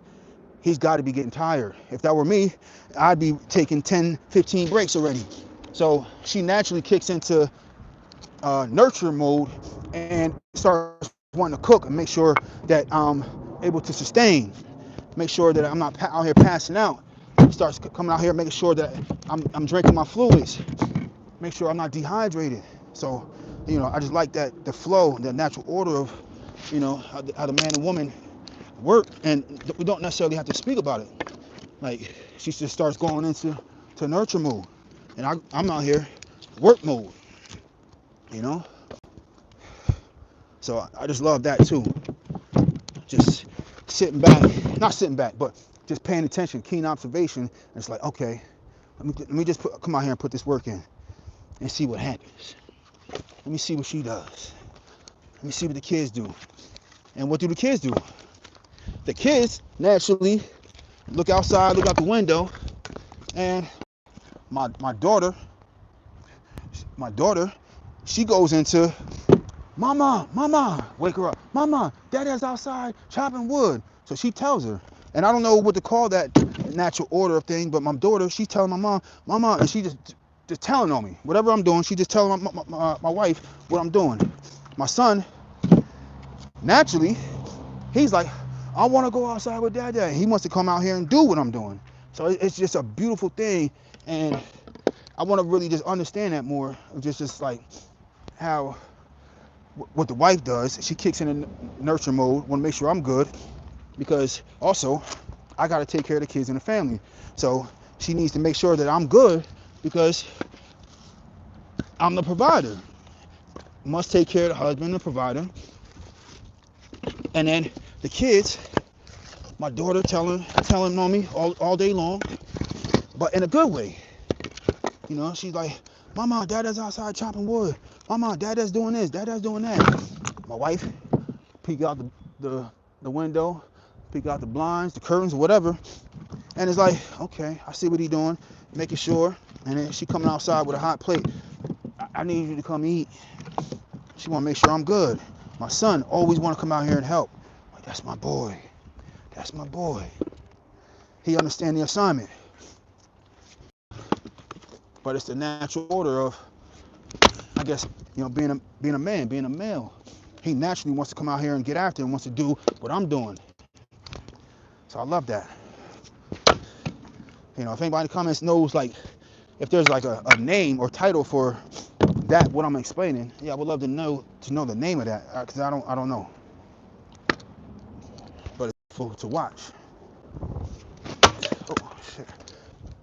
he's got to be getting tired. If that were me, I'd be taking 10, 15 breaks already. So she naturally kicks into nurture mode and starts wanting to cook and make sure that I'm able to sustain. Make sure that I'm not out here passing out. She starts coming out here making sure that I'm drinking my fluids. Make sure I'm not dehydrated. So, you know, I just like that, the flow, the natural order of, you know, how the man and woman work, and we don't necessarily have to speak about it. Like, she just starts going into nurture mode, and I'm out here work mode, you know. So I just love that too. Just not sitting back, but just paying attention, keen observation. And it's like, okay, let me just come out here and put this work in and see what happens. Let me see what she does. Let me see what the kids do. And what do the kids do? The kids naturally look outside, look out the window, and my daughter, she goes into, Mama, wake her up. Mama, Daddy's outside chopping wood. So she tells her. And I don't know what to call that natural order of thing, but my daughter, she's telling my mom, Mama, and she just telling on me. Whatever I'm doing, she just telling my wife what I'm doing. My son, naturally, he's like, I want to go outside with Dad. He wants to come out here and do what I'm doing. So it's just a beautiful thing. And I want to really just understand that more. Just like how what the wife does, she kicks in a nurture mode, want to make sure I'm good, because also I got to take care of the kids and the family. So she needs to make sure that I'm good because I'm the provider. Must take care of the husband, the provider. And then the kids, my daughter telling on me all day long, but in a good way. You know, she's like, Mama, Dad's outside chopping wood. Mama, Dad's doing this, Dad's doing that. My wife peek out the window, peek out the blinds, the curtains, whatever. And it's like, okay, I see what he's doing, making sure. And then she coming outside with a hot plate. I need you to come eat. She want to make sure I'm good. My son always want to come out here and help. Like, that's my boy. That's my boy. He understands the assignment. But it's the natural order of, I guess, you know, being a man, being a male. He naturally wants to come out here and get after and wants to do what I'm doing. So I love that. You know, if anybody in the comments knows, like, if there's like a name or title for that, what I'm explaining, yeah, I would love to know the name of that, because I don't know. But it's full to watch. Oh shit!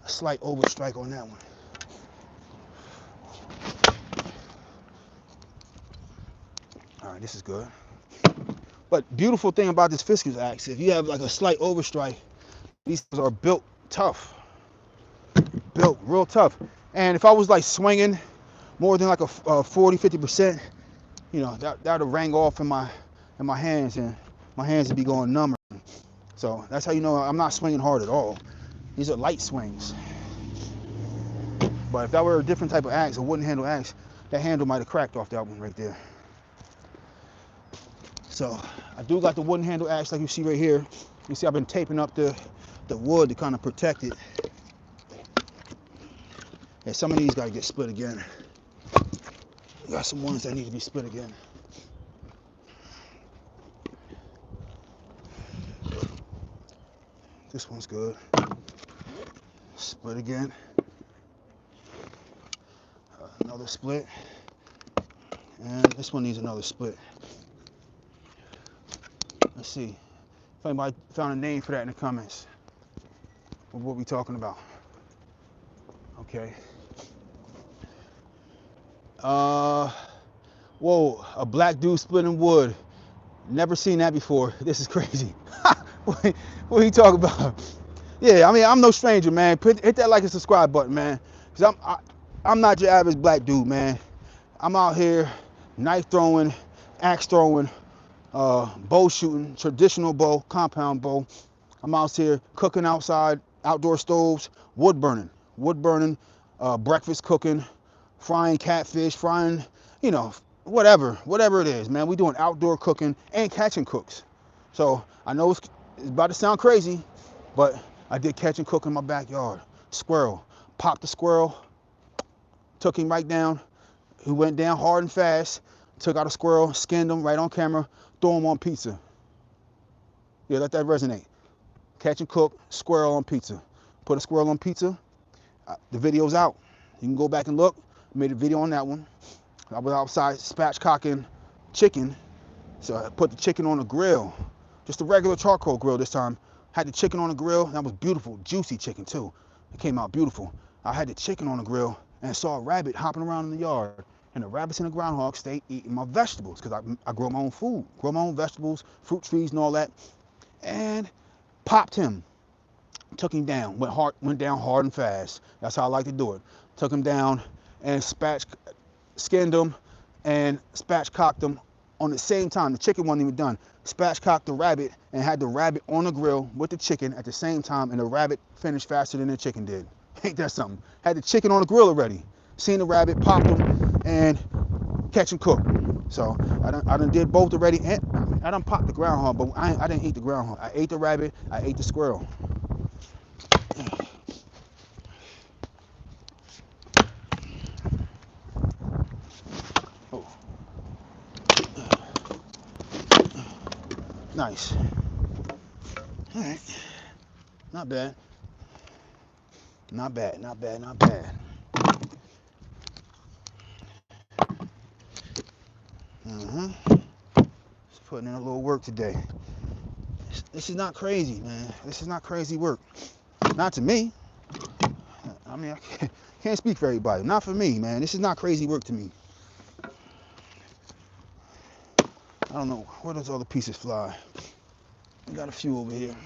A slight overstrike on that one. All right, this is good. But beautiful thing about this Fisker's axe, if you have like a slight overstrike, these are built tough. Built real tough. And if I was like swinging more than like a 40-50%, you know, that would rang off in my hands, and my hands would be going numb. So that's how you know I'm not swinging hard at all. These are light swings. But if that were a different type of axe, a wooden handle axe, that handle might have cracked off that one right there. So I do got the wooden handle axe like you see right here. You see I've been taping up the wood to kind of protect it. And some of these got to get split again. Got some ones that need to be split again. This one's good. Split again. Another split. And this one needs another split. Let's see if anybody found a name for that in the comments. What we talking about? Okay. Whoa, a black dude splitting wood. Never seen that before. This is crazy. what are you talking about? Yeah, I mean, I'm no stranger, man. Hit that like and subscribe button, man. Cause I'm not your average black dude, man. I'm out here knife throwing, axe throwing, bow shooting, traditional bow, compound bow. I'm out here cooking outside, outdoor stoves, wood burning, breakfast cooking, frying catfish, frying, you know, whatever it is, man. We doing outdoor cooking and catch and cooks. So I know it's about to sound crazy, but I did catch and cook in my backyard. Squirrel, popped the squirrel, took him right down. He went down hard and fast. Took out a squirrel, skinned him right on camera, threw him on pizza. Yeah, let that resonate. Catch and cook, squirrel on pizza. Put a squirrel on pizza. The video's out. You can go back and look. I made a video on that one. I was outside spatchcocking chicken. So I put the chicken on a grill. Just a regular charcoal grill this time. Had the chicken on the grill. That was beautiful. Juicy chicken too. It came out beautiful. I had the chicken on the grill and saw a rabbit hopping around in the yard. And the rabbits and the groundhog stayed eating my vegetables because I grow my own food, grow my own vegetables, fruit trees and all that. And popped him, took him down, went down hard and fast. That's how I like to do it. Took him down and skinned him and spatchcocked him on the same time. The chicken wasn't even done. Spatchcocked the rabbit and had the rabbit on the grill with the chicken at the same time, and the rabbit finished faster than the chicken did. Ain't that something? Had the chicken on the grill already. Seen the rabbit, popped him, and catch and cook. So I done did both already, and I done popped the groundhog, but I didn't eat the groundhog. I ate the rabbit, I ate the squirrel. Oh. Nice. All right. Not bad. Not bad, not bad, not bad. Just putting in a little work today. This is not crazy, man. This is not crazy work. Not to me. I mean, I can't speak for everybody. Not for me, man. This is not crazy work to me. I don't know where those other pieces fly. We got a few over here.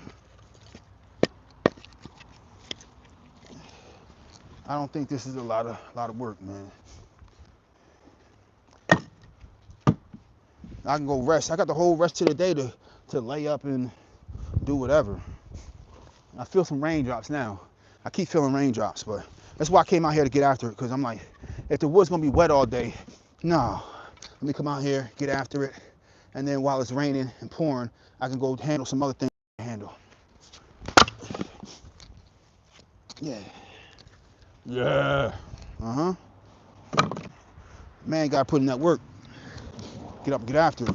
I don't think this is a lot of work, man. I can go rest. I got the whole rest of the day to lay up and do whatever. I feel some raindrops now. I keep feeling raindrops, but that's why I came out here to get after it, because I'm like, if the wood's gonna be wet all day, no. Let me come out here, get after it, and then while it's raining and pouring, I can go handle some other things I can handle. Yeah. Yeah. Uh-huh. Man gotta put in that work. Get up and get after it.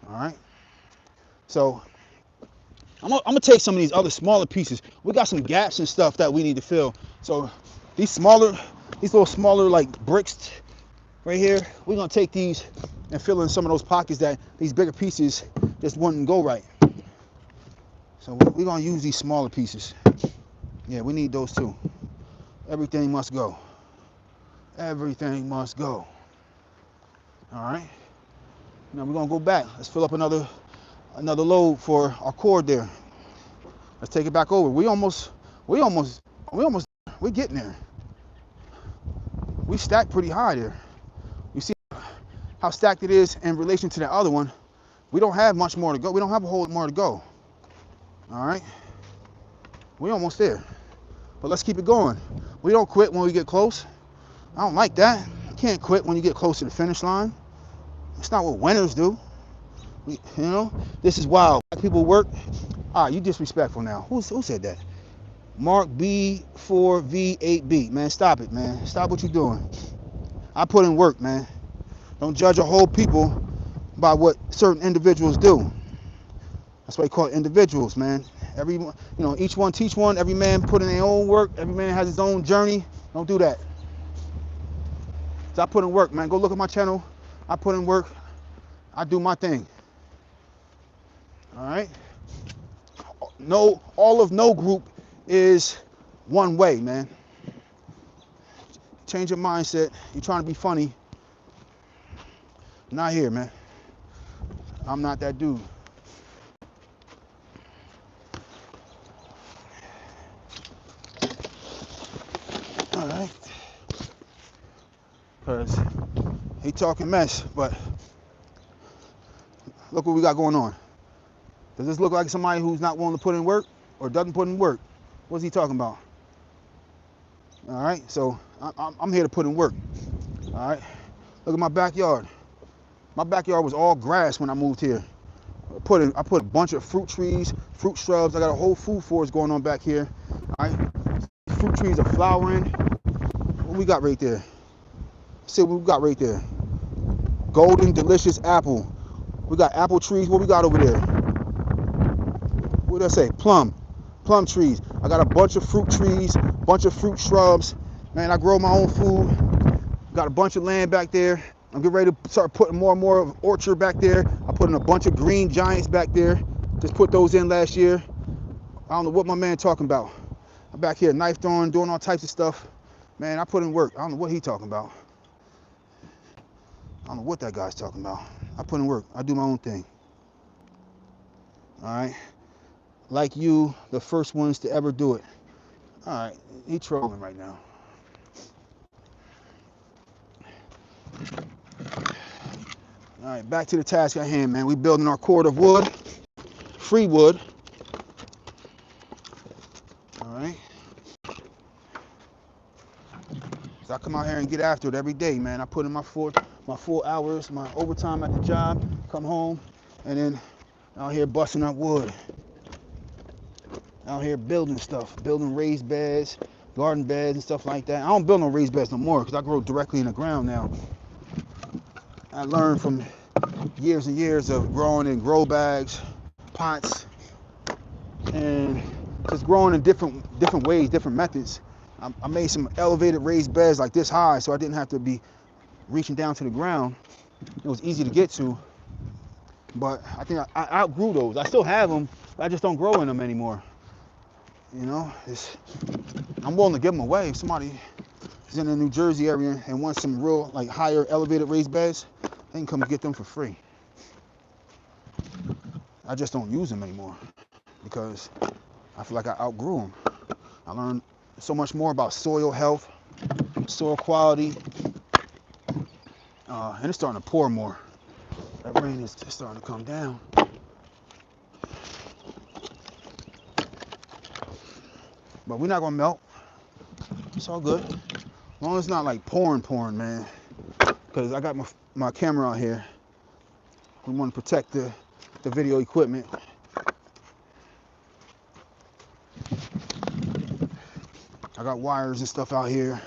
All right. So I'm gonna take some of these other smaller pieces. We got some gaps and stuff that we need to fill. So these little smaller like bricks right here, we're gonna take these and fill in some of those pockets that these bigger pieces just wouldn't go right. So we're gonna use these smaller pieces. Yeah, we need those too. Everything must go. Everything must go. All right. Now we're gonna go back. Let's fill up another load for our cord there. Let's take it back over. We're getting there. We stacked pretty high there. You see how stacked it is in relation to the other one. We don't have much more to go. We don't have a whole lot more to go. All right. We're almost there. But let's keep it going. We don't quit when we get close. I don't like that. You can't quit when you get close to the finish line. It's not what winners do. You know, this is wild. People work. You disrespectful now. Who said that? Mark B4V8B. Man, stop it, man. Stop what you're doing. I put in work, man. Don't judge a whole people by what certain individuals do. That's why they call it individuals, man. Each one teach one. Every man put in their own work. Every man has his own journey. Don't do that. So I put in work, man. Go look at my channel. I put in work. I do my thing. All right. No group is one way, man. Change your mindset. You're trying to be funny. Not here, man. I'm not that dude. All right. Because he talking mess, but look what we got going on. Does this look like somebody who's not willing to put in work or doesn't put in work? What's he talking about? All right, so I'm here to put in work. All right, look at my backyard. My backyard was all grass when I moved here. I put a bunch of fruit trees, fruit shrubs. I got a whole food forest going on back here. All right, fruit trees are flowering. What we got right there? See what we got right there. Golden, delicious apple. We got apple trees. What we got over there? What did I say? Plum trees. I got a bunch of fruit trees, bunch of fruit shrubs. Man, I grow my own food. Got a bunch of land back there. I'm getting ready to start putting more and more of orchard back there. I put in a bunch of green giants back there. Just put those in last year. I don't know what my man talking about. I'm back here knife throwing, doing all types of stuff. Man, I put in work. I don't know what he talking about. I don't know what that guy's talking about. I put in work. I do my own thing. All right. Like you, the first ones to ever do it. All right. He trolling right now. All right. Back to the task at hand, man. We building our cord of wood. Free wood. All right. So I come out here and get after it every day, man. I put in my full hours, my overtime at the job, come home, and then out here busting up wood. Out here building stuff, building raised beds, garden beds and stuff like that. I don't build no raised beds no more because I grow directly in the ground now. I learned from years and years of growing in grow bags, pots, and just growing in different ways, different methods. I made some elevated raised beds like this high so I didn't have to be reaching down to the ground. It was easy to get to, but I think I outgrew those. I still have them, but I just don't grow in them anymore. You know, I'm willing to give them away. If somebody is in the New Jersey area and wants some real, like, higher elevated raised beds, they can come get them for free. I just don't use them anymore because I feel like I outgrew them. I learned so much more about soil health, soil quality, and it's starting to pour more. That rain is starting to come down. But we're not gonna melt. It's all good. As long as it's not like pouring, man. Because I got my camera out here. We want to protect the video equipment. I got wires and stuff out here.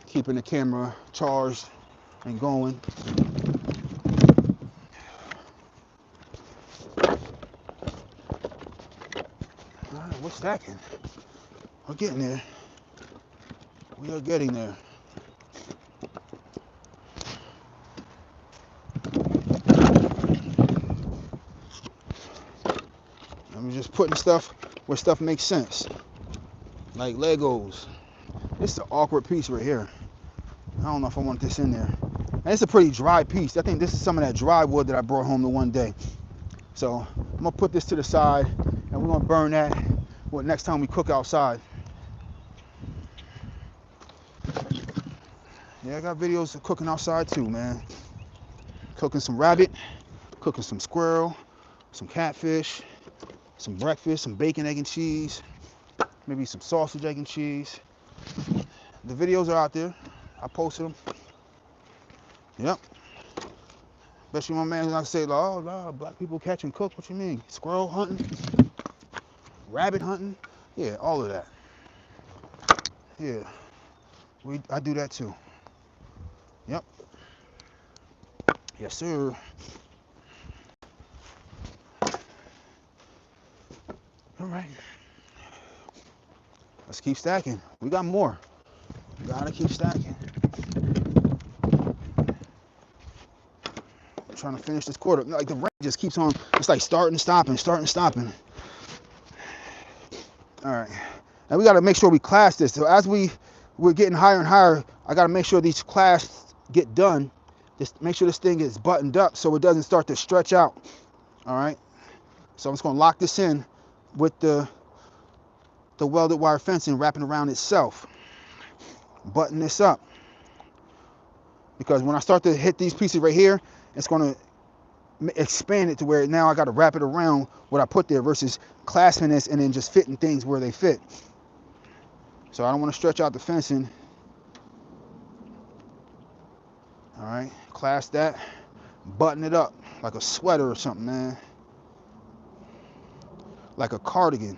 Keeping the camera charged and going. We're stacking. We're getting there. We are getting there. I'm just putting stuff where stuff makes sense. Like Legos. This is an awkward piece right here. I don't know if I want this in there. And it's a pretty dry piece. I think this is some of that dry wood that I brought home the one day. So I'm gonna put this to the side and we're gonna burn that next time we cook outside. Yeah, I got videos of cooking outside too, man. Cooking some rabbit, cooking some squirrel, some catfish, some breakfast, some bacon, egg, and cheese, maybe some sausage, egg, and cheese. The videos are out there. I posted them. Yep. Especially my man who's not say, oh, no, black people catch and cook. What you mean? Squirrel hunting? Rabbit hunting? Yeah, all of that. Yeah. I do that too. Yep. Yes, sir. All right. Let's keep stacking. We got more. We gotta keep stacking. I'm trying to finish this quarter. Like the rain just keeps on. It's like starting, stopping, starting, stopping. All right, and we got to make sure we class this. So as we're getting higher and higher, I got to make sure these clasps get done. Just make sure this thing is buttoned up so it doesn't start to stretch out. All right, so I'm just gonna lock this in with the welded wire fencing wrapping around itself. Button this up, because when I start to hit these pieces right here, it's gonna expand it to where now I got to wrap it around what I put there versus clasping this and then just fitting things where they fit. So I don't want to stretch out the fencing. All right, clasp that, button it up like a sweater or something, man, like a cardigan.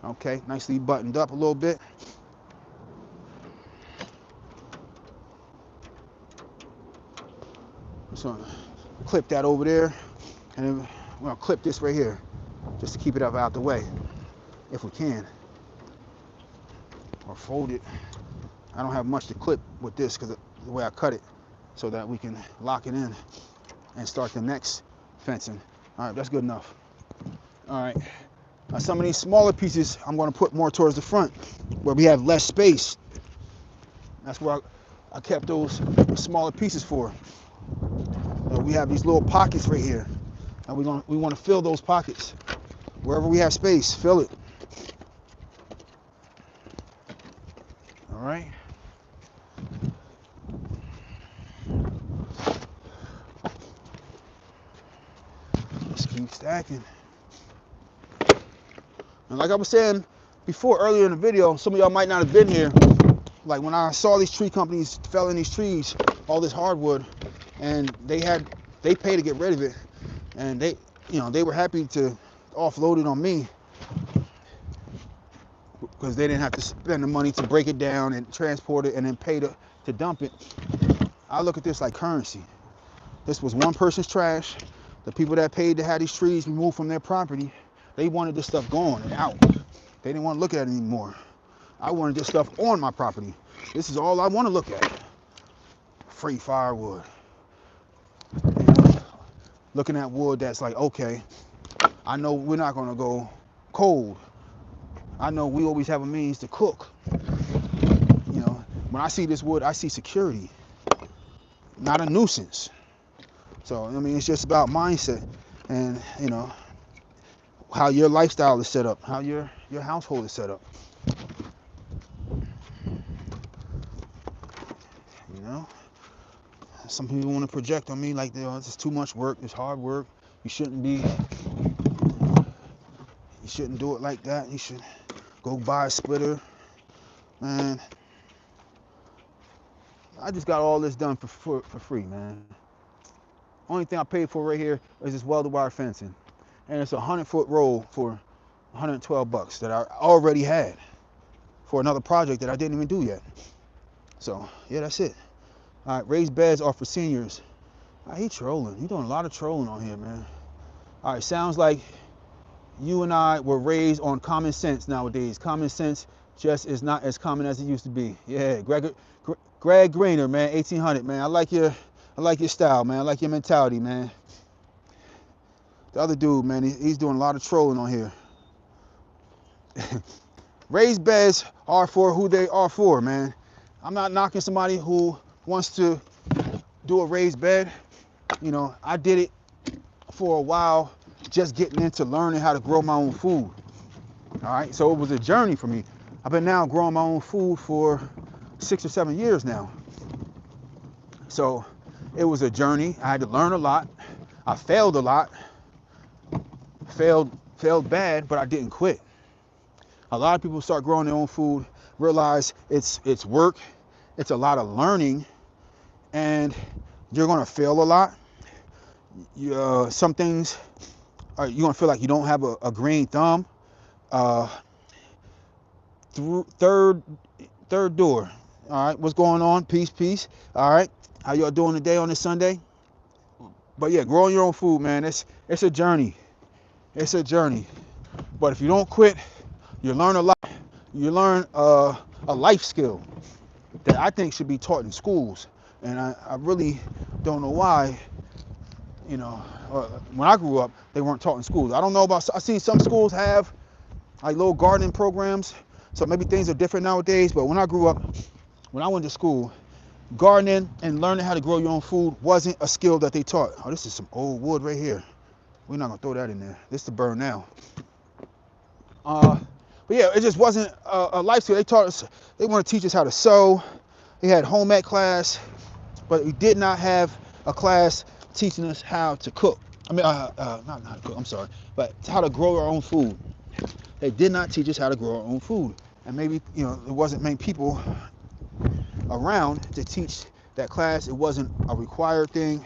Okay, nicely buttoned up a little bit. So clip that over there, and then we're gonna clip this right here just to keep it up out the way if we can, or fold it. I don't have much to clip with this because the way I cut it, so that we can lock it in and start the next fencing. All right, that's good enough. All right, now some of these smaller pieces I'm going to put more towards the front where we have less space. That's where I kept those smaller pieces for. We have these little pockets right here, and we want to fill those pockets. Wherever we have space, fill it. All right. Let's keep stacking. And like I was saying before, earlier in the video, some of y'all might not have been here. Like when I saw these tree companies felling these trees, all this hardwood, and they pay to get rid of it, and they were happy to offload it on me because they didn't have to spend the money to break it down and transport it and then pay to dump it. I look at this like currency. This was one person's trash. The people that paid to have these trees removed from their property, they wanted this stuff gone and out. They didn't want to look at it anymore. I wanted this stuff on my property. This is all I want to look at. Free firewood. Looking at wood that's like, okay, I know we're not going to go cold. I know we always have a means to cook. When I see this wood, I see security, not a nuisance. So, I mean, it's just about mindset and, how your lifestyle is set up, how your household is set up. Some people want to project on me like, this is too much work, it's hard work. You shouldn't do it like that. You should go buy a splitter. Man, I just got all this done for free, man. Only thing I paid for right here is this welded wire fencing. And it's a 100-foot roll for $112 that I already had for another project that I didn't even do yet. So, yeah, that's it. All right, raised beds are for seniors. He trolling. He doing a lot of trolling on here, man. All right, sounds like you and I were raised on common sense nowadays. Common sense just is not as common as it used to be. Yeah, Greg Grainer, man, 1800, man. I like your style, man. I like your mentality, man. The other dude, man, he's doing a lot of trolling on here. Raised beds are for who they are for, man. I'm not knocking somebody who wants to do a raised bed. I did it for a while, just getting into learning how to grow my own food. All right, so it was a journey for me. I've been now growing my own food for 6 or 7 years now. So it was a journey. I had to learn a lot. I failed a lot. Failed bad, but I didn't quit. A lot of people start growing their own food, realize it's work, it's a lot of learning, and you're gonna fail a lot. Some things you're gonna feel like you don't have a green thumb. Third door. All right, what's going on? Peace. All right, how y'all doing today on this Sunday? But yeah, growing your own food, man, it's a journey. It's a journey. But if you don't quit, you learn a lot. You learn a life skill that I think should be taught in schools. And I really don't know why, you know, when I grew up, they weren't taught in schools. I don't know about, I've seen some schools have like little gardening programs, so maybe things are different nowadays, but when I grew up, when I went to school, gardening and learning how to grow your own food wasn't a skill that they taught. Oh, this is some old wood right here. We're not gonna throw that in there. This is to burn now. But yeah, it just wasn't a life skill. They taught us, they want to teach us how to sew. They had home ec class, but we did not have a class teaching us how to cook. I mean, not how to cook, I'm sorry, but how to grow our own food. They did not teach us how to grow our own food. And maybe, you know, there wasn't many people around to teach that class. It wasn't a required thing.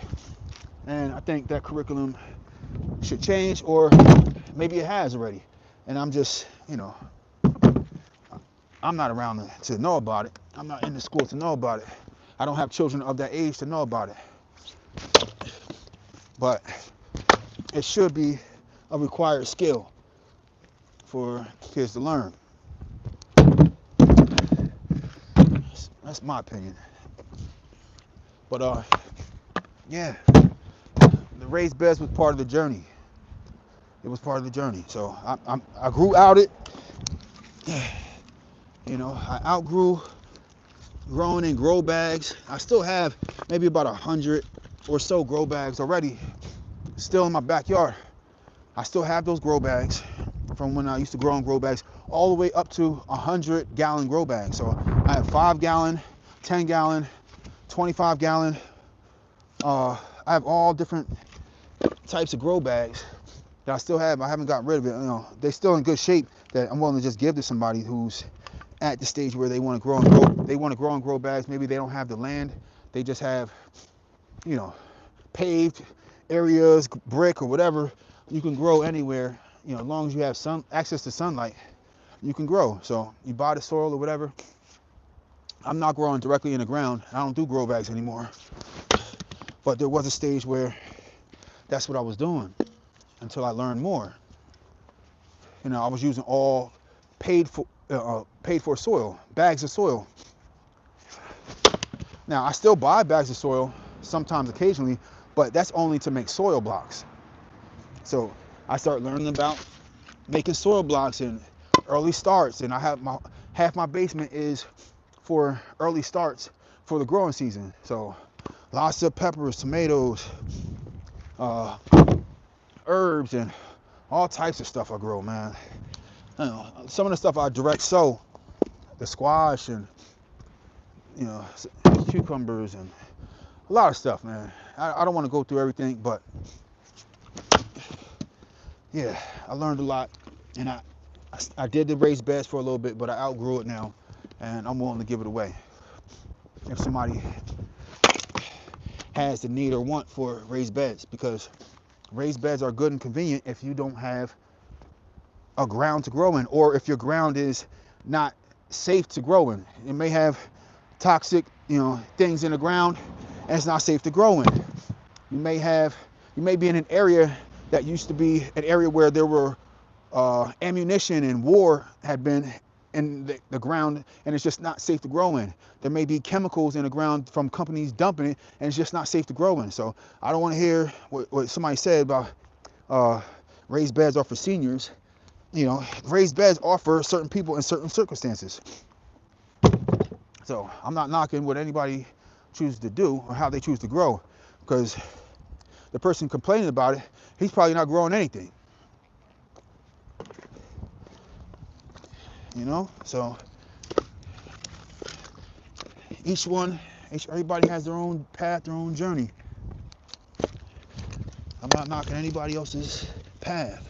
And I think that curriculum should change, or maybe it has already. And I'm just, you know, I'm not around to know about it. I'm not in the school to know about it. I don't have children of that age to know about it. But it should be a required skill for kids to learn. That's my opinion. But yeah, the raised beds was part of the journey. It was part of the journey. So I grew out it. You know, I outgrew growing in grow bags. I still have maybe about 100 or so grow bags already still in my backyard. I still have those grow bags from when I used to grow in grow bags, all the way up to 100-gallon grow bags. So I have 5-gallon, 10-gallon, 25-gallon. I have all different types of grow bags that I still have. I haven't gotten rid of it. You know, they're still in good shape that I'm willing to just give to somebody who's at the stage where they want to grow and grow. They want to grow and grow bags. Maybe they don't have the land. They just have, you know, paved areas, brick or whatever. You can grow anywhere. You know, as long as you have access to sunlight, you can grow. So you buy the soil or whatever. I'm not growing directly in the ground. I don't do grow bags anymore. But there was a stage where that's what I was doing until I learned more. You know, I was using all paid for soil, bags of soil. Now, I still buy bags of soil sometimes occasionally, but that's only to make soil blocks. So I started learning about making soil blocks and early starts, and I have half my basement is for early starts for the growing season. So lots of peppers, tomatoes, herbs, and all types of stuff I grow, man. I know, some of the stuff I direct sow, the squash and, you know, cucumbers and a lot of stuff, man. I don't want to go through everything, but yeah, I learned a lot, and I did the raised beds for a little bit, but I outgrew it now, and I'm willing to give it away. If somebody has the need or want for raised beds, because raised beds are good and convenient if you don't have a ground to grow in, or if your ground is not safe to grow in. It may have toxic, you know, things in the ground, and it's not safe to grow in. You may be in an area that used to be an area where there were ammunition and war had been in the ground, and it's just not safe to grow in. There may be chemicals in the ground from companies dumping it, and it's just not safe to grow in. So I don't want to hear what somebody said about raised beds are for seniors. You know, raised beds are for certain people in certain circumstances. So I'm not knocking what anybody chooses to do or how they choose to grow, because the person complaining about it, he's probably not growing anything. You know, so everybody has their own path, their own journey. I'm not knocking anybody else's path.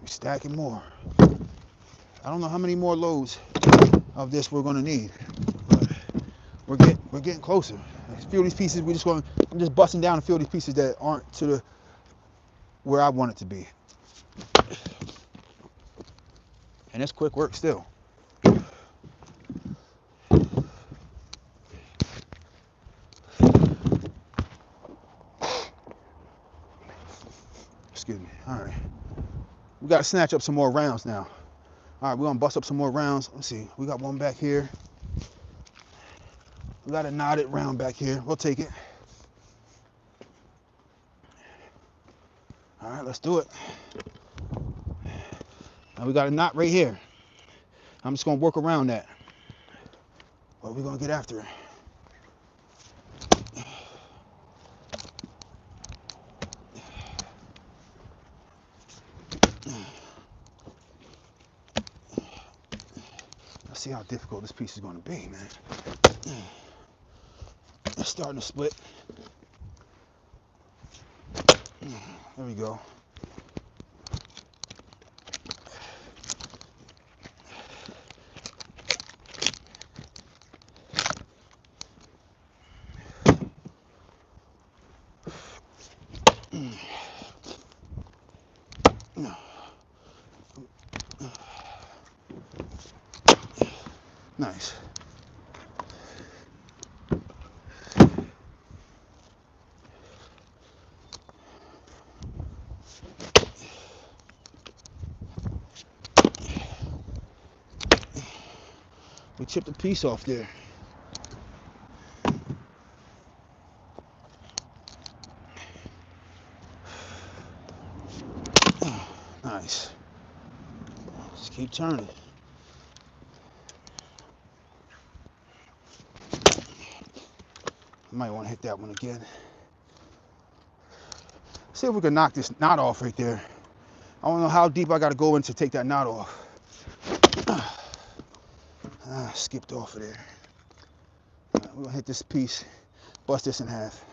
We're stacking more. I don't know how many more loads of this we're gonna need, but we're getting closer. A few of these pieces I'm just busting down a few of these pieces that aren't to where I want it to be. And it's quick work still. Excuse me. All right. We got to snatch up some more rounds now. All right, we're going to bust up some more rounds. Let's see. We got one back here. We got a knotted round back here. We'll take it. All right, let's do it. Now we got a knot right here. I'm just gonna work around that. But we're gonna get after it. Let's see how difficult this piece is gonna be, man. It's starting to split. There we go. Nice. We chipped a piece off there. Nice. Just keep turning. I might want to hit that one again. See if we can knock this knot off right there. I don't know how deep I got to go in to take that knot off. Skipped off of there. Right, we're gonna hit this piece, bust this in half.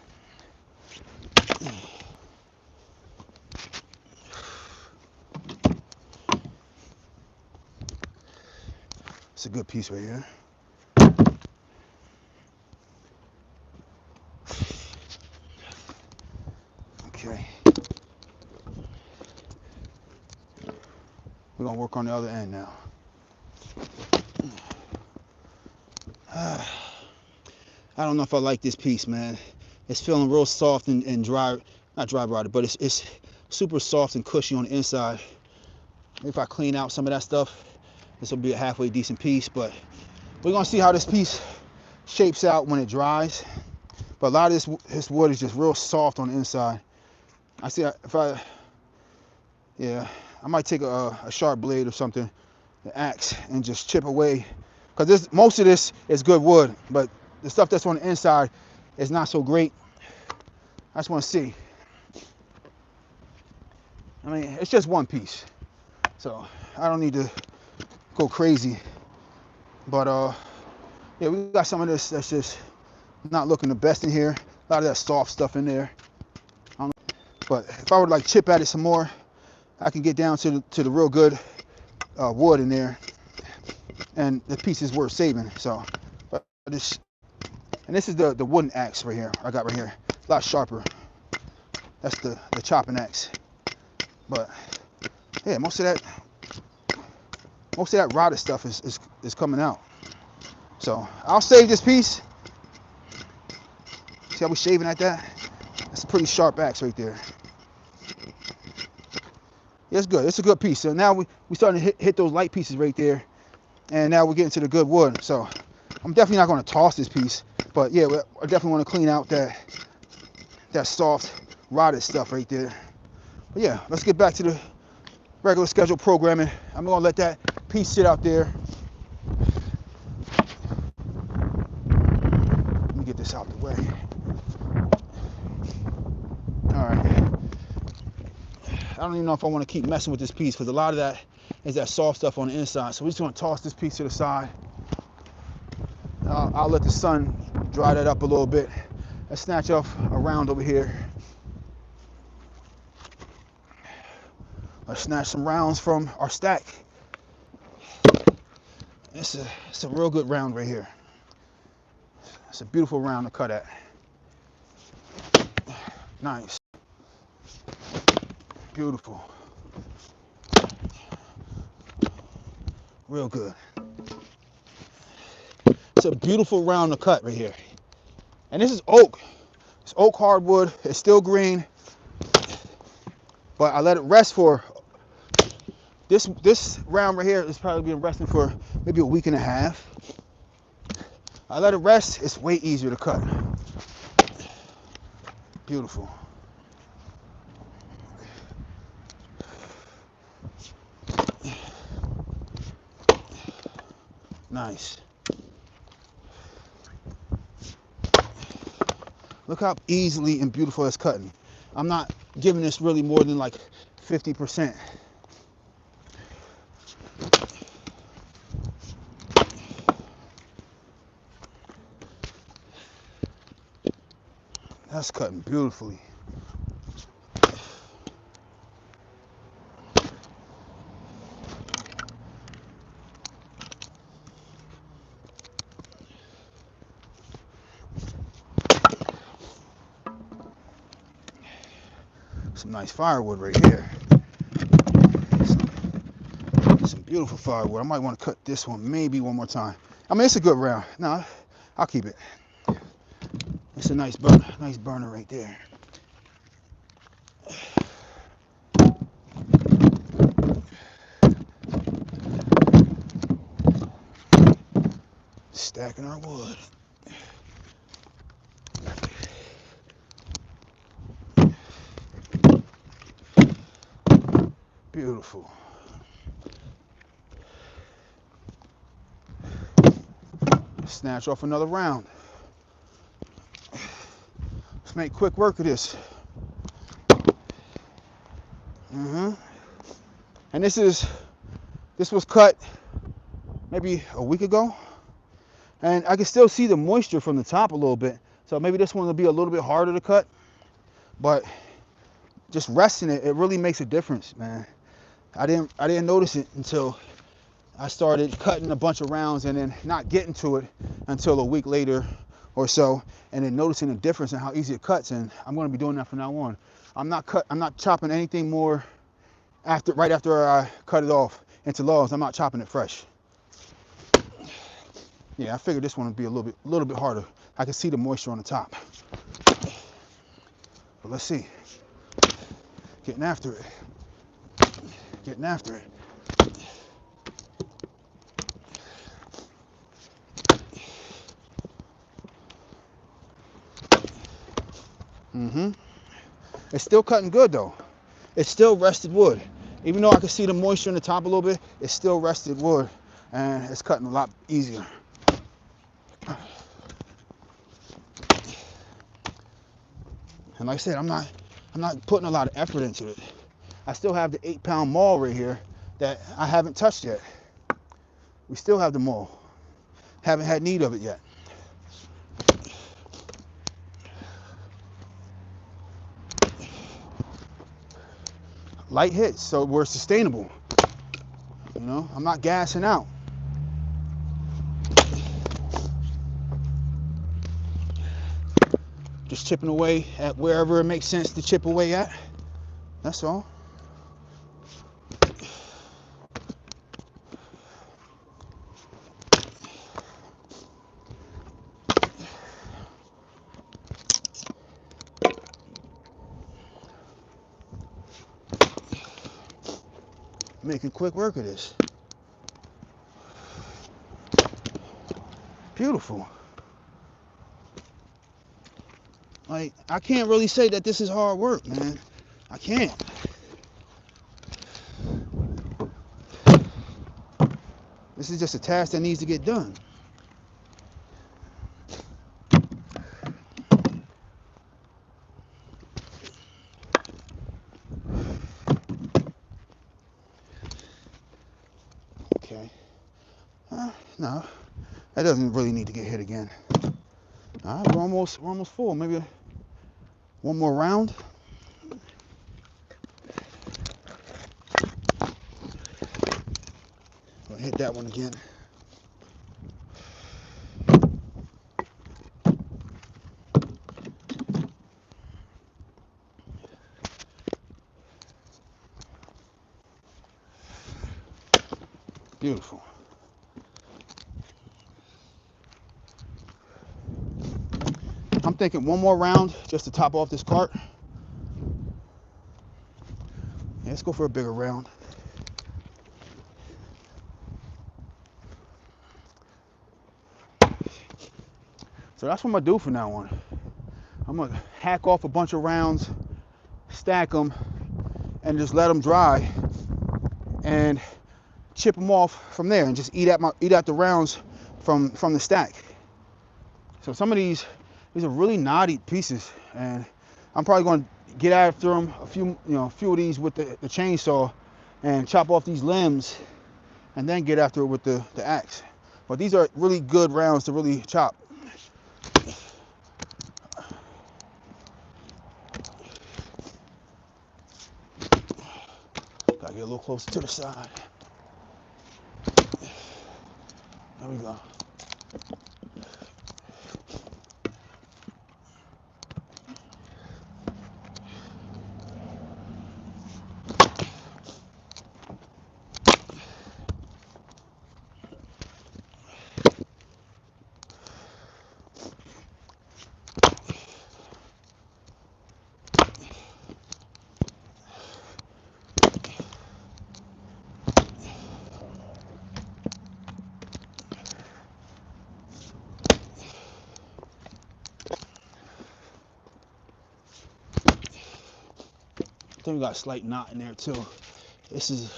It's a good piece right here. Okay. We're gonna work on the other end now. I don't know if I like this piece, man. It's feeling real soft and dry, not dry rotted, but it's super soft and cushy on the inside. If I clean out some of that stuff, this will be a halfway decent piece, but we're gonna see how this piece shapes out when it dries. But a lot of this wood is just real soft on the inside. I see I might take a sharp blade or something, the axe, and just chip away. Because most of this is good wood, but the stuff that's on the inside is not so great. I just want to see. I mean, it's just one piece, so I don't need to go crazy. But yeah, we got some of this that's just not looking the best in here. A lot of that soft stuff in there. I don't know. But if I would like chip at it some more, I can get down to the real good wood in there, and the piece is worth saving. So, but this, and this is the wooden axe right here. I got right here, a lot sharper. That's the chopping axe. But yeah, most of that rotted stuff is coming out. So I'll save this piece. See how we're shaving at that? That's a pretty sharp axe right there. Yeah, it's good. It's a good piece. So now we starting to hit those light pieces right there, and now we're getting to the good wood. So I'm definitely not going to toss this piece, but yeah, I definitely want to clean out that soft rotted stuff right there. But yeah, let's get back to the regular scheduled programming. I'm going to let that piece sit out there. Let me get this out the way. All right. I don't even know if I want to keep messing with this piece because a lot of that is that soft stuff on the inside. So we're just going to toss this piece to the side. I'll let the sun dry that up a little bit. Let's snatch off a round over here. Let's snatch some rounds from our stack. It's a real good round right here. It's a beautiful round to cut at. Nice. Beautiful. Real good. It's a beautiful round to cut right here. And this is oak. It's oak hardwood. It's still green. But I let it rest for this round right here is probably been resting for maybe a week and a half. I let it rest, it's way easier to cut. Beautiful. Nice. Look how easily and beautiful it's cutting. I'm not giving this really more than like 50%. That's cutting beautifully. Some nice firewood right here. Some beautiful firewood. I might want to cut this one maybe one more time. I mean, it's a good round. No, I'll keep it. It's a nice burner right there. Stacking our wood. Beautiful. Snatch off another round. Let's make quick work of this. And this was cut maybe a week ago, and I can still see the moisture from the top a little bit. So maybe this one will be a little bit harder to cut, but just resting it, it really makes a difference, man. I didn't notice it until I started cutting a bunch of rounds and then not getting to it until a week later or so, and then noticing the difference in how easy it cuts. And I'm going to be doing that from now on. I'm not chopping anything more right after I cut it off into logs. I'm not chopping it fresh. Yeah, I figured this one would be a little bit harder. I can see the moisture on the top. But let's see. Getting after it. Getting after it. It's still cutting good though. It's still rested wood. Even though I can see the moisture in the top a little bit, it's still rested wood, and it's cutting a lot easier. And like I said, I'm not putting a lot of effort into it. I still have the 8-pound maul right here that I haven't touched yet. We still have the maul. Haven't had need of it yet. Light hits, so we're sustainable. You know, I'm not gassing out. Just chipping away at wherever it makes sense to chip away at. That's all. Making quick work of this. Beautiful. Like, I can't really say that this is hard work, man. I can't. This is just a task that needs to get done. Okay. No, that doesn't really need to get hit again. All right, we're almost full. Maybe one more round. I'll hit that one again. Beautiful. I'm thinking one more round just to top off this cart. Yeah, let's go for a bigger round. So that's what I'm gonna do from now on. I'm gonna hack off a bunch of rounds, stack them, and just let them dry, and chip them off from there, and just eat at the rounds from the stack. So some of these are really knotty pieces, and I'm probably going to get after them a few of these with the chainsaw, and chop off these limbs, and then get after it with the axe. But these are really good rounds to really chop. Gotta get a little closer to the side. There we go. I think we got a slight knot in there too. This is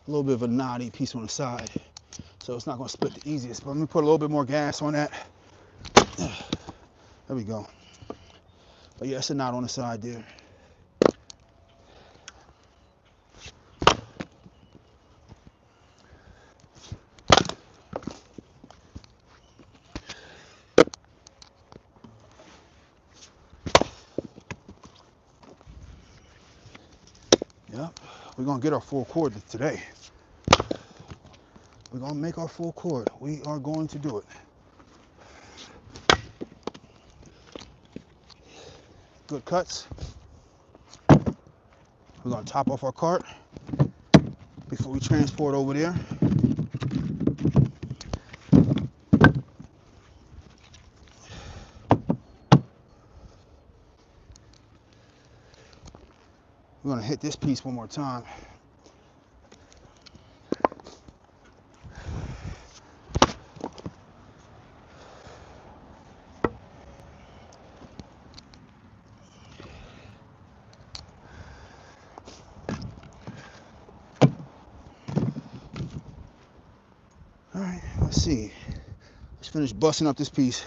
a little bit of a knotty piece on the side, so it's not going to split the easiest. But let me put a little bit more gas on that. There we go. But yeah, it's a knot on the side there. Yep, we're gonna get our full cord today. We're gonna make our full cord. We are going to do it. Good cuts. We're gonna top off our cart before we transport over there. We're gonna hit this piece one more time. All right, let's see. Let's finish busting up this piece.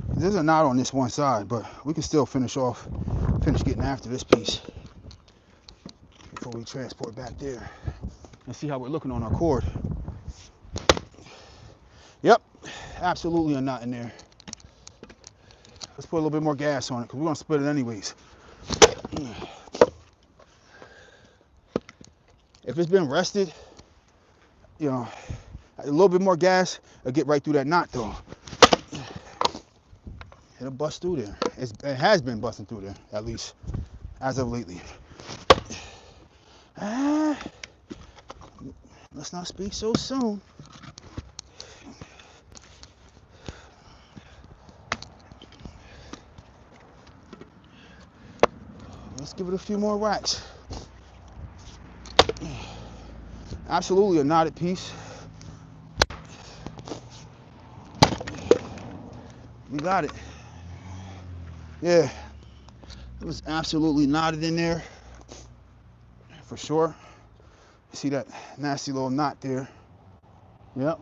There's a knot on this one side, but we can still finish getting after this piece before we transport back there. And see how we're looking on our cord. Yep, absolutely a knot in there. Let's put a little bit more gas on it because we're gonna split it anyways. If it's been rested, a little bit more gas, it'll get right through that knot though. It'll bust through there. It has been busting through there, at least as of lately. Let's not speak so soon. Let's give it a few more whacks. Absolutely a knotted piece. We got it. Yeah, it was absolutely knotted in there, for sure. See that nasty little knot there? Yep,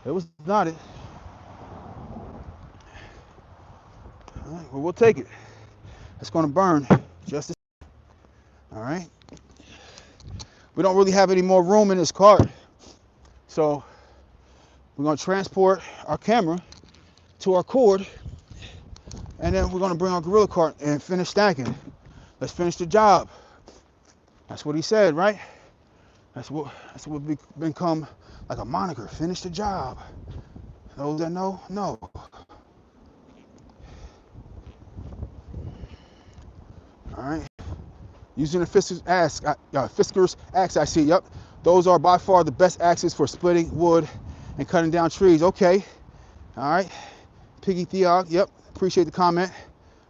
it was knotted. All right, well, we'll take it. It's gonna burn just as. All right. We don't really have any more room in this cart, so we're gonna transport our camera to our cord, and then we're gonna bring our gorilla cart and finish stacking. Let's finish the job. That's what he said, right? That's what become like a moniker. Finish the job. Those that know. All right. Using the Fisker's axe, I see. Yep. Those are by far the best axes for splitting wood and cutting down trees. Okay. All right. Piggy Theog. Yep. Appreciate the comment.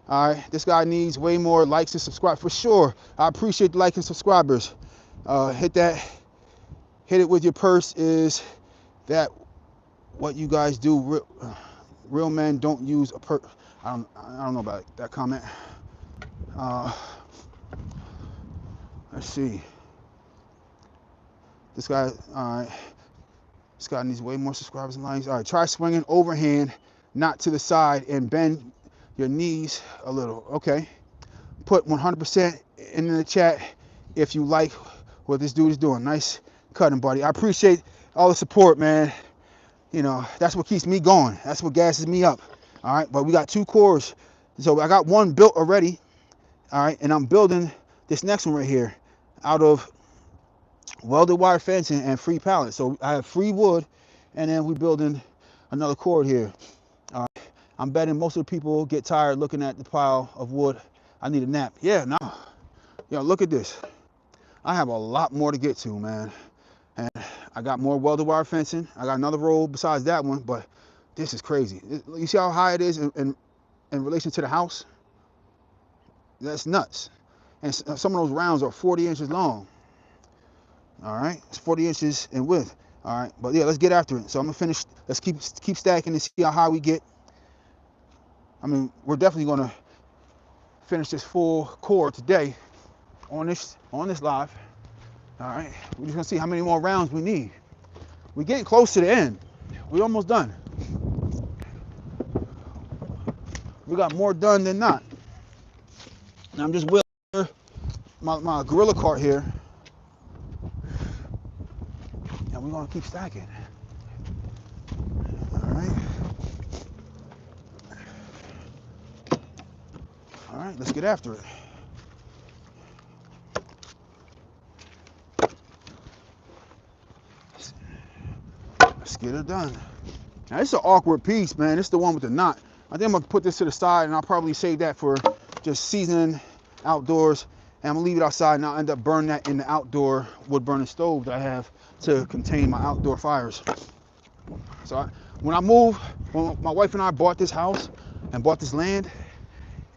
All right. This guy needs way more likes and subscribe for sure. I appreciate the likes and subscribers. Hit it with your purse. Is that what you guys do Real men don't use a I don't know about that comment. Let's see. This guy, all right. This guy needs way more subscribers and likes. All right, try swinging overhand, not to the side, and bend your knees a little. Okay. Put 100% in the chat if you like what this dude is doing. Nice cutting, buddy. I appreciate all the support, man. You know, that's what keeps me going. That's what gasses me up. All right, but we got 2 cores. So I got one built already. All right, and I'm building this next one right here out of welded wire fencing and free pallets. So I have free wood, and then we're building another cord here. All right, I'm betting most of the people get tired looking at the pile of wood. I need a nap. Yeah, no. Yo, look at this. I have a lot more to get to, man. And I got more welded wire fencing. I got another roll besides that one, but this is crazy. You see how high it is in relation to the house? That's nuts. And some of those rounds are 40 inches long. All right, it's 40 inches in width. All right, but yeah, let's get after it. So I'm gonna finish. Let's keep stacking and see how high we get. I mean, we're definitely gonna finish this full core today on this live. All right, we're just gonna see how many more rounds we need. We're getting close to the end. We're almost done. We got more done than not. And I'm just wheeling my gorilla cart here. And we're gonna keep stacking. All right. All right, let's get after it. Let's get it done. Now, this is an awkward piece, man. This is the one with the knot. I think I'm gonna put this to the side, and I'll probably save that for just seasoning outdoors. And I'm gonna leave it outside, and I'll end up burning that in the outdoor wood burning stove that I have to contain my outdoor fires. So when my wife and I bought this house and bought this land,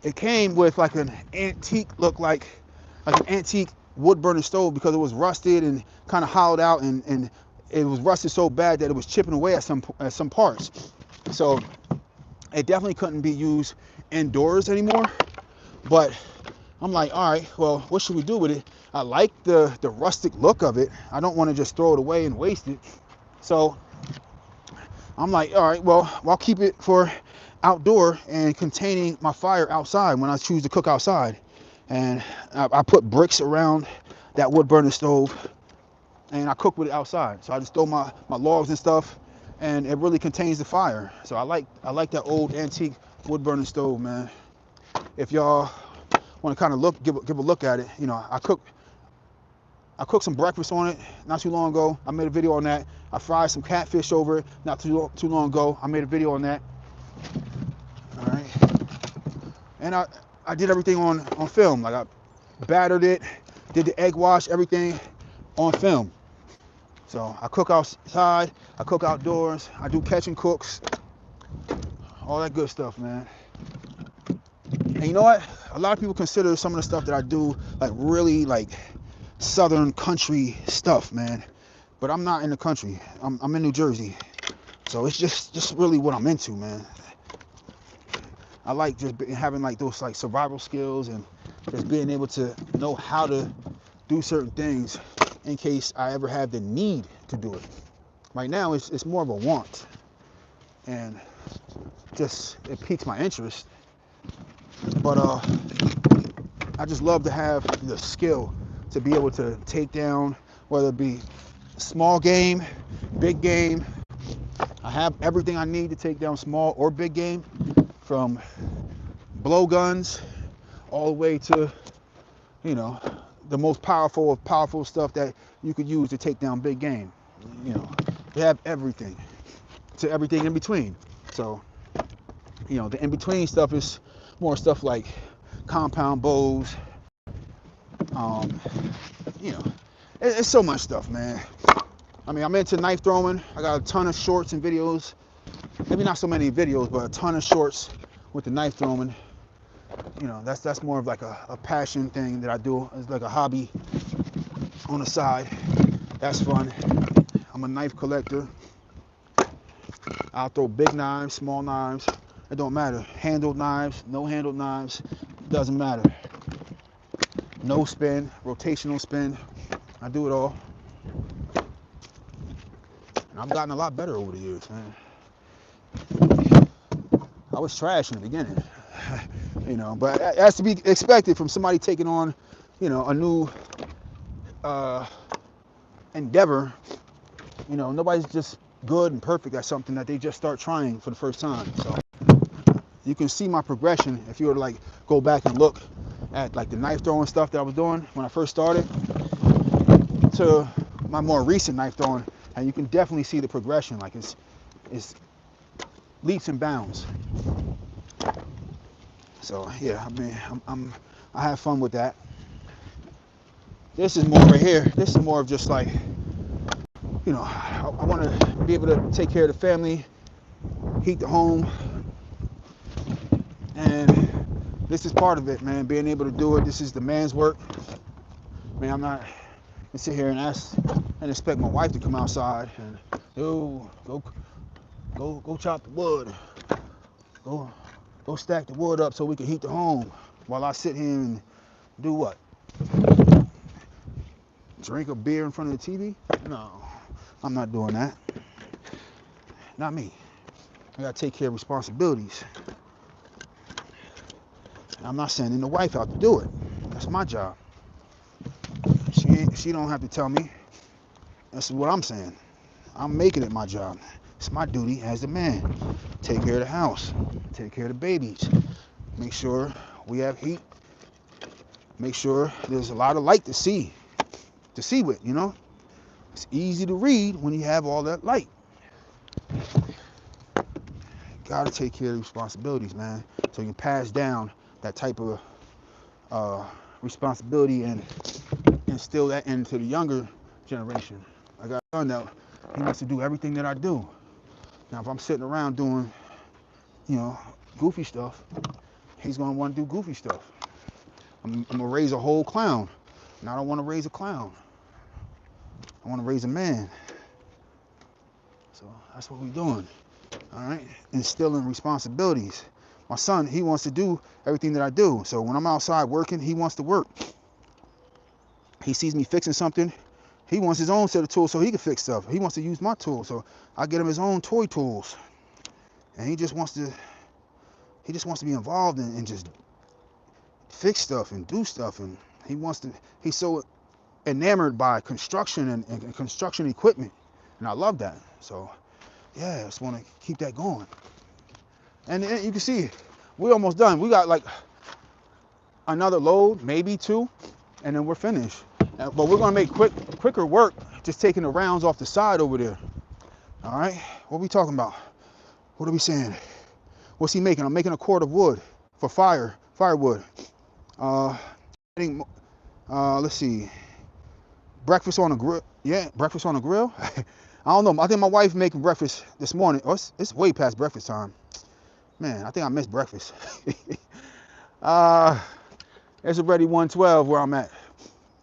it came with like an antique look, like an antique wood burning stove, because it was rusted and kind of hollowed out, and it was rusted so bad that it was chipping away at some parts. So it definitely couldn't be used indoors anymore. But I'm like, all right, well, what should we do with it? I like the rustic look of it. I don't want to just throw it away and waste it. So I'm like, all right, well, I'll keep it for outdoor and containing my fire outside when I choose to cook outside. And I put bricks around that wood burning stove, and I cook with it outside. So I just throw my logs and stuff, and it really contains the fire. So I like that old antique wood burning stove, man. If y'all want to kind of give a look at it, you know, I cooked some breakfast on it not too long ago. I made a video on that. I fried some catfish over it not too long ago. I made a video on that. All right. And I did everything on film. Like, I battered it, did the egg wash, everything on film. So I cook outside, I cook outdoors, I do catch and cooks, all that good stuff, man. And you know what? A lot of people consider some of the stuff that I do like really like southern country stuff, man. But I'm not in the country. I'm in New Jersey. So it's just really what I'm into, man. I like just having like those like survival skills, and just being able to know how to do certain things in case I ever have the need to do it. Right now, it's more of a want, and just it piques my interest. But I just love to have the skill to be able to take down, whether it be small game, big game. I have everything I need to take down small or big game, from blowguns all the way to, you know, the most powerful of powerful stuff that you could use to take down big game. You know, they have everything to everything in between. So, you know, the in between stuff is more stuff like compound bows. You know, it's so much stuff, man. I mean, I'm into knife throwing. I got a ton of shorts and videos. Maybe not so many videos, but a ton of shorts with the knife throwing. You know, that's more of like a passion thing that I do. It's like a hobby on the side. That's fun. I'm a knife collector. I'll throw big knives, small knives. It don't matter. Handled knives, no handled knives, doesn't matter. No spin, rotational spin. I do it all. And I've gotten a lot better over the years, man. I was trash in the beginning, you know, but it has to be expected from somebody taking on, you know, a new endeavor. You know, nobody's just good and perfect at something that they just start trying for the first time. So you can see my progression if you were to like go back and look at like the knife throwing stuff that I was doing when I first started to my more recent knife throwing, and you can definitely see the progression. Like it's leaps and bounds. So yeah, I mean, I have fun with that. This is more right here. This is more of just like, you know, I want to be able to take care of the family, heat the home, and this is part of it, man. Being able to do it. This is the man's work. Man, I'm not gonna sit here and ask and expect my wife to come outside and go chop the wood, go stack the wood up so we can heat the home, while I sit here and do what? Drink a beer in front of the TV? No, I'm not doing that. Not me. I gotta take care of responsibilities. And I'm not sending the wife out to do it. That's my job. She don't have to tell me. That's what I'm saying. I'm making it my job. It's my duty as a man. Take care of the house. Take care of the babies. Make sure we have heat. Make sure there's a lot of light to see with, you know. It's easy to read when you have all that light. Gotta take care of responsibilities, man. So you can pass down that type of responsibility and instill that into the younger generation. I got a son that he wants to do everything that I do. Now, if I'm sitting around doing, you know, goofy stuff, he's gonna want to do goofy stuff. I'm gonna raise a whole clown, and I don't want to raise a clown. I want to raise a man. So that's what we're doing. All right, instilling responsibilities. My son, he wants to do everything that I do. So when I'm outside working, he wants to work. He sees me fixing something. He wants his own set of tools so he can fix stuff. He wants to use my tools, so I get him his own toy tools. And he just wants to be involved and just fix stuff and do stuff. And he's so enamored by construction and construction equipment. And I love that. So yeah, I just want to keep that going. And you can see we're almost done. We got like another load, maybe two, and then we're finished. But we're gonna make quicker work just taking the rounds off the side over there. All right, what are we talking about? What are we saying? What's he making? I'm making a cord of wood for firewood. Let's see, breakfast on a grill. Yeah, breakfast on a grill. I don't know. I think my wife making breakfast this morning. Oh, it's way past breakfast time. Man, I think I missed breakfast. It's already 1:12 where I'm at.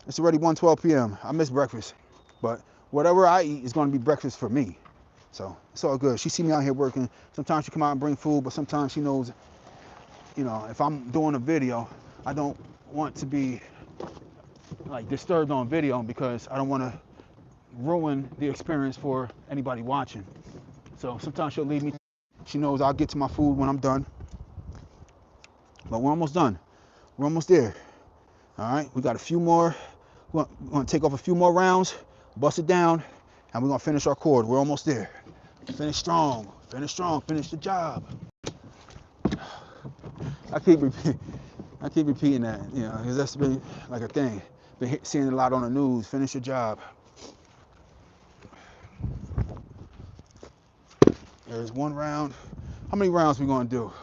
It's already 1:12 p.m. I missed breakfast. But whatever I eat is going to be breakfast for me. So it's all good. She see me out here working. Sometimes she come out and bring food, but sometimes she knows, you know, if I'm doing a video, I don't want to be like disturbed on video because I don't want to ruin the experience for anybody watching. So sometimes she'll leave me. She knows I'll get to my food when I'm done. But we're almost done. We're almost there. All right, we got a few more. We're going to take off a few more rounds, bust it down, and we're going to finish our cord. We're almost there. Finish strong, finish the job. I keep repeating that, you know, because that's been like a thing. Been seeing it a lot on the news. Finish your job. There's one round. How many rounds we going to do?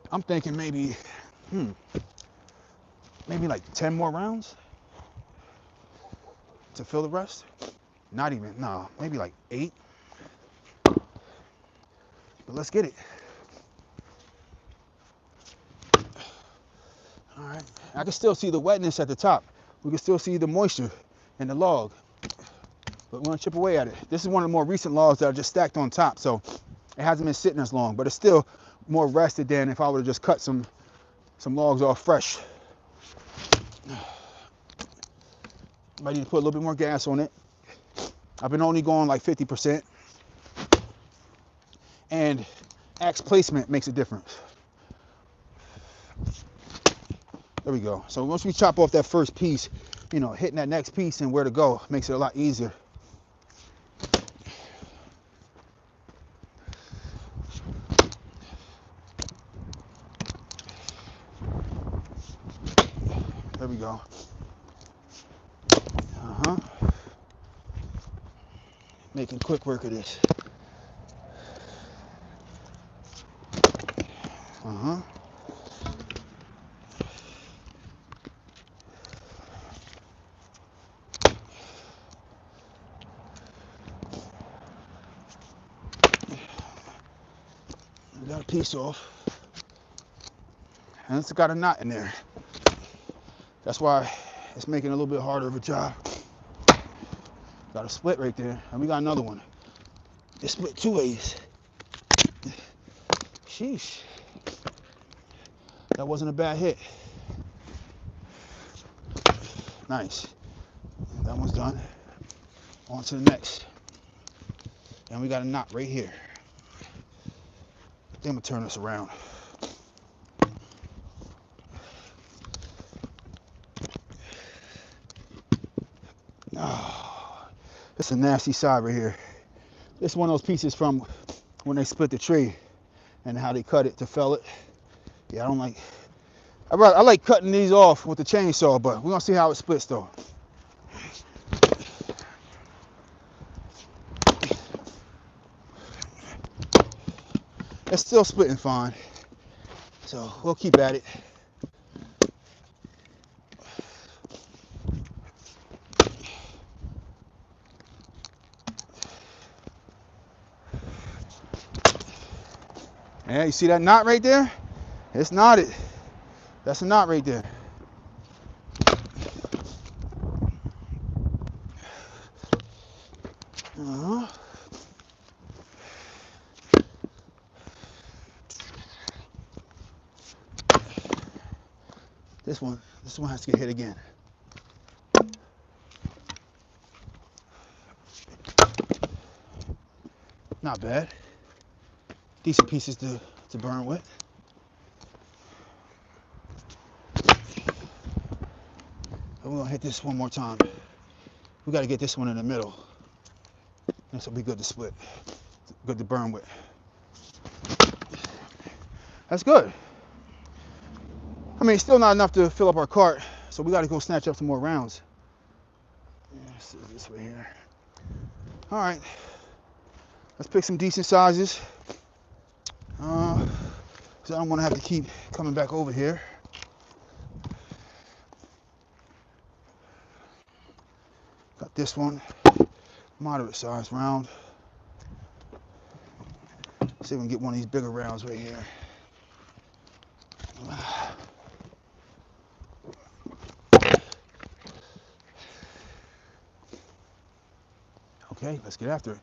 I'm thinking maybe like 10 more rounds to fill the rest. Not even, no, maybe like 8. But let's get it. All right. I can still see the wetness at the top. We can still see the moisture in the log. But we want to chip away at it. This is one of the more recent logs that are just stacked on top, so it hasn't been sitting as long, but it's still more rested than if I would have just cut some logs off fresh. Might need to put a little bit more gas on it. I've been only going like 50%. And axe placement makes a difference. There we go. So once we chop off that first piece, you know, hitting that next piece and where to go makes it a lot easier. There we go. Making quick work of this. Got a piece off. And it's got a knot in there. That's why it's making it a little bit harder of a job. Got a split right there, and we got another one. It split two ways. Sheesh. That wasn't a bad hit. Nice. That one's done. On to the next. And we got a knot right here. Then I'm gonna turn this around. Oh, it's a nasty side right here. This is one of those pieces from when they split the tree and how they cut it to fell it. Yeah, I don't like. I like cutting these off with the chainsaw, but we're gonna see how it splits though. It's still splitting fine, so we'll keep at it. Yeah, you see that knot right there? It's knotted. That's a knot right there. This one has to get hit again. Not bad. Decent pieces to burn with. And we're gonna hit this one more time. We gotta get this one in the middle. This will be good to split. Good to burn with. That's good. I mean, it's still not enough to fill up our cart, so we gotta go snatch up some more rounds. Let's do this way here. All right, let's pick some decent sizes. Because I don't want to have to keep coming back over here. Got this one, moderate size round. See if we can get one of these bigger rounds right here. Okay, let's get after it.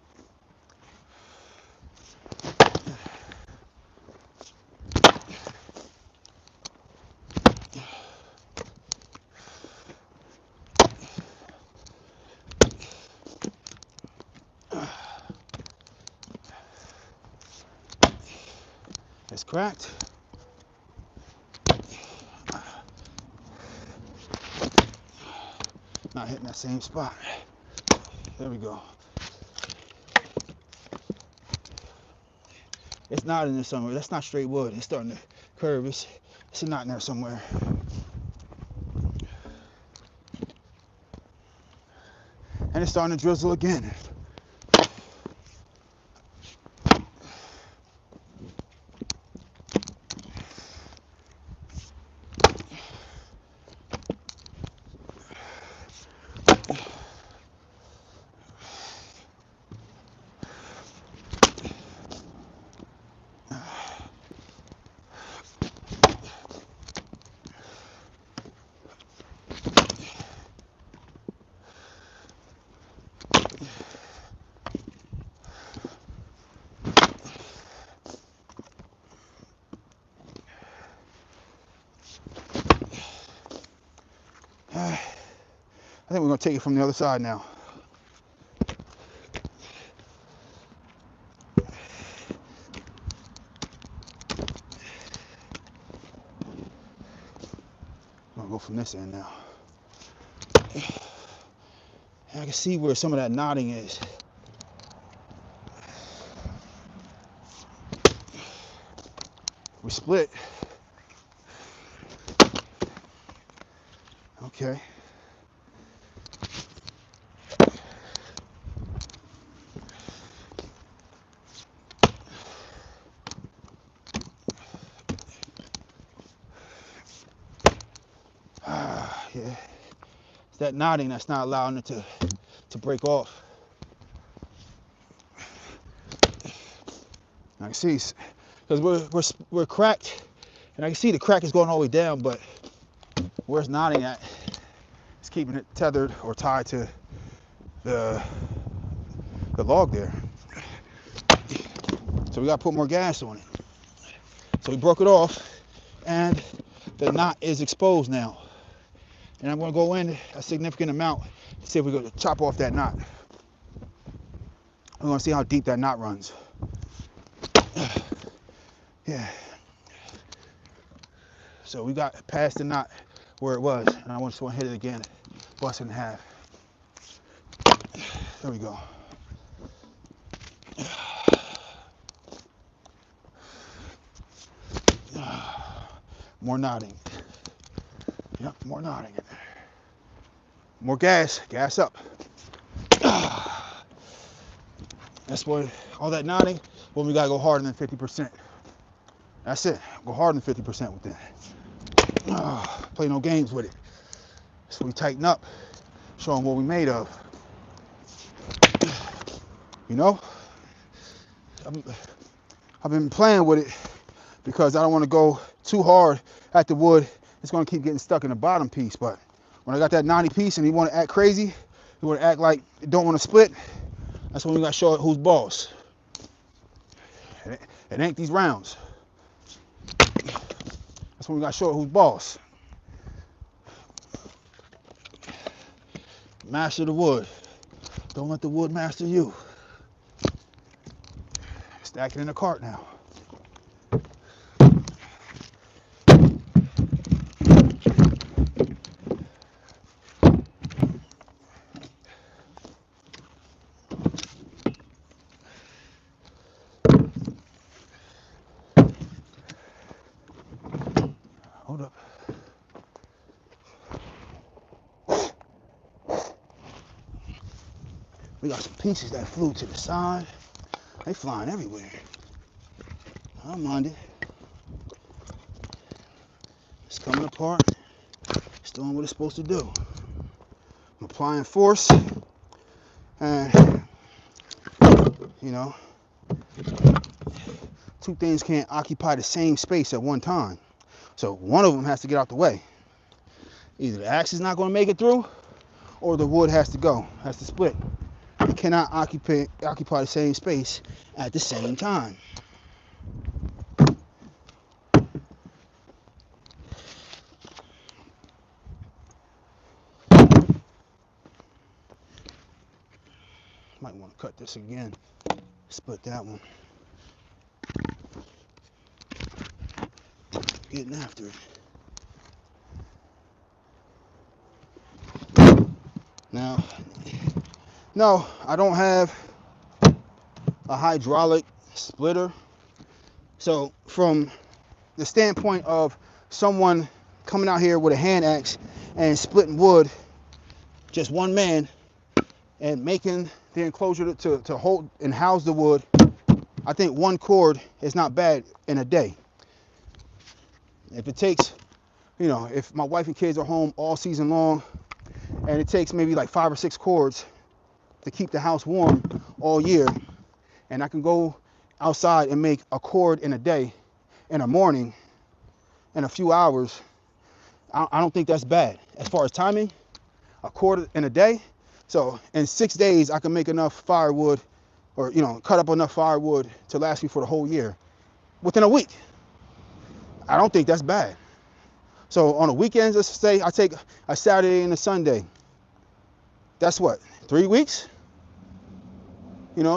It's cracked. Not hitting that same spot. There we go. It's not in there somewhere. That's not straight wood. It's starting to curve. It's a knot in there somewhere. And it's starting to drizzle again. I think we're gonna take it from the other side now. I'm gonna go from this end now. And I can see where some of that knotting is. We split. Okay. Yeah. It's that knotting that's not allowing it to break off. I can see, because we're cracked, and I can see the crack is going all the way down, but where it's knotting at, it's keeping it tethered or tied to the log there. So we got to put more gas on it. So we broke it off, and the knot is exposed now. And I'm going to go in a significant amount to see if we can chop off that knot. We're going to see how deep that knot runs. Yeah. So we got past the knot where it was, and I just want to hit it again, bust it in half. There we go. More knotting. Yep, more knotting in there. More gas up. That's what, all that knotting, well, we gotta go harder than 50%. That's it, go harder than 50% with that. Play no games with it. So we tighten up, show them what we made of. You know, I've been playing with it because I don't want to go too hard at the wood. It's going to keep getting stuck in the bottom piece. But when I got that 90 piece and you want to act crazy, you want to act like you don't want to split, that's when we got to show it who's boss. It ain't these rounds. That's when we got to show it who's boss. Master the wood. Don't let the wood master you. Stack it in the cart now. Hold up. We got some pieces that flew to the side. They flying everywhere. I don't mind it. It's coming apart. It's doing what it's supposed to do. I'm applying force. And, you know, two things can't occupy the same space at one time. So one of them has to get out the way. Either the axe is not going to make it through, or the wood has to go, has to split. It cannot occupy the same space at the same time. Might want to cut this again. Split that one. Getting after it. Now, no, I don't have a hydraulic splitter. So from the standpoint of someone coming out here with a hand axe and splitting wood, just one man, and making the enclosure to hold and house the wood, I think one cord is not bad in a day. If it takes, you know, if my wife and kids are home all season long, and it takes maybe like 5 or 6 cords to keep the house warm all year, and I can go outside and make a cord in a day, in a morning, in a few hours, I don't think that's bad. As far as timing, a cord in a day, So in 6 days, I can make enough firewood, or cut up enough firewood to last me for the whole year within a week. I don't think that's bad. So on the weekends, let's say I take a Saturday and a Sunday. That's what, 3 weeks?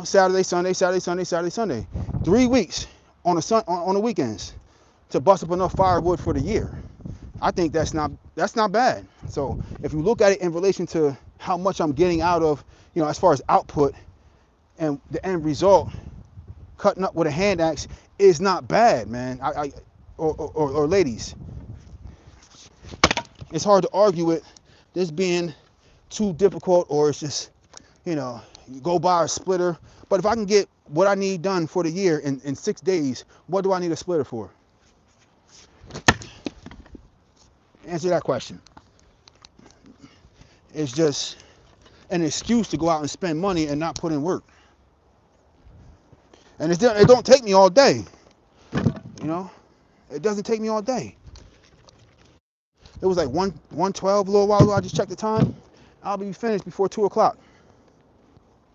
Saturday, Sunday, Saturday, Sunday, Saturday, Sunday. 3 weeks on the weekends to bust up enough firewood for the year. I think that's not bad. So if you look at it in relation to how much I'm getting out of, as far as output, and the end result, cutting up with a hand axe is not bad, man. Or ladies, it's hard to argue with this being too difficult, or it's just, you go buy a splitter. But if I can get what I need done for the year in 6 days, what do I need a splitter for? Answer that question. It's just an excuse to go out and spend money and not put in work. And it don't take me all day. It doesn't take me all day. It was like 1:12 a little while ago. I just checked the time. I'll be finished before 2 o'clock.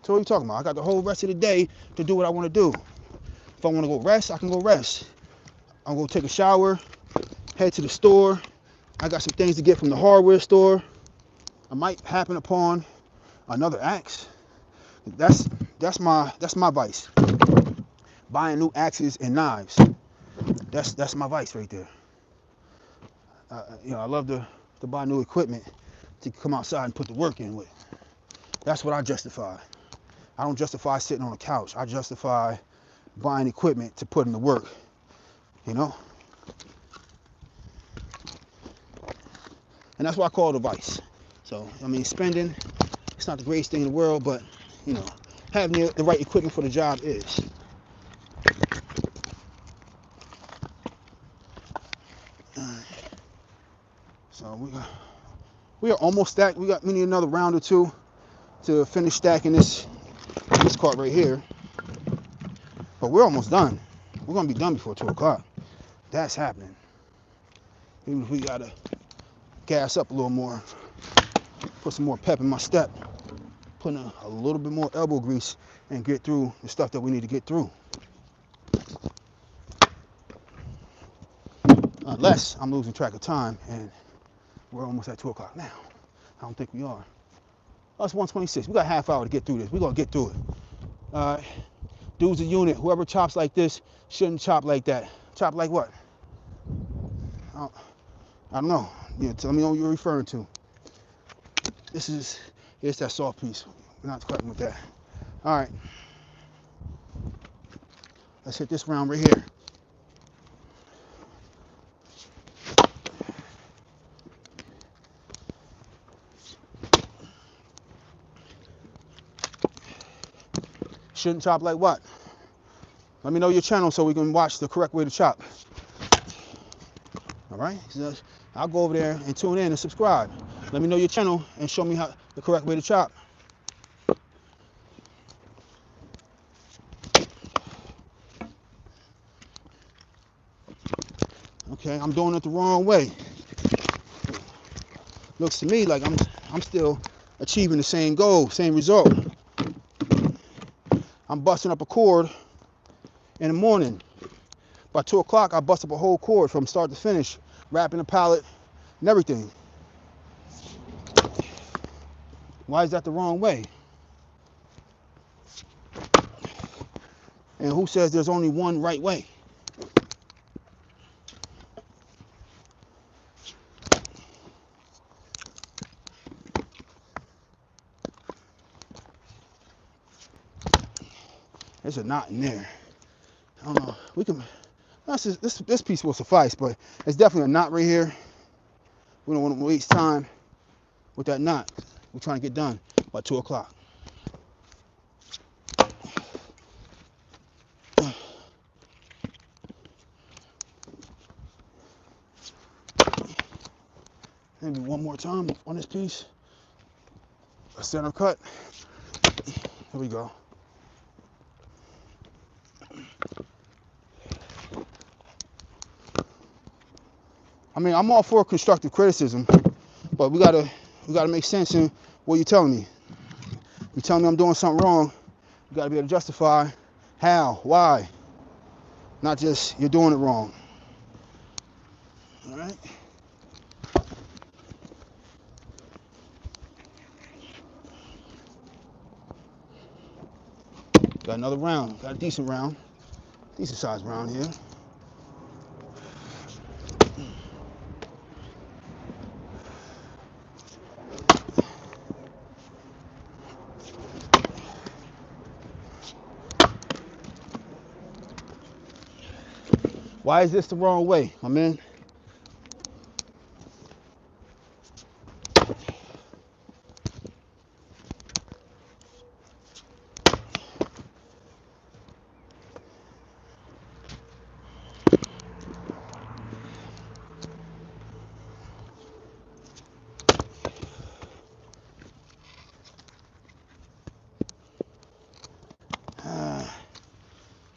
So what are you talking about? I got the whole rest of the day to do what I want to do. If I want to go rest, I can go rest. I'm going to take a shower, head to the store. I got some things to get from the hardware store. I might happen upon another axe. That's my vice. Buying new axes and knives. That's my vice right there. I love to buy new equipment to come outside and put the work in with. That's what I justify. I don't justify sitting on a couch. I justify buying equipment to put in the work. And that's why I call it a vice. So, spending, it's not the greatest thing in the world, but, having the right equipment for the job is. So we are almost stacked. We need another round or two to finish stacking this cart right here. But we're almost done. We're going to be done before 2 o'clock. That's happening. Even if we got to gas up a little more, put some more pep in my step, put in a little bit more elbow grease, and get through the stuff that we need to get through. Unless I'm losing track of time and we're almost at 2 o'clock now. I don't think we are. Oh, it's 1:26. We got a half hour to get through this. We're going to get through it. Dude's a unit. Whoever chops like this shouldn't chop like that. Chop like what? I don't know. Tell me what you're referring to. It's that soft piece. We're not cutting with that. All right. Let's hit this round right here. Shouldn't chop like what? Let me know your channel so we can watch the correct way to chop. All right? So I'll go over there and tune in and subscribe. Let me know your channel and show me the correct way to chop. Okay, I'm doing it the wrong way. Looks to me like I'm still achieving the same goal, same result. I'm busting up a cord in the morning. By 2 o'clock, I bust up a whole cord from start to finish, wrapping the pallet and everything. Why is that the wrong way? And who says there's only one right way? There's a knot in there. I don't know. We can. This piece will suffice, but it's definitely a knot right here. We don't want to waste time with that knot. We're trying to get done by 2 o'clock. Maybe one more time on this piece. A center cut. Here we go. I'm all for constructive criticism, but we gotta make sense in what you're telling me. You tell me I'm doing something wrong, you gotta be able to justify how, why, not just you're doing it wrong. All right. Got another round. Got a decent round. Decent sized round here. Why is this the wrong way, my man?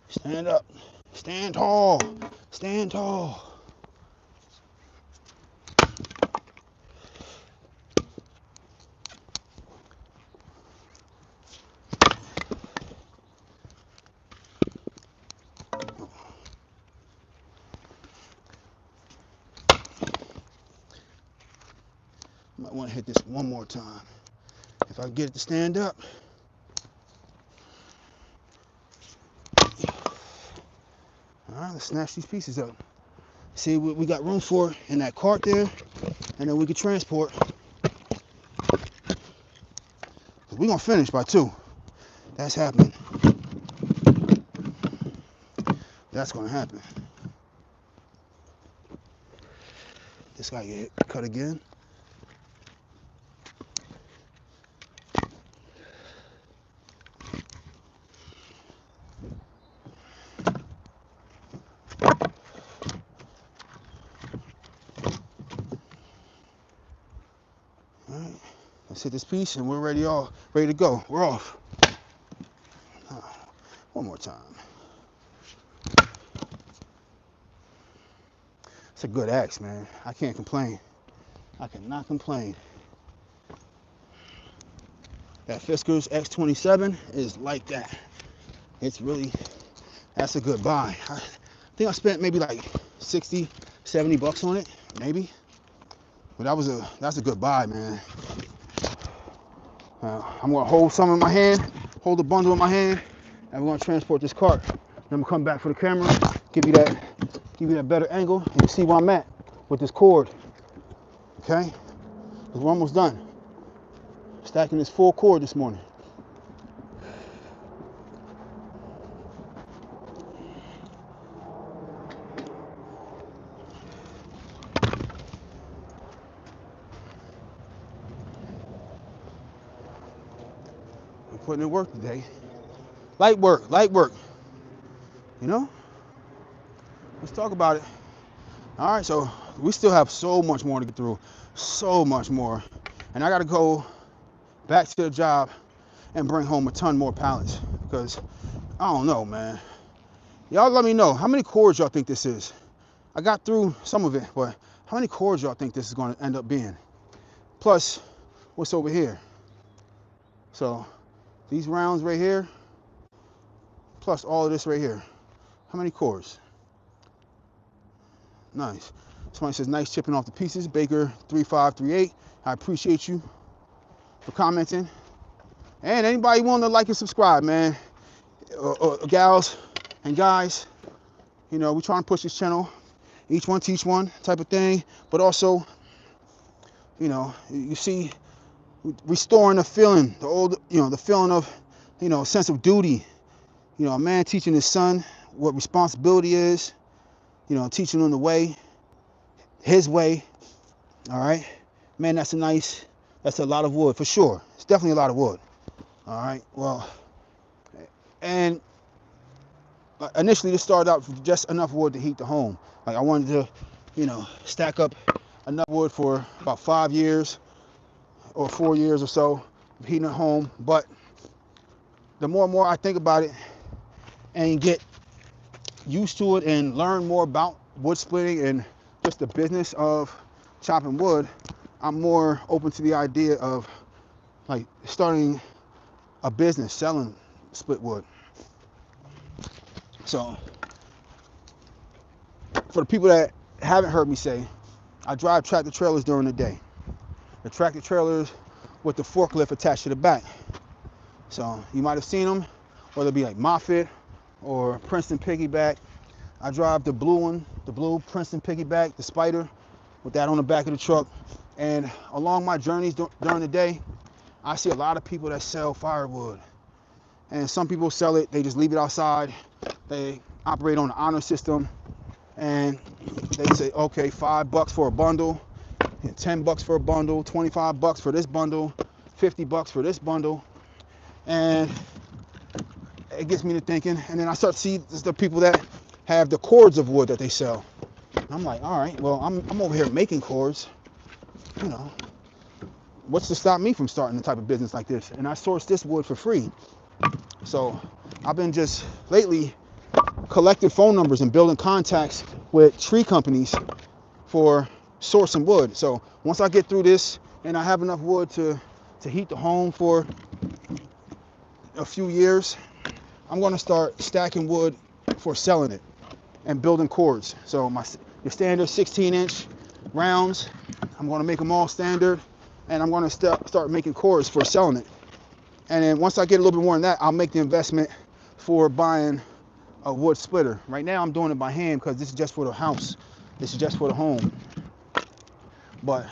Stand up. Stand tall. Stand tall. Might want to hit this one more time. If I can get it to stand up. All right, let's snatch these pieces up. See what we got room for in that cart there, and then we can transport. We're gonna finish by 2. That's happening. That's gonna happen. This guy get cut again. All right, let's hit this piece and we're ready to go. We're off. One more time. It's a good axe, man. I can't complain. I cannot complain. That Fiskars X27 is like that. It's really, that's a good buy. I think I spent maybe like 60, 70 bucks on it, maybe. But that's a good buy, man. I'm gonna hold some in my hand, hold the bundle in my hand, and we're gonna transport this cart. Then I'm gonna come back for the camera, give you that better angle, and you see where I'm at with this cord. Okay? Because we're almost done. Stacking this full cord this morning. I'm putting in work today. Light work. You know? Let's talk about it. All right, so we still have so much more to get through. So much more. And I got to go back to the job and bring home a ton more pallets. Because, I don't know, man. Y'all let me know. How many cords y'all think this is? I got through some of it, but how many cords y'all think this is going to end up being? Plus, what's over here? So, these rounds right here, plus all of this right here. How many cords? Nice. Somebody says, nice chipping off the pieces. Baker 3538. I appreciate you for commenting. And anybody willing to like and subscribe, man. Gals and guys, you know, we're trying to push this channel. Each one teach one type of thing. But also, you know, you see, restoring the feeling, the old, you know, the feeling of, you know, a sense of duty. You know, a man teaching his son what responsibility is. You know, teaching him the way, his way. All right, man, that's a lot of wood for sure. It's definitely a lot of wood. All right, well, and initially this started out with just enough wood to heat the home. Like I wanted to, you know, stack up enough wood for about 5 years or 4 years or so of heating the home. But the more and more I think about it and get used to it and learn more about wood splitting and just the business of chopping wood, I'm more open to the idea of like starting a business selling split wood. So for the people that haven't heard me say, I drive tractor trailers during the day. The tractor trailers with the forklift attached to the back. So you might have seen them, whether it be like Moffitt or Princeton Piggyback. I drive the blue one, the blue Princeton Piggyback, the Spider, with that on the back of the truck. And along my journeys during the day, I see a lot of people that sell firewood. And some people sell it, they just leave it outside. They operate on the honor system. And they say, okay, $5 for a bundle, $10 for a bundle, $25 for this bundle, $50 for this bundle. And it gets me to thinking. And then I start to see the people that have the cords of wood that they sell. I'm like, all right, well, I'm over here making cords. You know, what's to stop me from starting a type of business like this? And I source this wood for free. So I've been just lately collecting phone numbers and building contacts with tree companies for sourcing wood. So once I get through this and I have enough wood to heat the home for a few years, I'm going to start stacking wood for selling it and building cords. So your standard 16-inch rounds, I'm going to make them all standard, and I'm going to start making cords for selling it. And then once I get a little bit more than that, I'll make the investment for buying a wood splitter. Right now I'm doing it by hand because this is just for the house. This is just for the home. But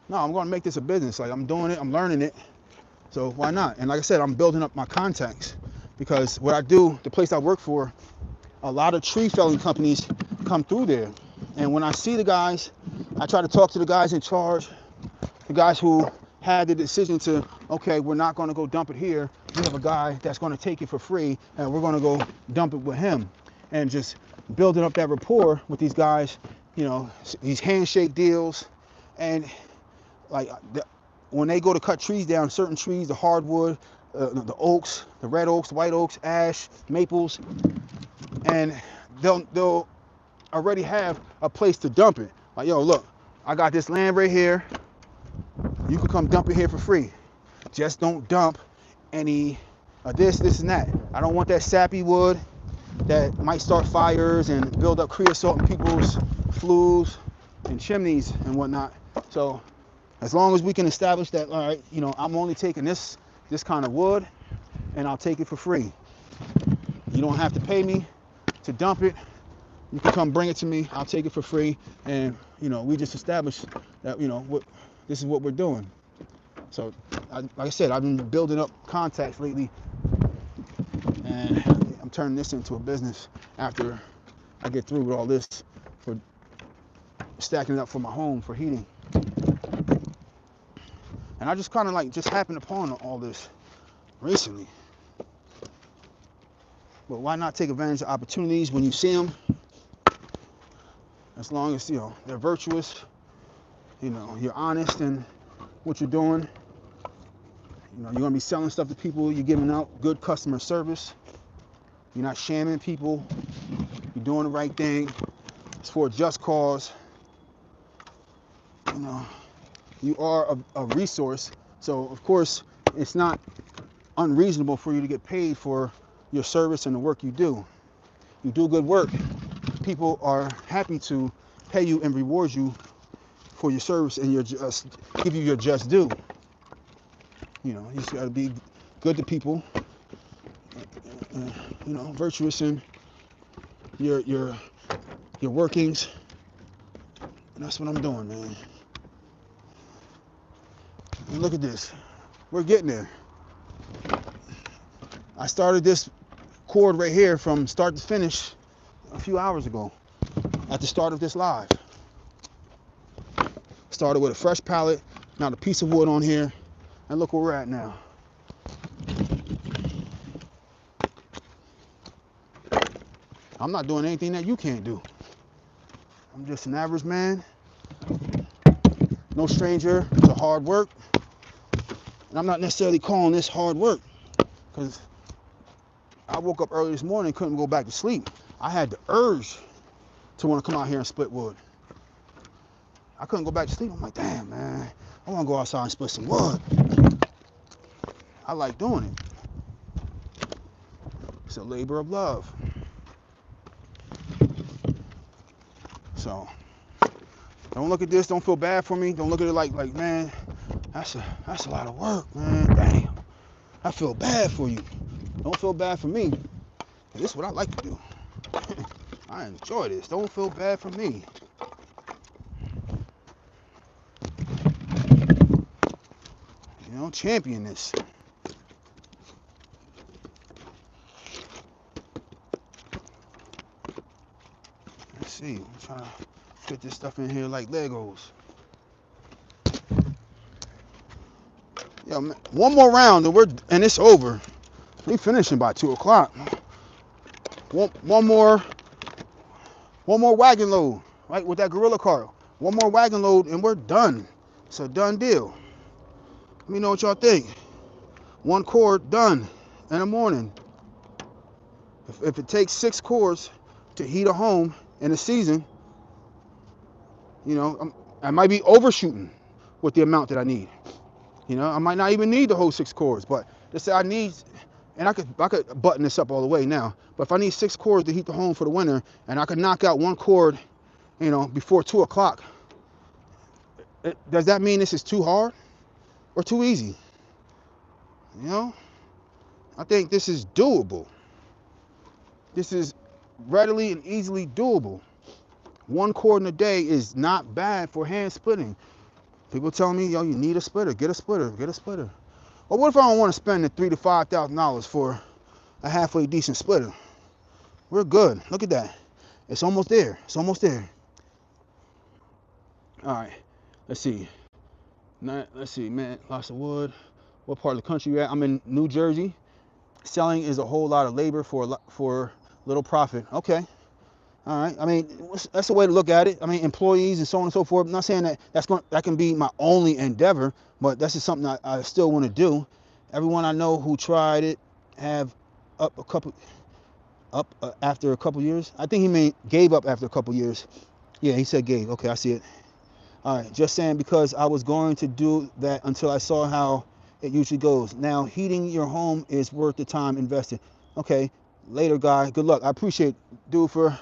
no, I'm going to make this a business. Like, I'm doing it, I'm learning it. So why not? And like I said, I'm building up my contacts, because what I do, the place I work for, a lot of tree felling companies come through there. And when I see the guys, I try to talk to the guys in charge, the guys who had the decision to, okay, we're not going to go dump it here. We have a guy that's going to take it for free, and we're going to go dump it with him. And just building up that rapport with these guys, you know, these handshake deals. And like when they go to cut trees down, certain trees, the hardwood, the oaks, the red oaks, the white oaks, ash, maples, and they'll already have a place to dump it. Like, yo, look, I got this land right here. You can come dump it here for free. Just don't dump any of this, and that. I don't want that sappy wood that might start fires and build up creosote in people's flues and chimneys and whatnot. So as long as we can establish that, all right, you know, I'm only taking this kind of wood, and I'll take it for free. You don't have to pay me to dump it. You can come bring it to me. I'll take it for free. And, you know, we just established that, you know, this is what we're doing. So, like I said, I've been building up contacts lately, and I'm turning this into a business after I get through with all this, for stacking it up for my home for heating. And I just kind of like just happened upon all this recently. But why not take advantage of opportunities when you see them? As long as, you know, they're virtuous, you know, you're honest in what you're doing. You know, you're going to be selling stuff to people. You're giving out good customer service. You're not shamming people. You're doing the right thing. It's for a just cause. You know, you are a resource. So, of course, it's not unreasonable for you to get paid for your service and the work you do. You do good work. People are happy to pay you and reward you for your service, and give you your just due. You know, you just got to be good to people, you know, virtuous in your workings. And that's what I'm doing, man. And look at this. We're getting there. I started this cord right here from start to finish a few hours ago at the start of this live. Started with a fresh pallet, not a piece of wood on here, and look where we're at now. I'm not doing anything that you can't do. I'm just an average man, no stranger to hard work. And I'm not necessarily calling this hard work, because I woke up early this morning and couldn't go back to sleep. I had the urge to want to come out here and split wood. I couldn't go back to sleep. I'm like, damn, man, I want to go outside and split some wood. I like doing it. It's a labor of love. So don't look at this. Don't feel bad for me. Don't look at it like man, that's a lot of work, man. Damn, I feel bad for you. Don't feel bad for me. This is what I like to do. I enjoy this. Don't feel bad for me. You know, champion this. Let's see. I'm trying to fit this stuff in here like Legos. Yo, man, one more round and it's over. We finishing by 2 o'clock. One more wagon load, right, with that gorilla car. One more wagon load and we're done. It's a done deal. Let me know what y'all think. 1 cord done in the morning. If it takes 6 cores to heat a home in a season, you know, I might be overshooting with the amount that I need. You know, I might not even need the whole 6 cores, but just say I need, and I could button this up all the way now. But if I need 6 cores to heat the home for the winter, and I could knock out 1 cord, you know, before 2 o'clock, does that mean this is too hard or too easy? You know, I think this is doable. This is readily and easily doable. 1 cord in a day is not bad for hand splitting. People telling me, yo, you need a splitter. Get a splitter. Get a splitter. Well, what if I don't want to spend the $3,000 to $5,000 for a halfway decent splitter? We're good. Look at that. It's almost there. It's almost there. All right. Let's see. Let's see, man. Lots of wood. What part of the country you at? I'm in New Jersey. Selling is a whole lot of labor for little profit. Okay. All right. I mean, that's a way to look at it. I mean, employees and so on and so forth. I'm not saying that can be my only endeavor, but that's just something I still want to do. Everyone I know who tried it have after a couple years. I think he gave up after a couple years. Yeah, he said gave. Okay, I see it. All right. Just saying because I was going to do that until I saw how it usually goes. Now, heating your home is worth the time invested. Okay. Later, guy. Good luck. I appreciate dude for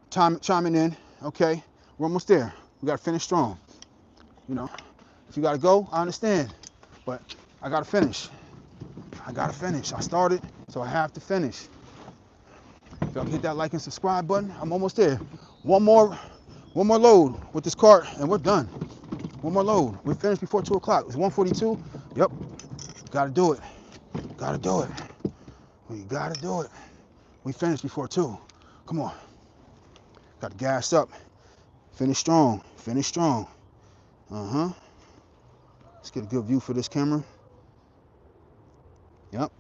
chiming in. Okay, we're almost there. We got to finish strong. You know, if you got to go, I understand, but I got to finish. I started, so I have to finish. If y'all hit that like and subscribe button, I'm almost there. One more load with this cart and we're done. One more load. We finished before 2 o'clock. It's 1:42. Yep. Got to do it. Got to do it. We got to do it. We finished before 2. Come on. Got to gas up. Finish strong. Finish strong. Let's get a good view for this camera. Yep.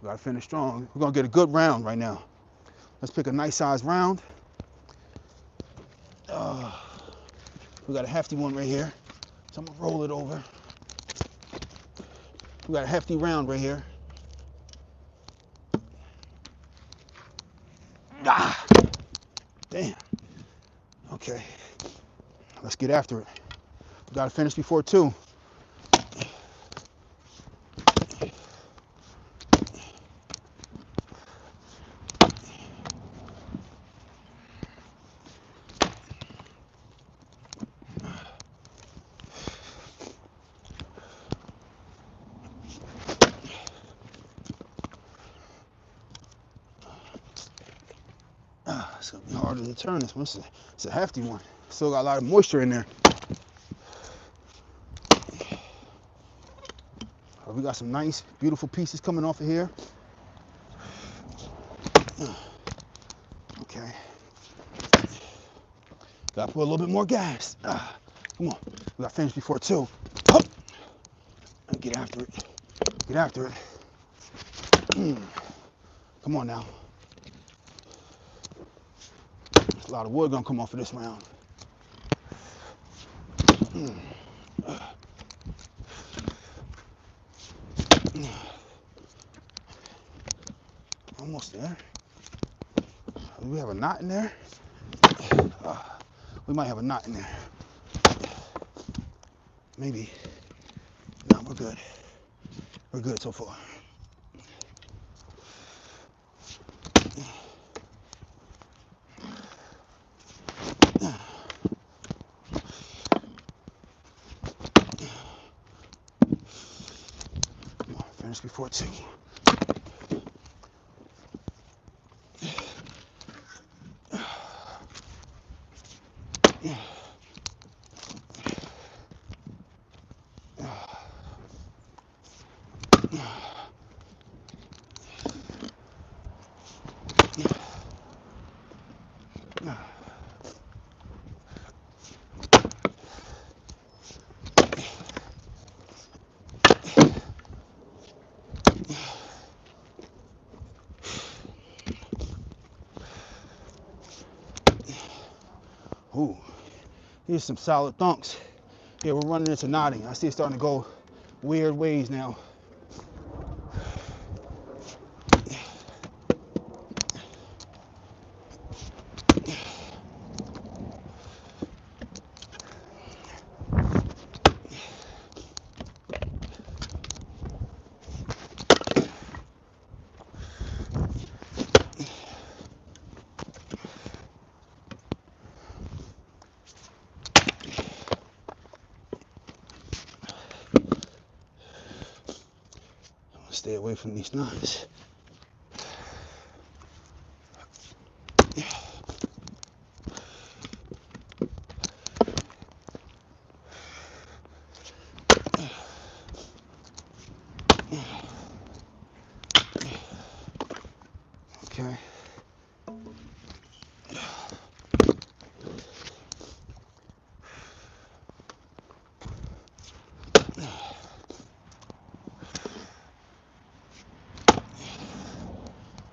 Got to finish strong. We're going to get a good round right now. Let's pick a nice size round. We got a hefty one right here. So I'm going to roll it over. We got a hefty round right here. Ah! Damn. Okay. Let's get after it. We got to finish before 2. It's going to be harder to turn this one. It's a hefty one. Still got a lot of moisture in there. We got some nice, beautiful pieces coming off of here. Okay. Got to put a little bit more gas. Come on. We got to finish before 2. Get after it. Get after it. Come on now. There's a lot of wood going to come off of this round. Almost there. Do we have a knot in there? We might have a knot in there. Maybe. No, we're good. We're good so far. finish before 2. Ooh, here's some solid thunks. Yeah, we're running into knotting. I see it starting to go weird ways now. Stay away from these knots. Okay.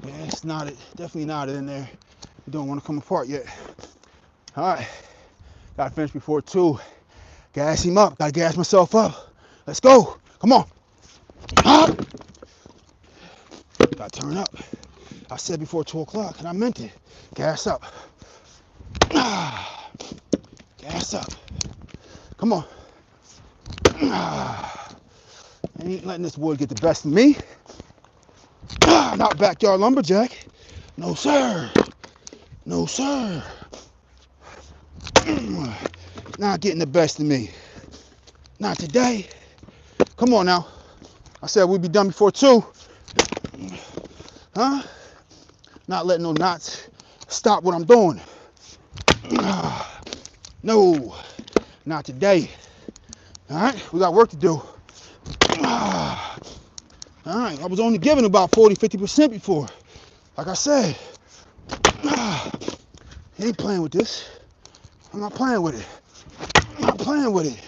Yeah, it's knotted, definitely knotted in there. You don't want to come apart yet. All right, gotta finish before 2. Gas him up, gotta gas myself up. Let's go, come on. Ah! Gotta turn up. I said before 2 o'clock, and I meant it. Gas up. Ah! Gas up. Come on. Ah! I ain't letting this wood get the best of me. Ah! Not backyard lumberjack. No, sir. No, sir. Not getting the best of me. Not today. Come on now. I said we'd be done before 2. Huh? Not letting no knots stop what I'm doing. No, not today. All right, we got work to do. All right, I was only giving about 40-50% before. Like I said, he ain't playing with this. I'm not playing with it. I'm not playing with it.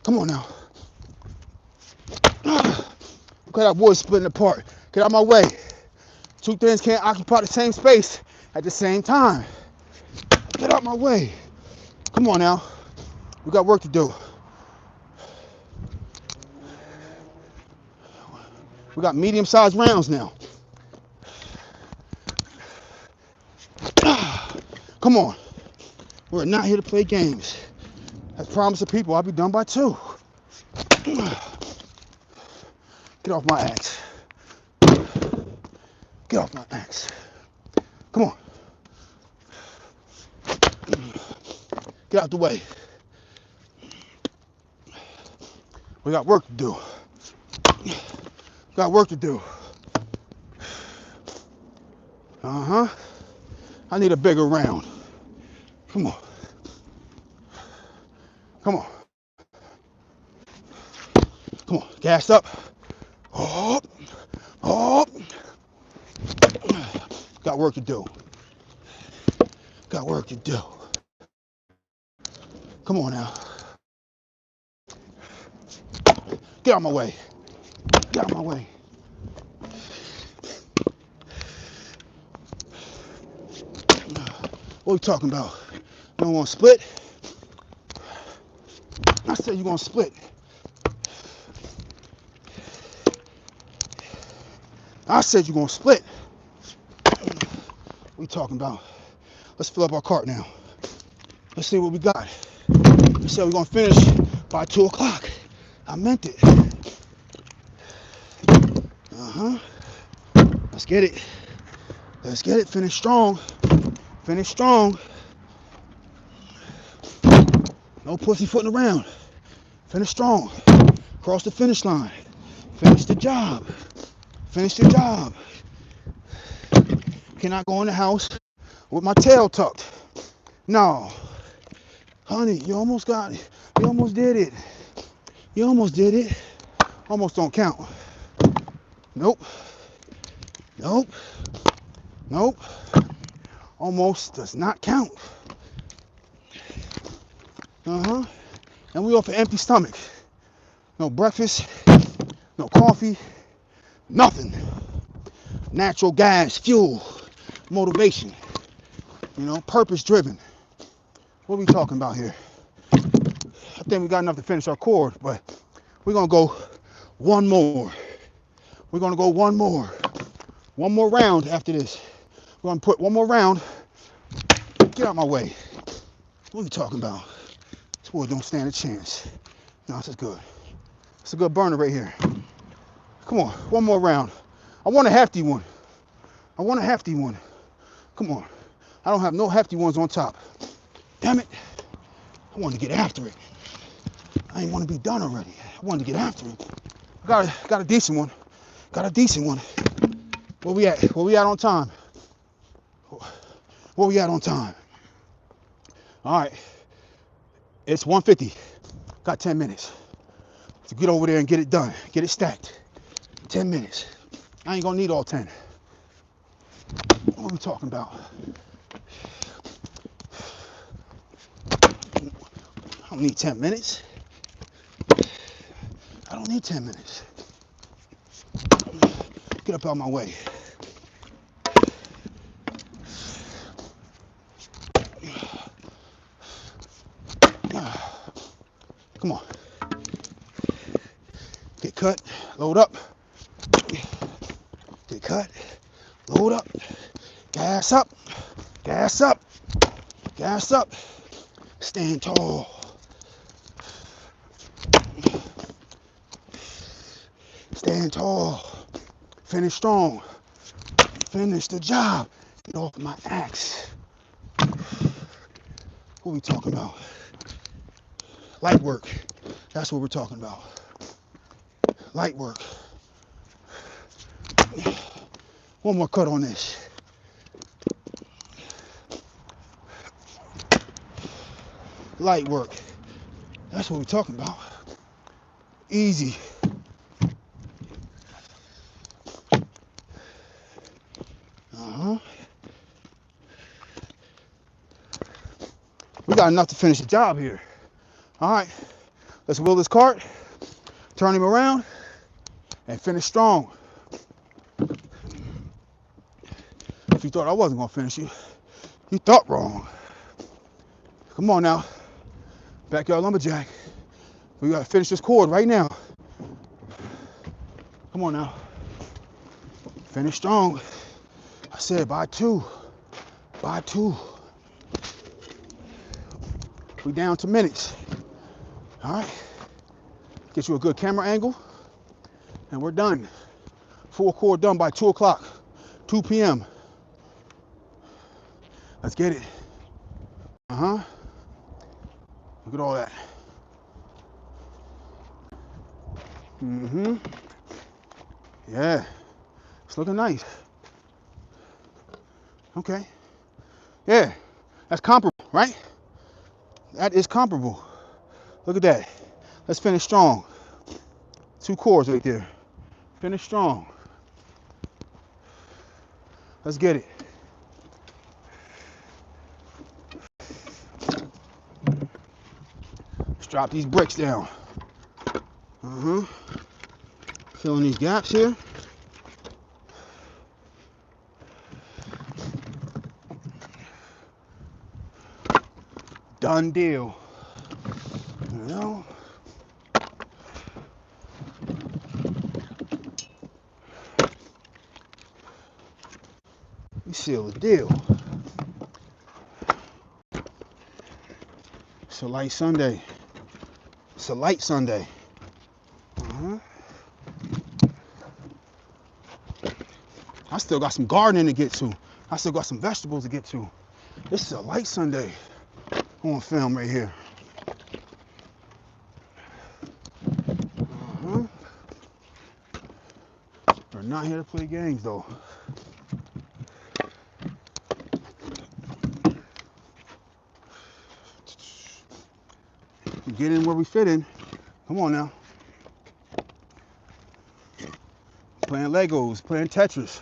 Come on now. Okay, that wood splitting apart. Get out of my way. 2 things can't occupy the same space at the same time. Get out my way. Come on now. We got work to do. We got medium-sized rounds now. Come on. We're not here to play games. I promised the people I'll be done by 2. Get off my axe. Get off my axe. Come on. Get out the way. We got work to do. Got work to do. Uh-huh. I need a bigger round. Come on. Come on. Come on. Gas up. Up. Up. Got work to do. Got work to do. Come on now. Get out of my way. Get out of my way. What are we talking about? You don't want to split? I said you're going to split. I said you're going to split. What are we talking about? Let's fill up our cart now. Let's see what we got. We said we're going to finish by 2 o'clock. I meant it. Uh-huh. Let's get it. Let's get it. Finish strong. Finish strong. No pussyfooting around. Finish strong. Cross the finish line. Finish the job. Finish the job. Cannot go in the house with my tail tucked. No. Honey, you almost got it. You almost did it. You almost did it. Almost don't count. Nope. Nope. Nope. Almost does not count. And we off an empty stomach. No breakfast, no coffee, nothing. Natural gas, fuel, motivation. Purpose driven. What are we talking about here? I think we got enough to finish our chord, but we're gonna go one more. We're gonna go one more. One more round after this. We're gonna put one more round. Get out my way. What are you talking about? This boy don't stand a chance. No, this is good. It's a good burner right here. Come on, one more round. I want a hefty one. I want a hefty one. Come on. I don't have no hefty ones on top. Damn it. I wanted to get after it. I didn't want to be done already. I wanted to get after it. Got a decent one. Got a decent one. Where we at? Where we at on time? Where we at on time? All right. It's 1:50. Got 10 minutes to get over there and get it done. Get it stacked. 10 minutes. I ain't gonna need all 10. What are we talking about? I don't need 10 minutes. I don't need 10 minutes. Get up out of my way. Come on. Get cut, load up. Get cut, load up. Gas up, gas up, gas up. Stand tall. Stand tall. Finish strong. Finish the job. Get off my axe. What are we talking about? Light work. That's what we're talking about. Light work. One more cut on this. Light work. That's what we're talking about. Easy. We got enough to finish the job here. All right, let's wheel this cart, turn him around, and finish strong. If you thought I wasn't gonna finish you thought wrong. Come on now, backyard lumberjack. We gotta finish this chord right now. Come on now, finish strong. I said by two, by two. We down to minutes. All right, get you a good camera angle, and we're done. Full chord done by 2 o'clock, 2 p.m. Let's get it. Look at all that. Yeah, it's looking nice. Okay. Yeah, that's comparable, right? That is comparable. Look at that. Let's finish strong. 2 chords right there. Finish strong. Let's get it. Let's drop these bricks down. Filling these gaps here. Done deal. We seal the deal. It's a light Sunday. It's a light Sunday. I still got some gardening to get to. I still got some vegetables to get to. This is a light Sunday on film right here. We're not here to play games, though. Get in where we fit in. Come on now. Playing Legos, playing Tetris.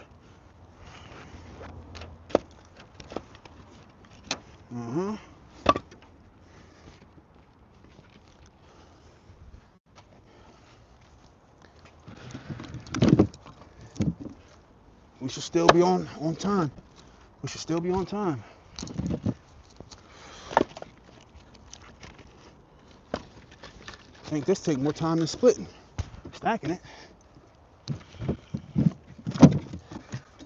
We should still be on time. We should still be on time. I think this takes more time than splitting. Stacking it.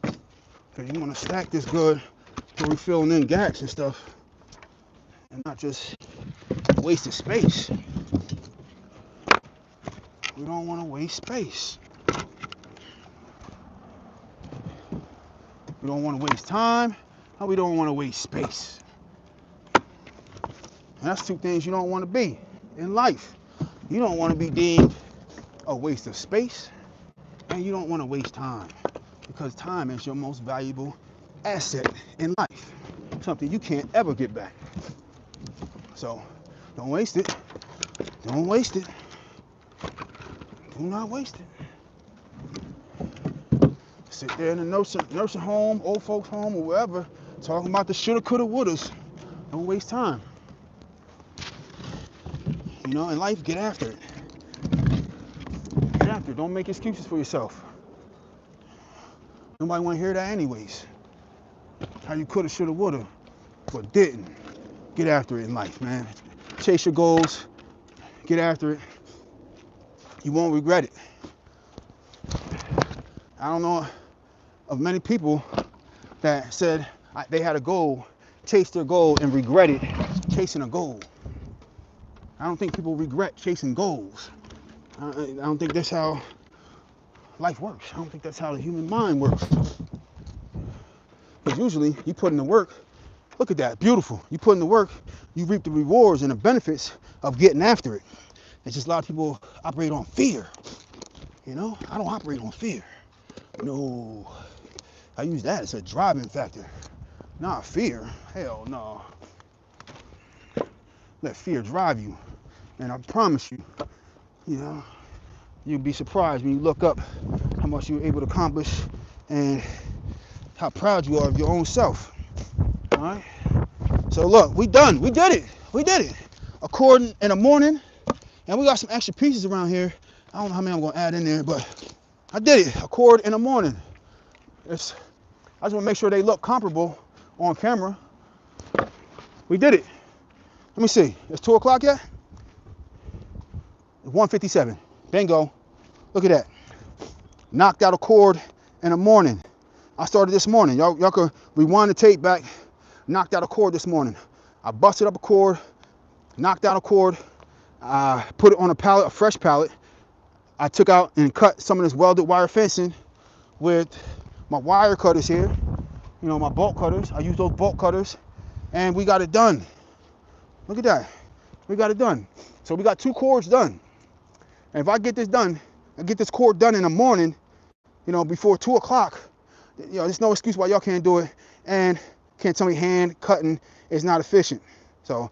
Because you want to stack this good so we're filling in gaps and stuff. And not just wasting space. We don't want to waste space. We don't want to waste time, and we don't want to waste space. And that's two things you don't want to be in life. You don't want to be deemed a waste of space, and you don't want to waste time, because time is your most valuable asset in life. Something you can't ever get back. So don't waste it. Don't waste it. Do not waste it. Sit there in a nursing home, old folks home, or wherever, talking about the shoulda, coulda, wouldas. Don't waste time. You know, in life, get after it. Get after it. Don't make excuses for yourself. Nobody want to hear that anyways. How you coulda, shoulda, woulda, but didn't. Get after it in life, man. Chase your goals. Get after it. You won't regret it. I don't know of many people that said they had a goal, chased their goal, and regretted chasing a goal. I don't think people regret chasing goals. I don't think that's how life works. I don't think that's how the human mind works. Because usually you put in the work. Look at that, beautiful. You put in the work, you reap the rewards and the benefits of getting after it. It's just a lot of people operate on fear. You know, I don't operate on fear. No, I use that as a driving factor. Not fear. Hell no. Let fear drive you. And I promise you, you know, you'll be surprised when you look up how much you're able to accomplish and how proud you are of your own self. All right? So look, we done. We did it. We did it. A cord in the morning, and we got some extra pieces around here. I don't know how many I'm going to add in there, but I did it. A cord in the morning. I just want to make sure they look comparable on camera. We did it. Let me see. It's 2 o'clock yet? It's 1:57. Bingo. Look at that. Knocked out a cord in the morning. I started this morning. Y'all could rewind the tape back. Knocked out a cord this morning. I busted up a cord, knocked out a cord, put it on a pallet, a fresh pallet. I took out and cut some of this welded wire fencing with my wire cutters here. You know, my bolt cutters. I use those bolt cutters, and we got it done. Look at that. We got it done. So we got 2 cords done. And if I get this done, I get this cord done in the morning, you know, before 2 o'clock, you know, there's no excuse why y'all can't do it. And can't tell me hand cutting is not efficient. So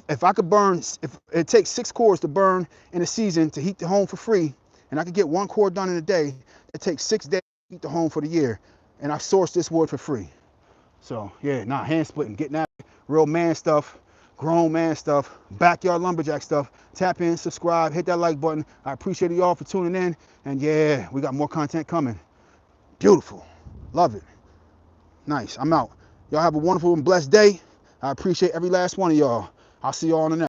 if I could burn, if it takes 6 cords to burn in a season to heat the home for free, and I could get 1 cord done in a day, it takes 6 days to heat the home for the year. And I sourced this wood for free. So yeah, hand splitting, getting that real man stuff, grown man stuff, backyard lumberjack stuff. Tap in, subscribe, hit that like button. I appreciate y'all for tuning in. And yeah, we got more content coming. Beautiful. Love it. Nice. I'm out. Y'all have a wonderful and blessed day. I appreciate every last one of y'all. I'll see y'all on the next.